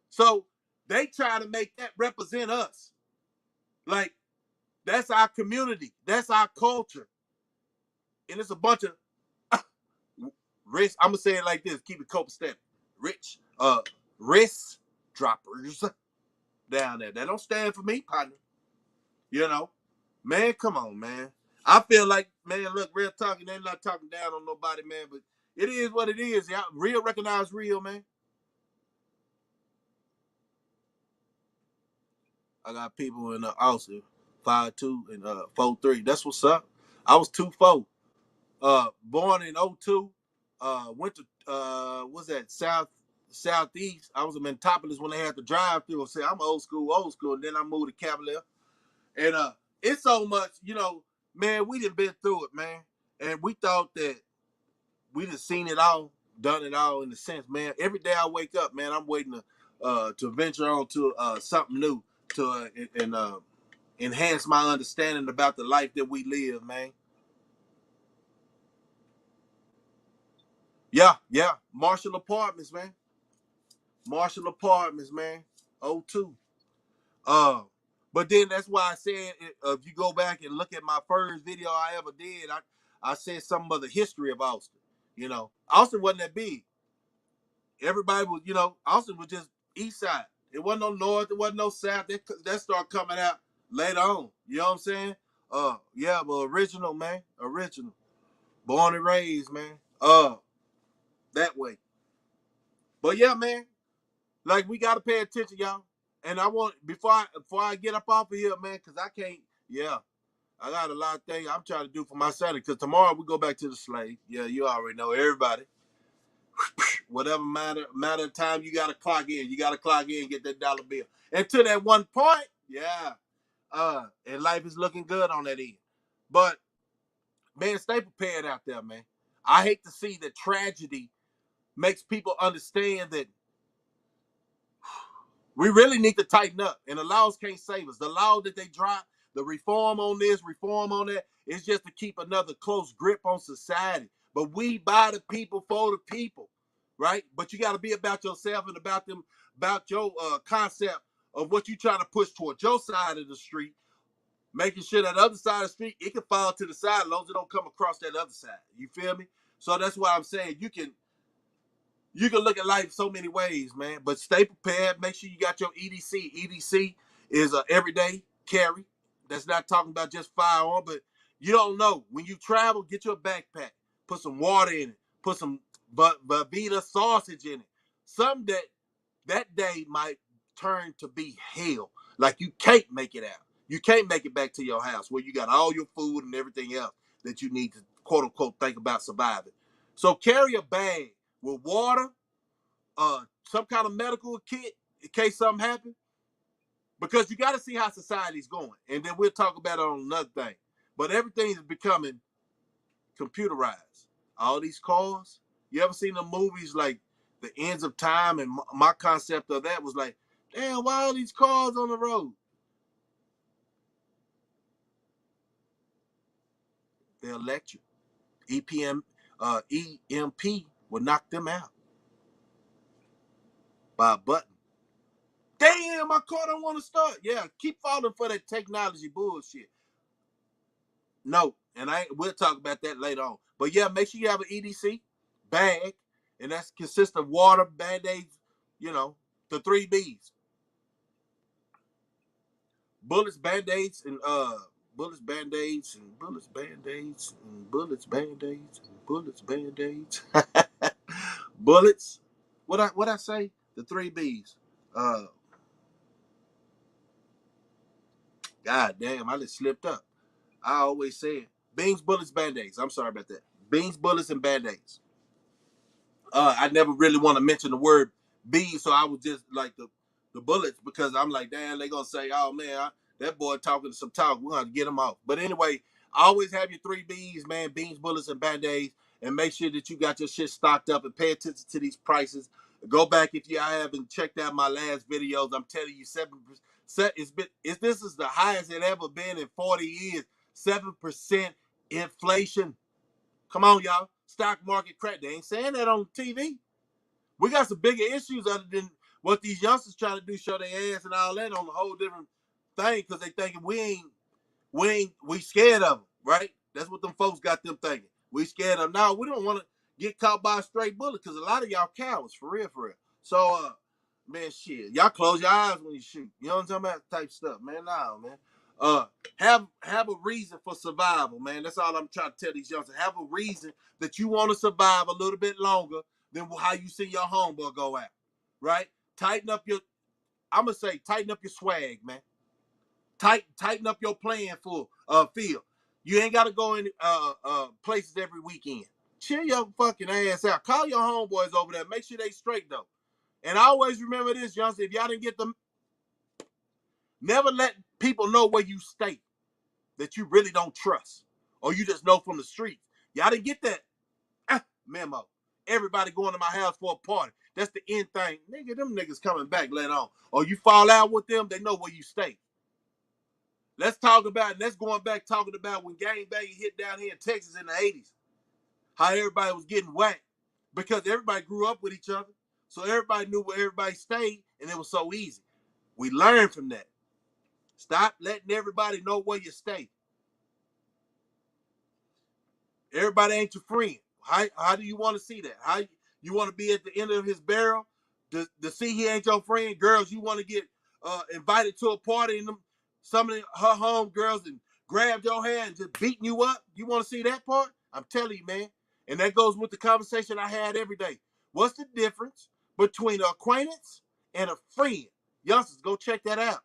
So they try to make that represent us. Like, that's our community. That's our culture. And it's a bunch of rich, I'm going to say it like this, keep it copacetic. Wrist droppers down there. That don't stand for me, partner. You know? Man, come on, man. I feel like, man, look, real talking, they're not talking down on nobody, man, but it is what it is. Y'all real recognize real, man. I got people in Austin, 5'2" and 4'3". That's what's up. I was 2'4". Born in 02. Went to what's that, southeast. I was in Mentopolis when they had the drive through. Say I'm old school. And then I moved to Cavalier. And it's so much, man, we done been through it, man. And we thought that we done seen it all, done it all in a sense, man. Every day I wake up, man, I'm waiting to venture on to something new to enhance my understanding about the life that we live, man. Yeah. Marshall Apartments, man. Marshall Apartments, man. 02. Uh, but then that's why I said, if you go back and look at my first video I ever did, I said something of the history of Austin. Austin wasn't that big. Everybody was, Austin was just east side. It wasn't no north. It wasn't no south. That started coming out later on. You know what I'm saying? Yeah, but original, man. Original. Born and raised, man. That way. But yeah, man. Like, we gotta pay attention, y'all. And I want before I get up off of here, man, because I can't. Yeah, I got a lot of things I'm trying to do for my Saturday. Because tomorrow we go back to the slave. Yeah, you already know, everybody. Whatever matter of time you gotta clock in, get that dollar bill. And to that one point, yeah. And life is looking good on that end. But man, stay prepared out there, man. I hate to see that tragedy makes people understand that we really need to tighten up, and the laws can't save us. The law that they drop, the reform on this, reform on that, is just to keep another close grip on society. But we by the people, for the people, right? But you got to be about yourself and about them, about your concept of what you trying to push toward your side of the street, making sure that other side of the street, it can fall to the side as long as it don't come across that other side. You feel me? So that's why I'm saying you can look at life so many ways, man. But stay prepared. Make sure you got your EDC. EDC is a everyday carry. That's not talking about just firearm, but you don't know. When you travel, get your backpack. Put some water in it. Put some Velveeta sausage in it. Something that day might turn to be hell. Like you can't make it out. You can't make it back to your house where you got all your food and everything else that you need to, quote unquote, think about surviving. So carry a bag with water, some kind of medical kit in case something happens, because you got to see how society's going, and then we'll talk about it on another thing. But everything is becoming computerized. All these cars. You ever seen the movies like The Ends of Time? And my concept of that was like, damn, why all these cars on the road? They'll electric. EMP will knock them out by a button. Damn, my car don't want to start. Yeah, keep falling for that technology bullshit. No, and we'll talk about that later on. But yeah, make sure you have an EDC bag, and that consists of water, Band-Aids, the 3 Bs. Bullets, Band-Aids, and bullets, Band-Aids, and bullets, Band-Aids, and bullets, Band-Aids, and bullets, Band-Aids. Bullets. What I say? The 3 Bs. Uh God damn, I just slipped up. I always say it. Beans, bullets, Band-Aids. I'm sorry about that. Beans, bullets, and Band-Aids. I never really want to mention the word B, so I was just like the bullets because I'm like, damn, they gonna say, oh man, that boy talking some talk. We're gonna get him off. But anyway, always have your 3 Bs, man, beans, bullets, and band-aids, and make sure that you got your shit stocked up and pay attention to these prices. Go back if you haven't checked out my last videos. I'm telling you, 7%. This is the highest it ever been in 40 years. 7% inflation. Come on, y'all. Stock market crash. They ain't saying that on TV. We got some bigger issues other than what these youngsters trying to do, show their ass and all that on a whole different thing because they thinking we scared of them, right? That's what them folks got them thinking. We scared of them. No, we don't want to get caught by a straight bullet because a lot of y'all cowards, for real, for real. So, man, shit, y'all close your eyes when you shoot. You know what I'm talking about? Type stuff, man. Nah, man. Have a reason for survival, man. That's all I'm trying to tell these youngsters. Have a reason that you want to survive a little bit longer than how you see your homeboy go out, right? Tighten up your, I'm gonna say, tighten up your swag, man. Tighten up your playing field. You ain't gotta go in places every weekend. Chill your fucking ass out. Call your homeboys over there. Make sure they straight though. And I always remember this, youngster. If y'all didn't get them, never let people know where you stay that you really don't trust, or you just know from the streets. Y'all didn't get that memo. Everybody going to my house for a party. That's the end thing. Nigga, them niggas coming back later on. Or you fall out with them, they know where you stay. Let's talk about, and let's going back talking about when gang banging hit down here in Texas in the 80s. How everybody was getting whacked. Because everybody grew up with each other. So everybody knew where everybody stayed, and it was so easy. We learned from that. Stop letting everybody know where you stay. Everybody ain't your friend. How do you want to see that? How you want to be at the end of his barrel to see he ain't your friend? Girls, you want to get invited to a party and some of her home girls and grabbed your hand and just beating you up? You want to see that part? I'm telling you, man. And that goes with the conversation I had every day. What's the difference between an acquaintance and a friend? Youngsters, go check that out.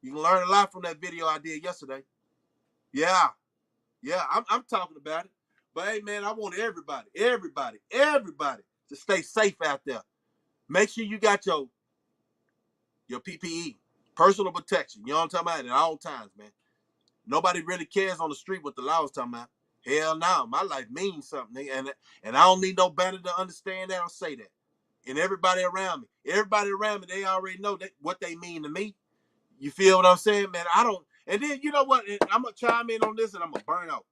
You can learn a lot from that video I did yesterday. Yeah. Yeah, I'm talking about it. But hey, man, I want everybody to stay safe out there. Make sure you got your PPE, personal protection. You know what I'm talking about? At all times, man. Nobody really cares on the street what the law is talking about. Hell no, my life means something, and I don't need no banner to understand that or say that. And everybody around me, they already know what they mean to me. You feel what I'm saying, man? I don't. And then you know what? I'm gonna chime in on this, and I'm gonna burn out.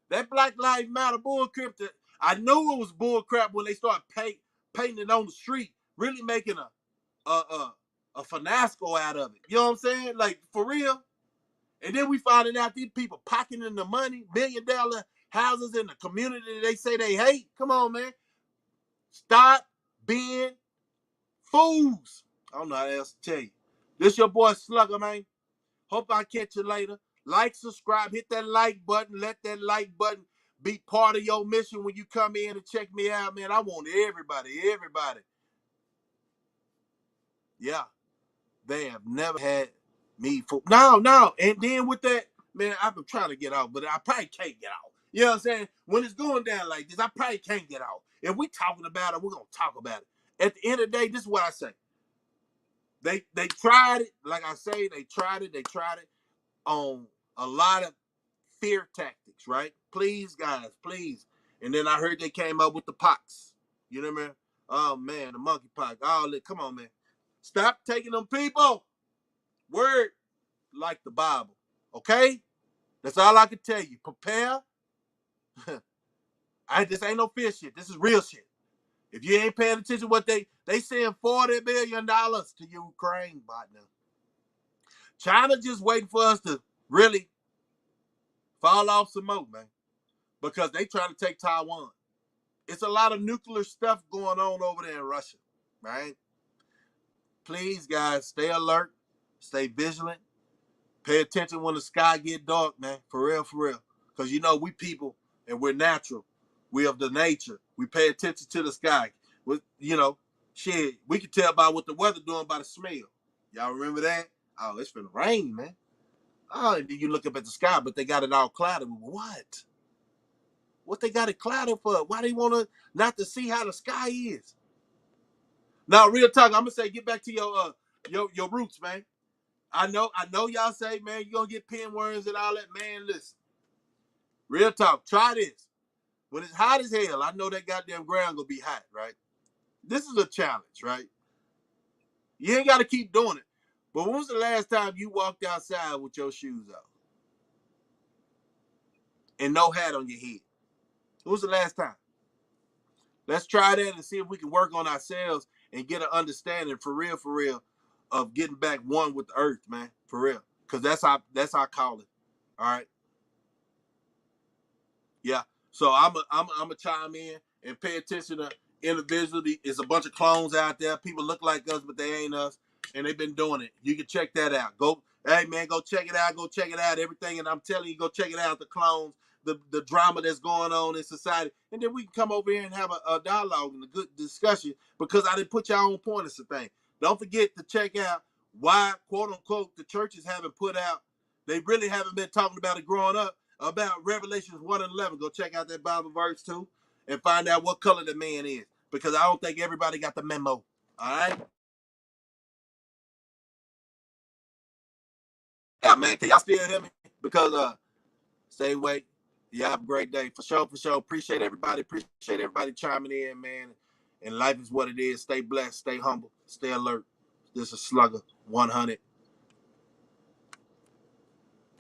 That Black Lives Matter bullcrap, I knew it was bullcrap when they started painting it on the street, really making a finasco out of it. You know what I'm saying? Like, for real. And then we finding out these people pocketing the money, $1 million houses in the community they say they hate. Come on, man. Stop being fools. I don't know how else to tell you. This your boy Slugger, man. Hope I catch you later. Like, subscribe, hit that like button. Let that like button be part of your mission when you come in and check me out, man. I want everybody. Yeah, they have never had me for no. And then with that, man, I've been trying to get out, but I probably can't get out. You know what I'm saying? When it's going down like this, I probably can't get out. If we talking about it, we're gonna talk about it. At the end of the day, this is what I say. They tried it, like I say, they tried it on a lot of fear tactics, right? Please, guys, please. And then I heard they came up with the pox. You know what I mean? Oh man, the monkey pox. All that. Come on, man. Stop taking them people word like the Bible. Okay? That's all I can tell you. Prepare. This ain't no fish shit. This is real shit. If you ain't paying attention to what they send $40 billion to Ukraine partner. China just waiting for us to really fall off some more, man. Because they trying to take Taiwan. It's a lot of nuclear stuff going on over there in Russia, right? Please, guys, stay alert, stay vigilant, pay attention when the sky get dark, man. For real, for real. Because you know we people and we're natural. We of the nature. We pay attention to the sky. With shit, we can tell by what the weather doing by the smell. Y'all remember that? Oh, it's finna rain, man. Oh, and then you look up at the sky, but they got it all clouded. What? What they got it clouded for? Why they want to not to see how the sky is? Now, real talk, I'm gonna say, get back to your roots, man. I know y'all say, man, you're gonna get pinworms and all that. Man, listen. Real talk, try this. When it's hot as hell, I know that goddamn ground gonna be hot, right? This is a challenge, right? You ain't gotta keep doing it. But when was the last time you walked outside with your shoes off? And no hat on your head? When was the last time? Let's try that and see if we can work on ourselves and get an understanding for real, of getting back one with the earth, man. For real. Because that's our calling. All right. Yeah. So I'm a chime in and pay attention to individually. It's a bunch of clones out there. People look like us, but they ain't us. And they've been doing it. You can check that out. Hey man, go check it out. Go check it out. Everything. And I'm telling you, go check it out. The clones, the drama that's going on in society. And then we can come over here and have a dialogue and a good discussion because I didn't put y'all on point as a thing. Don't forget to check out why, quote unquote, the churches haven't put out. They really haven't been talking about it growing up about Revelations 1 and 11. Go check out that Bible verse too and find out what color the man is because I don't think everybody got the memo. All right? Yeah, man. Can y'all still hear me? Because stay awake. Yeah, have a great day. For sure, for sure. Appreciate everybody. Appreciate everybody chiming in, man. And life is what it is. Stay blessed. Stay humble. Stay alert. This is Slugger 100.